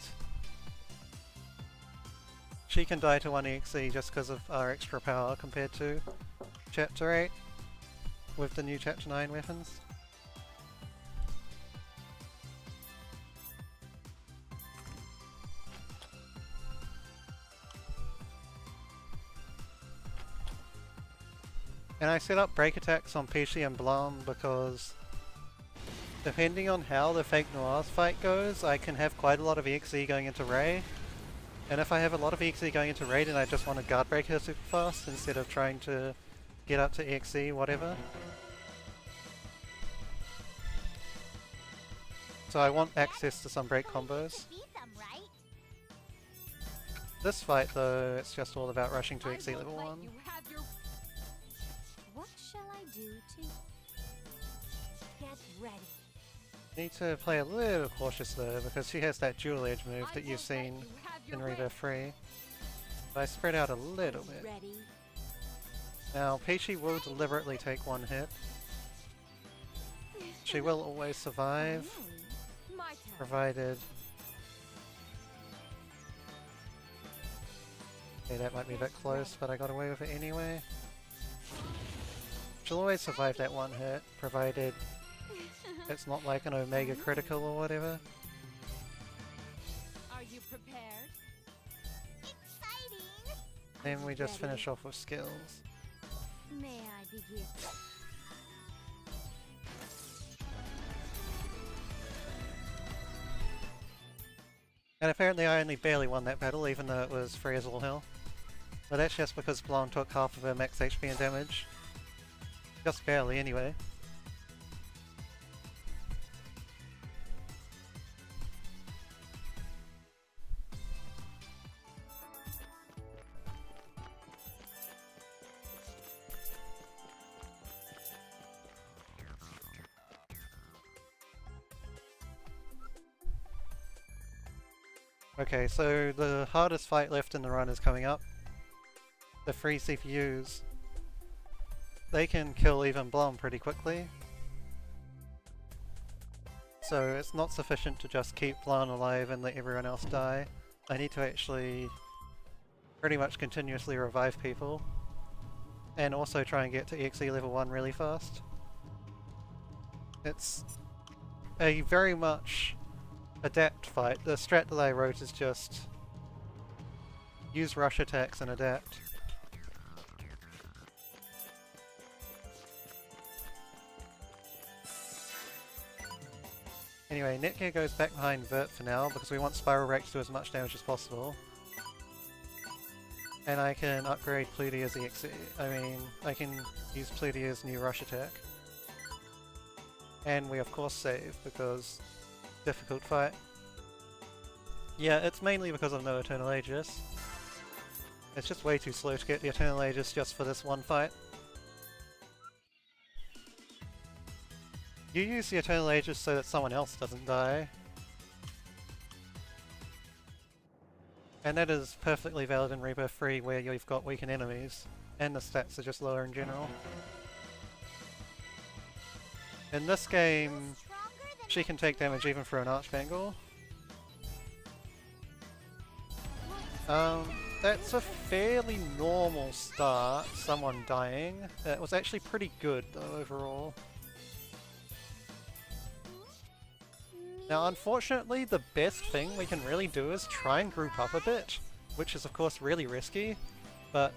She can die to one EXE just because of our extra power compared to Chapter 8 with the new Chapter 9 weapons. And I set up break attacks on Peachy and Blanc because depending on how the Fake Noirs fight goes, I can have quite a lot of EXE going into Ray. And if I have a lot of EXE going into Ray, then I just want to guard break her super fast instead of trying to get up to EXE, whatever. So I want access to some break combos. This fight though, it's just all about rushing to EXE level 1. What shall I do to you? Get ready. Need to play a little cautious though, because she has that dual edge move that you've seen in Rebirth 3. But I spread out a little bit. Ready. Now, Peachy will deliberately take one hit. She will always survive, My turn. provided... Okay, that might be a bit close, but I got away with it anyway. She'll always survive that one hit, provided it's not like an Omega critical or whatever. Are you prepared? Exciting. Then we just finish off with skills. May I begin? And apparently I only barely won that battle, even though it was free as all hell. But that's just because Blonde took half of her max HP and damage. Just barely, anyway. Okay, so the hardest fight left in the run is coming up. The free CPUs. They can kill even Blom pretty quickly. So it's not sufficient to just keep Blanc alive and let everyone else die. I need to actually pretty much continuously revive people. And also try and get to EXE level 1 really fast. It's a very much adapt fight. The strat that I wrote is just use rush attacks and adapt. Anyway, Netgear goes back behind Vert for now because we want Spiral Rack to do as much damage as possible. And I can upgrade Pludia's EXE. I can use Pludia's new rush attack. And we of course save because difficult fight. Yeah, it's mainly because of no Eternal Aegis. It's just way too slow to get the Eternal Aegis just for this one fight. You use the Eternal Aegis so that someone else doesn't die. And that is perfectly valid in Rebirth 3 where you've got weakened enemies, and the stats are just lower in general. In this game, she can take damage even through an Archbangle. That's a fairly normal start, someone dying. It was actually pretty good though overall. Now unfortunately the best thing we can really do is try and group up a bit, which is of course really risky, but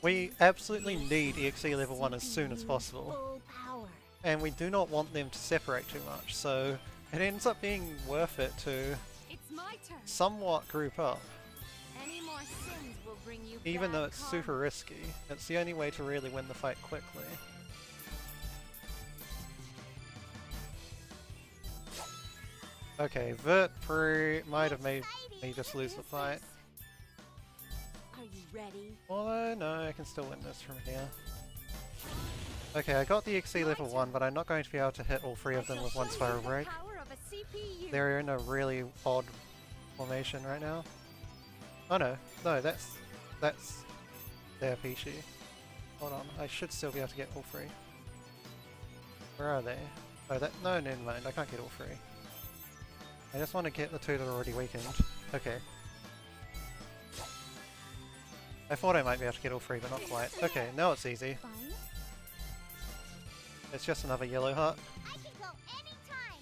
we absolutely need EXE level 1 as soon as possible. Full power. And we do not want them to separate too much, so it ends up being worth it to It's my turn. somewhat group up. Any more sins will bring you Even bad though it's karma. super risky, it's the only way to really win the fight quickly. Okay, Vert might have made me just lose the fight. Are you ready? Although, no, I can still win this from here. Okay, I got the EXE level 1, but I'm not going to be able to hit all three of them with one Spiral Break. Power of a CPU. They're in a really odd formation right now. Oh no, that's their Peachy. Hold on, I should still be able to get all three. Where are they? Oh, no, never mind, I can't get all three. I just want to get the two that are already weakened. Okay. I thought I might be able to get all three, but not quite. Okay, now it's easy. Fine. It's just another yellow heart. I can go anytime.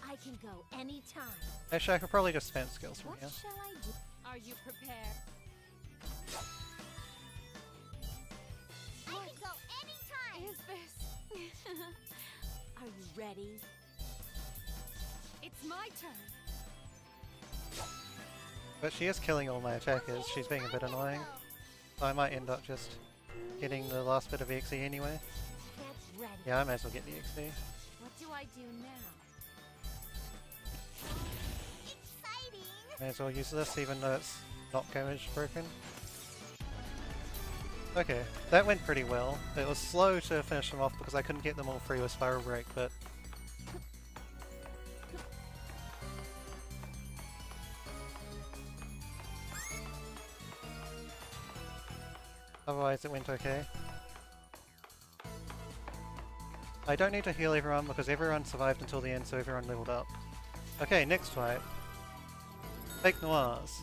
I can go anytime. Actually, I could probably just spam skills from What here. shall I do? Are you prepared? I can go anytime. Is this? Are you ready? It's my turn. But she is killing all my attackers. She's being a bit annoying. I might end up just getting the last bit of EXE anyway. Get ready. Yeah, I might as well get the EXE. What do I do now? Exciting. May as well use this even though it's knock damage broken. Okay, that went pretty well. It was slow to finish them off because I couldn't get them all free with Spiral Break, but otherwise it went okay. I don't need to heal everyone because everyone survived until the end, so everyone leveled up. Okay, next fight. Fake Noirs.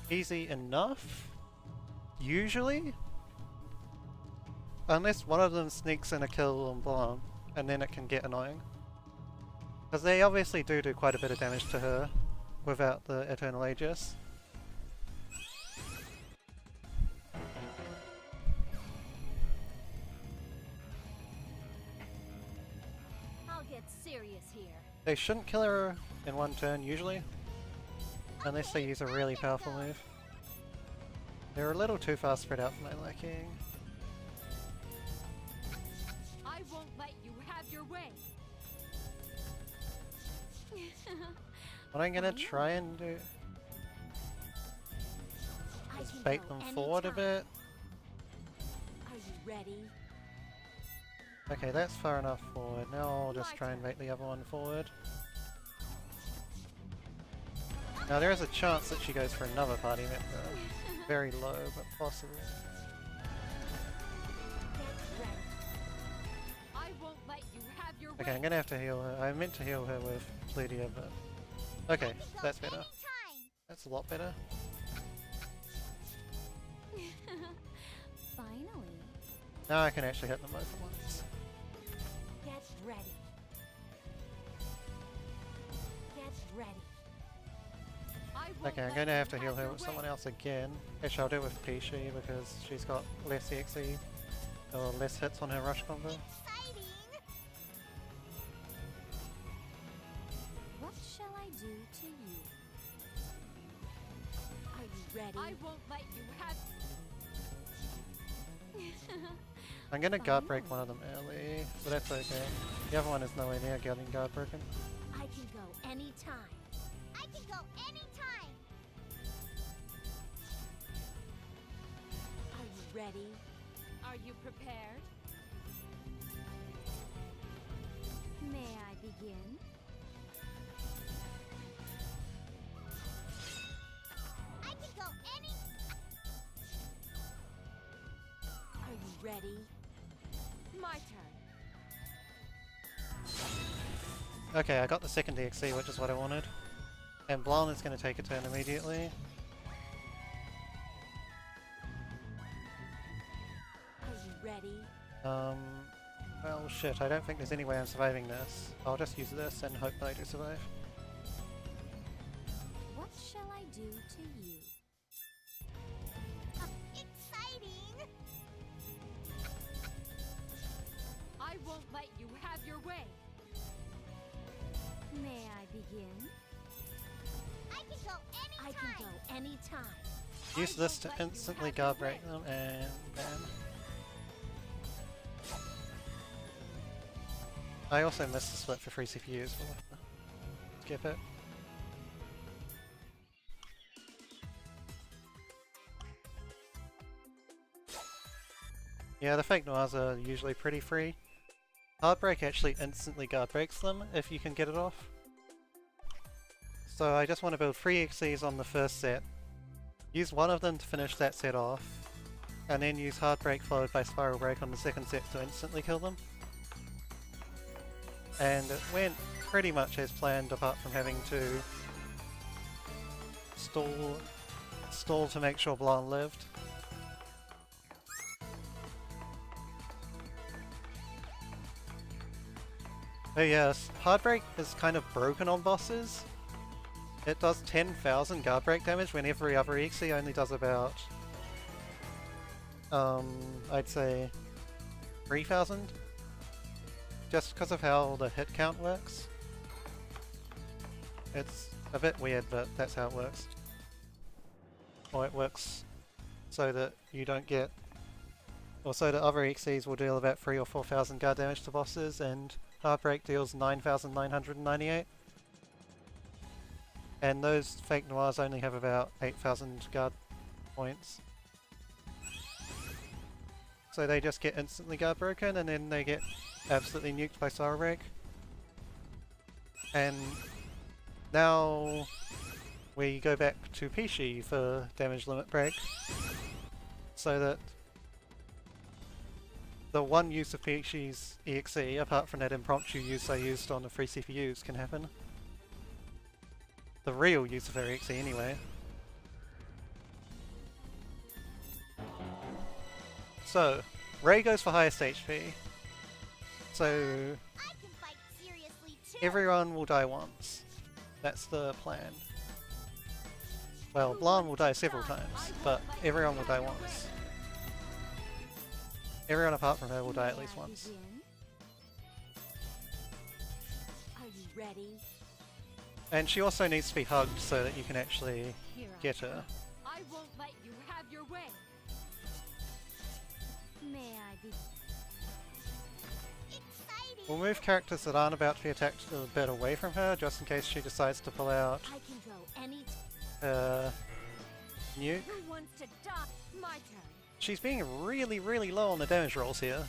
Easy enough? Usually? Unless one of them sneaks in a kill on Blonde, and then it can get annoying. Because they obviously do quite a bit of damage to her without the Eternal Aegis. I'll get serious here. They shouldn't kill her in one turn usually, unless they use a really powerful move. They're a little too far spread out for my liking. I won't let you have your way. What I'm gonna try and do I is can bait go them forward a anytime. bit. Are you ready? Okay, that's far enough forward. Now I'll just try and bait the other one forward. Now there is a chance that she goes for another party member. Very low, but possible. Get ready. I won't let you have your Okay, way. I'm gonna have to heal her. I meant to heal her with Plutia, but... Okay, that's better. Anytime. That's a lot better. Finally. Now I can actually hit them both at once. Get ready. Get ready. I won't Okay, I'm let gonna you have to heal her your with way. someone else again. Actually, I'll do it with Pishi because she's got less EXE, or less hits on her rush combo. Exciting. What shall I do to you? Are you ready? I won't let you have. I'm gonna guard break one of them early, but that's okay. The other one is nowhere near getting guard broken. I can go anytime. I can go anytime. Are you ready? Are you prepared? May I begin? I can go any. Are you ready? My turn. Okay, I got the second EXE, which is what I wanted. And Blanc is gonna take a turn immediately. Are you ready? Well shit, I don't think there's any way I'm surviving this. I'll just use this and hope that I do survive. What shall I do to you? Exciting. I won't let you have your way. May I begin? I can go anytime. I can go anytime. Use this to instantly guard break them and bam. I also missed the split for free CPUs, we'll have to skip it. Yeah, the fake noirs are usually pretty free. Hard break actually instantly guard breaks them if you can get it off. So I just want to build 3 XCs on the first set, use one of them to finish that set off, and then use hard break followed by spiral break on the second set to instantly kill them. And it went pretty much as planned apart from having to stall to make sure Blanc lived. But yes, hard break is kind of broken on bosses. It does 10,000 guard break damage when every other EXE only does about I'd say 3,000. Just because of how the hit count works. It's a bit weird, but that's how it works. Or it works so that you don't get... or so that other EXEs will deal about 3,000 or 4,000 guard damage to bosses, and Heartbreak deals 9,998. And those fake noirs only have about 8,000 guard points. So they just get instantly guard broken and then they get absolutely nuked by Solar Break. And now we go back to Pishi for damage limit break, so that the one use of Pishi's EXE, apart from that impromptu use I used on the free CPUs, can happen. The real use of her EXE anyway. So, Ray goes for highest HP. So, I can fight seriously too. everyone will die once. That's the plan. Well, Blanc will die several times, but everyone will die once. Everyone apart from her will die at least once. Are you ready? And she also needs to be hugged so that you can actually Here I get her. I won't let you have your way. May I be? Exciting. We'll move characters that aren't about to be attacked a bit away from her, just in case she decides to pull out I can go any nuke. Who wants to die? My turn. She's being really, really low on the damage rolls here.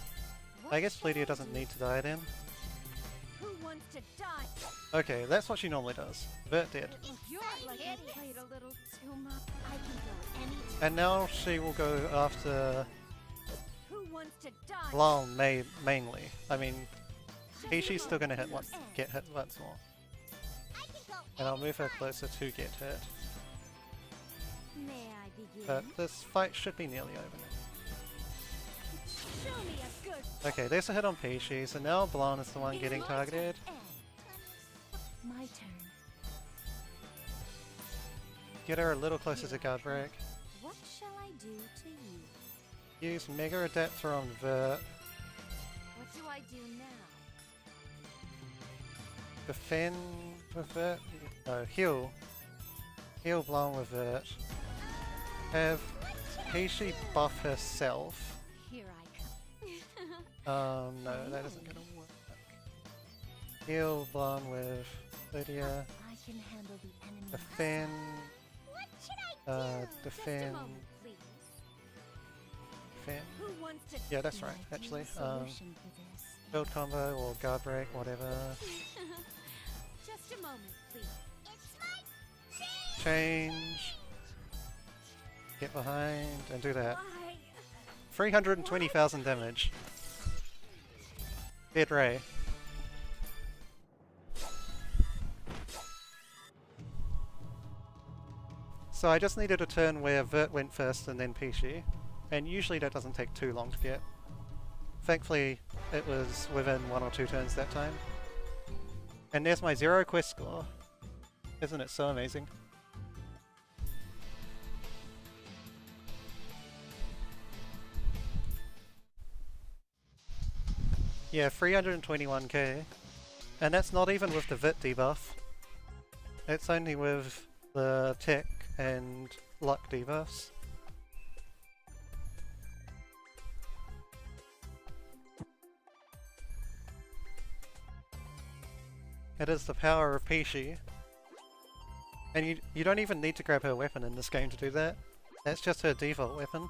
What I guess shall Pleadia doesn't do? need to die then. Who wants to die? Okay, that's what she normally does. Vert did. You're like you played a little too much. I can go any And now she will go after Who wants to die? Blanc mainly. I mean, Pishi's still gonna get hit once more. I can go And I'll move her closer to get hit. May I begin? But this fight should be nearly over now. Show me a good Okay, there's a hit on Pishi, so now Blanc is the one getting targeted. my turn. Get her a little closer to guard break. What shall I do to you? Use Mega Adapter on Vert. What do I do now? Defend with Vert. No, heal. Heal Blanc with Vert. Have Pishi buff herself. Here I come. No, that isn't gonna work. Heal Blanc with Lydia. I can handle the enemy. Defend. What should I do? Just a Defend. moment, please. Defend. Who wants to Yeah, that's right, My actually. solution for this. Build combo or guard break, whatever. Just a moment, please. It's my Change. Get behind and do that. Why? 320,000 damage. Dead Ray. So I just needed a turn where Vert went first and then Pishi, and usually that doesn't take too long to get. Thankfully, it was within 1 or 2 turns that time. And there's my 0 quest score. Isn't it so amazing? Yeah, 321k. And that's not even with the Vit debuff. It's only with the tech and luck debuffs. It is the power of Pishi. And you don't even need to grab her weapon in this game to do that. That's just her default weapon.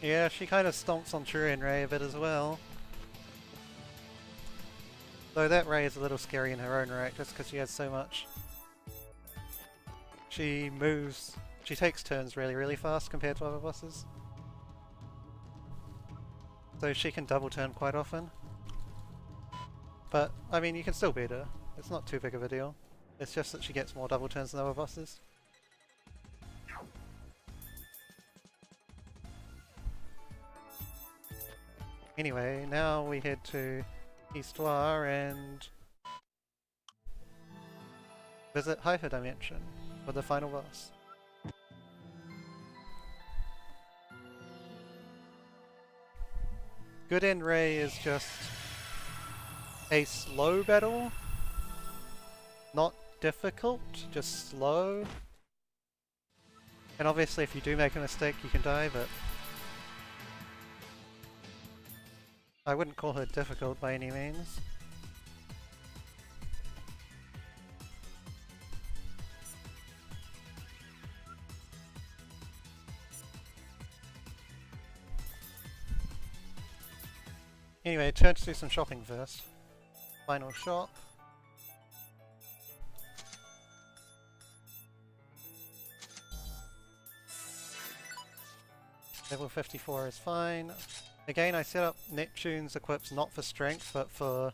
Yeah, she kind of stomps on Turian Ray a bit as well. Though that Ray is a little scary in her own right, just because she has so much. She moves, she takes turns really, really fast compared to other bosses. So she can double turn quite often. But, I mean, you can still beat her. It's not too big of a deal. It's just that she gets more double turns than other bosses. Anyway, now we head to Histoire and visit Hyperdimension for the final boss. Good End Ray is just a slow battle. Not difficult, just slow. And obviously if you do make a mistake you can die, but I wouldn't call her difficult by any means. Anyway, turn to do some shopping first. Final shop. Level 54 is fine. Again, I set up Neptune's equips not for strength, but for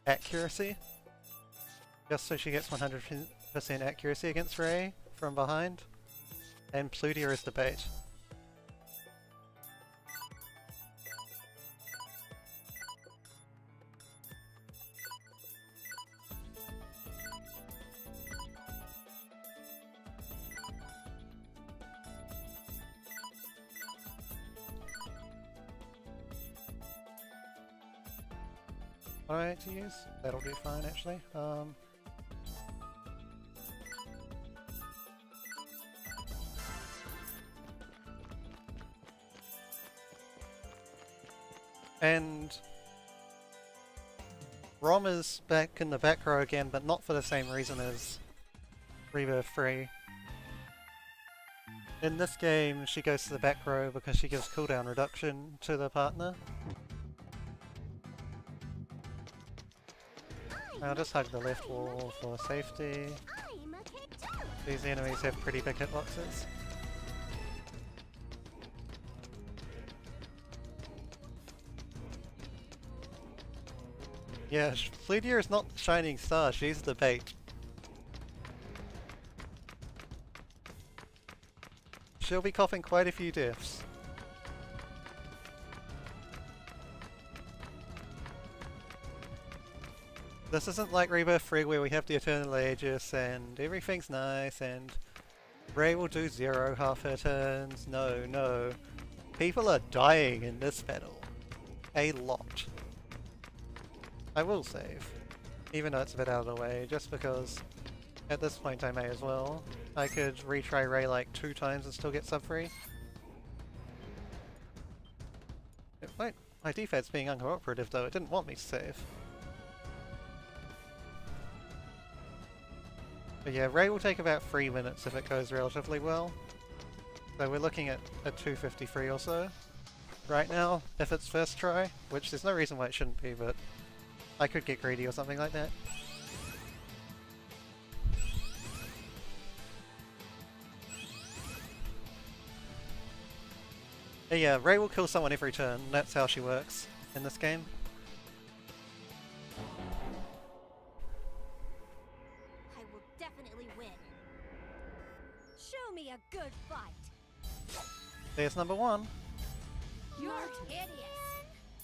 accuracy. Just so she gets 100% accuracy against Ray from behind. And Plutia is the bait. Alright to use? That'll do fine actually. And Rom is back in the back row again, but not for the same reason as Rebirth 3. In this game, she goes to the back row because she gives cooldown reduction to the partner. I'll just hug the left wall for safety. I'm a kid too. These enemies have pretty big hitboxes. Yeah, Fleetier is not Shining Star, she's the bait. She'll be coughing quite a few deaths. This isn't like Rebirth 3 where we have the Eternal Aegis and everything's nice and Ray will do 0 half her turns. No, no. People are dying in this battle. A lot. I will save. Even though it's a bit out of the way, just because at this point I may as well. I could retry Ray like 2 times and still get sub free. My defense being uncooperative though, it didn't want me to save. But yeah, Ray will take about 3 minutes if it goes relatively well. So we're looking at a 253 or so right now, if it's first try, which there's no reason why it shouldn't be, but I could get greedy or something like that. But yeah, Ray will kill someone every turn, that's how she works in this game. I will definitely win. Show me a good fight. There's number 1. You're hideous.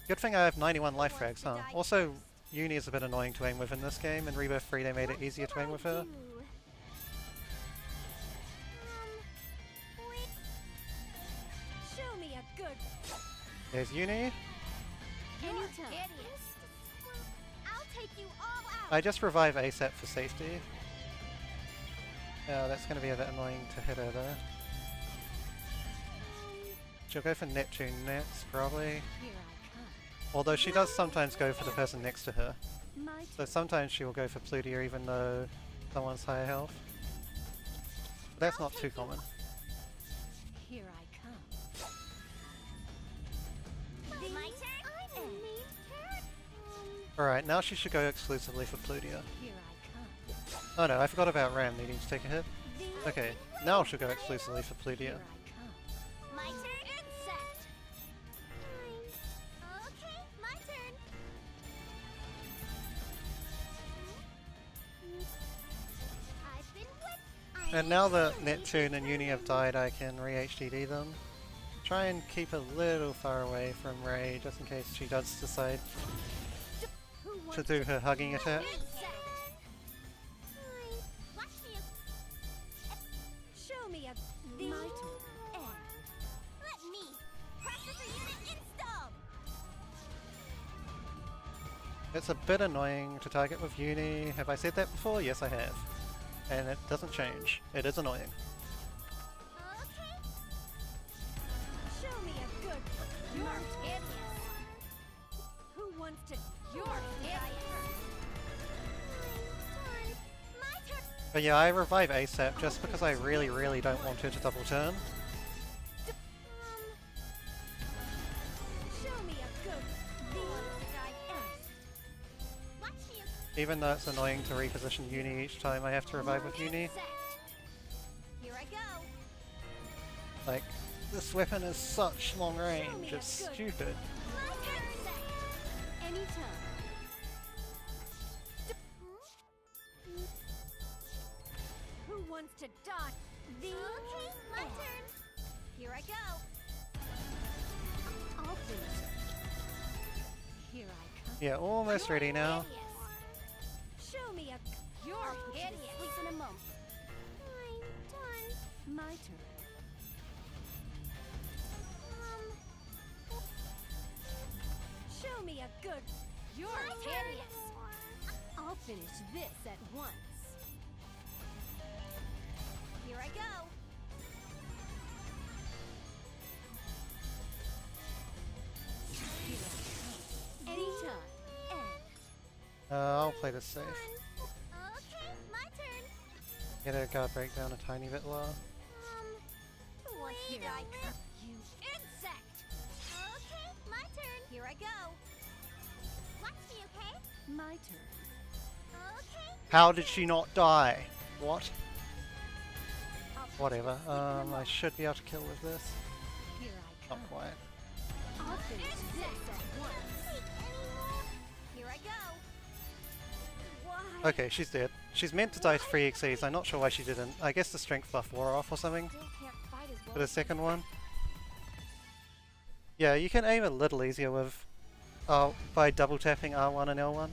Good thing I have 91 life frags, huh? Also, Uni is a bit annoying to aim with in this game. In Rebirth 3 they made it easier to aim with her. Wait. Show me a good. There's Uni. You're Anytime. hideous. I'll take you all out. I just revive ASAP for safety. Oh, that's going to be a bit annoying to hit her though. She'll go for Neptune next, probably. Here I come. Although she does sometimes go for the person next to her. My So sometimes she will go for Plutia even though someone's higher health. But that's not too common. here I come. My turn. I'm a main character. Alright, now she should go exclusively for Plutia. Here I come. Oh no, I forgot about Ram needing to take a hit. The Okay, now she'll go exclusively for Plutia. Here I come. My turn. It's set. Fine. Okay, my turn. I've been whipped. And now that Neptune and Uni have died, I can re-HDD them. try and keep a little far away from Ray, just in case she does decide to do her hugging attack. Watch me. Show me a My my turn. Let me. Processor unit installed. It's a bit annoying to target with Uni. Have I said that before? Yes, I have. And it doesn't change. It is annoying. Okay. Show me a good. You're hideous. Who wants to? You're hideous. My turn. But yeah, I revive ASAP just because I really, really don't want her to double turn. Show me a good. Who wants to die first? Watch me. Even though it's annoying to reposition Uni each time I have to revive with Uni. Here I go. Like, this weapon is such long range, it's stupid. My turn. Anytime. Who wants to die? Okay, my turn. Here I go. I'll finish it. Here I come. Yeah, almost ready now. Hideous. Show me a. You're hideous. Sleep in a moment. I'm done. My turn. Show me a good. You're My turn. hideous. I'll finish this at once. Here I go. Here I come. Anytime. I'll play this safe. Okay, my turn. Get her guard breakdown a tiny bit lower. Wait, Here I come. You insect. Okay, my turn. Here I go. Watch me, okay? My turn. Okay. How did she not die? What? I'll Whatever. sleep in a I moment. should be able to kill with this. Here I Not come. quite. I'll finish this at once. Wait anymore. Here I go. Why? Okay, she's dead. She's meant to die to 3 XCs, I'm not sure why she didn't. I guess the strength buff wore off or something Still can't fight as well. for the second one. Yeah, you can aim a little easier with by double tapping R1 and L1.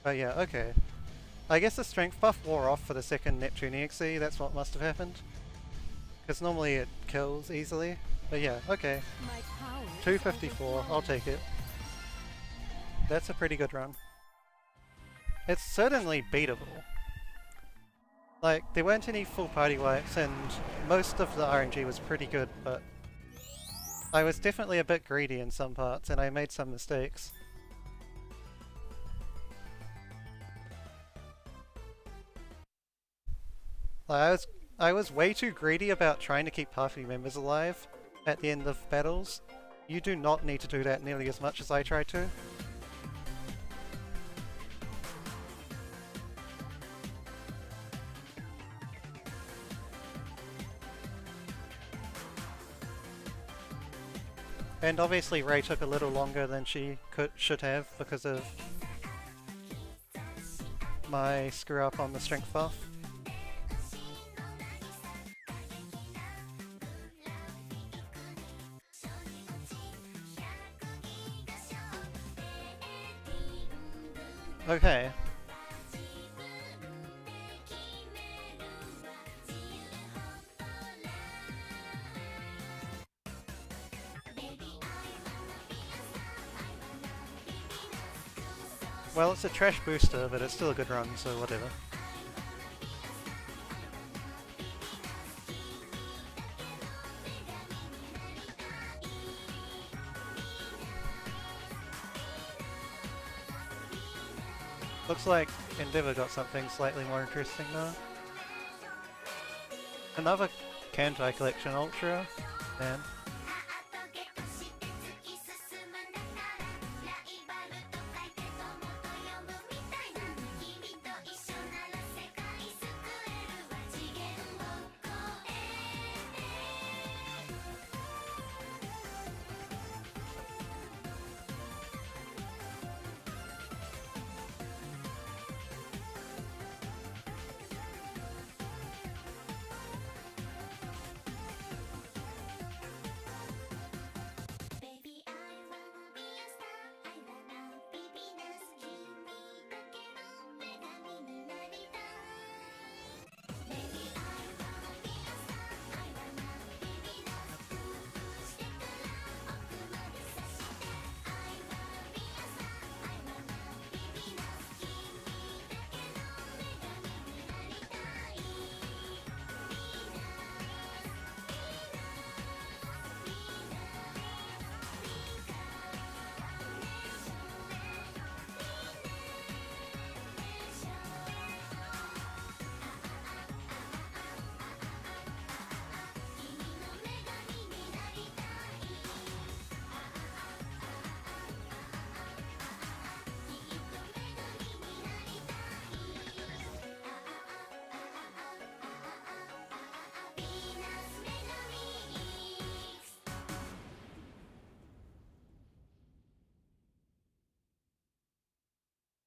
But yeah, okay. I guess the strength buff wore off for the second Neptunia XC, that's what must have happened. Because normally it kills easily. But yeah, okay. My power is 254, I'll take it. That's a pretty good run. It's certainly beatable. Like, there weren't any full party wipes and most of the RNG was pretty good, but I was definitely a bit greedy in some parts and I made some mistakes. Like, I was way too greedy about trying to keep party members alive at the end of battles. You do not need to do that nearly as much as I tried to. And obviously Ray took a little longer than she should have because of my screw up on the strength buff. Okay. Well, it's a trash booster, but it's still a good run, so whatever. Looks like Endeavour got something slightly more interesting now. Another Kantai Collection Ultra, man.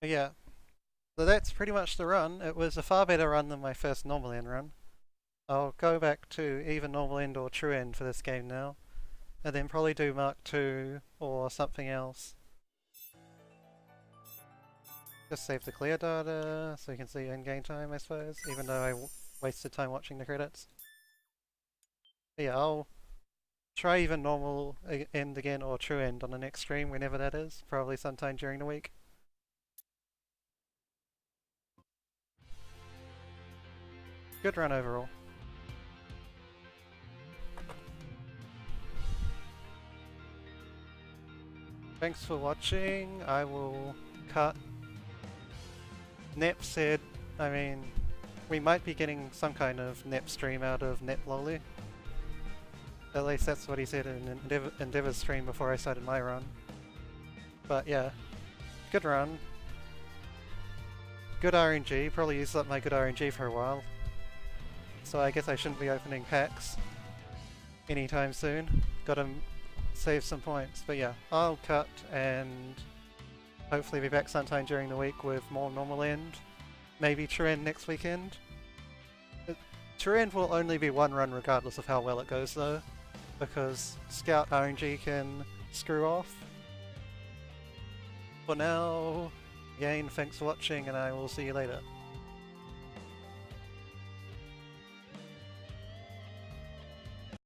But yeah, so that's pretty much the run. It was a far better run than my first normal end run. I'll go back to either normal end or true end for this game now, and then probably do Mark II or something else. Just save the clear data so you can see in-game time, I suppose, even though I wasted time watching the credits. But yeah, I'll try either normal end again or true end on the next stream, whenever that is, probably sometime during the week. Good run overall. Thanks for watching. I will cut. Nep said, I mean, we might be getting some kind of Nep stream out of Nep Loli. At least that's what he said in Endeavor's stream before I started my run. But yeah, good run. Good RNG, probably used up my good RNG for a while. So I guess I shouldn't be opening packs anytime soon. Gotta save some points, but yeah, I'll cut and hopefully be back sometime during the week with more normal end. Maybe true end next weekend. True end will only be one run regardless of how well it goes though, because Scout RNG can screw off. For now, again, thanks for watching and I will see you later.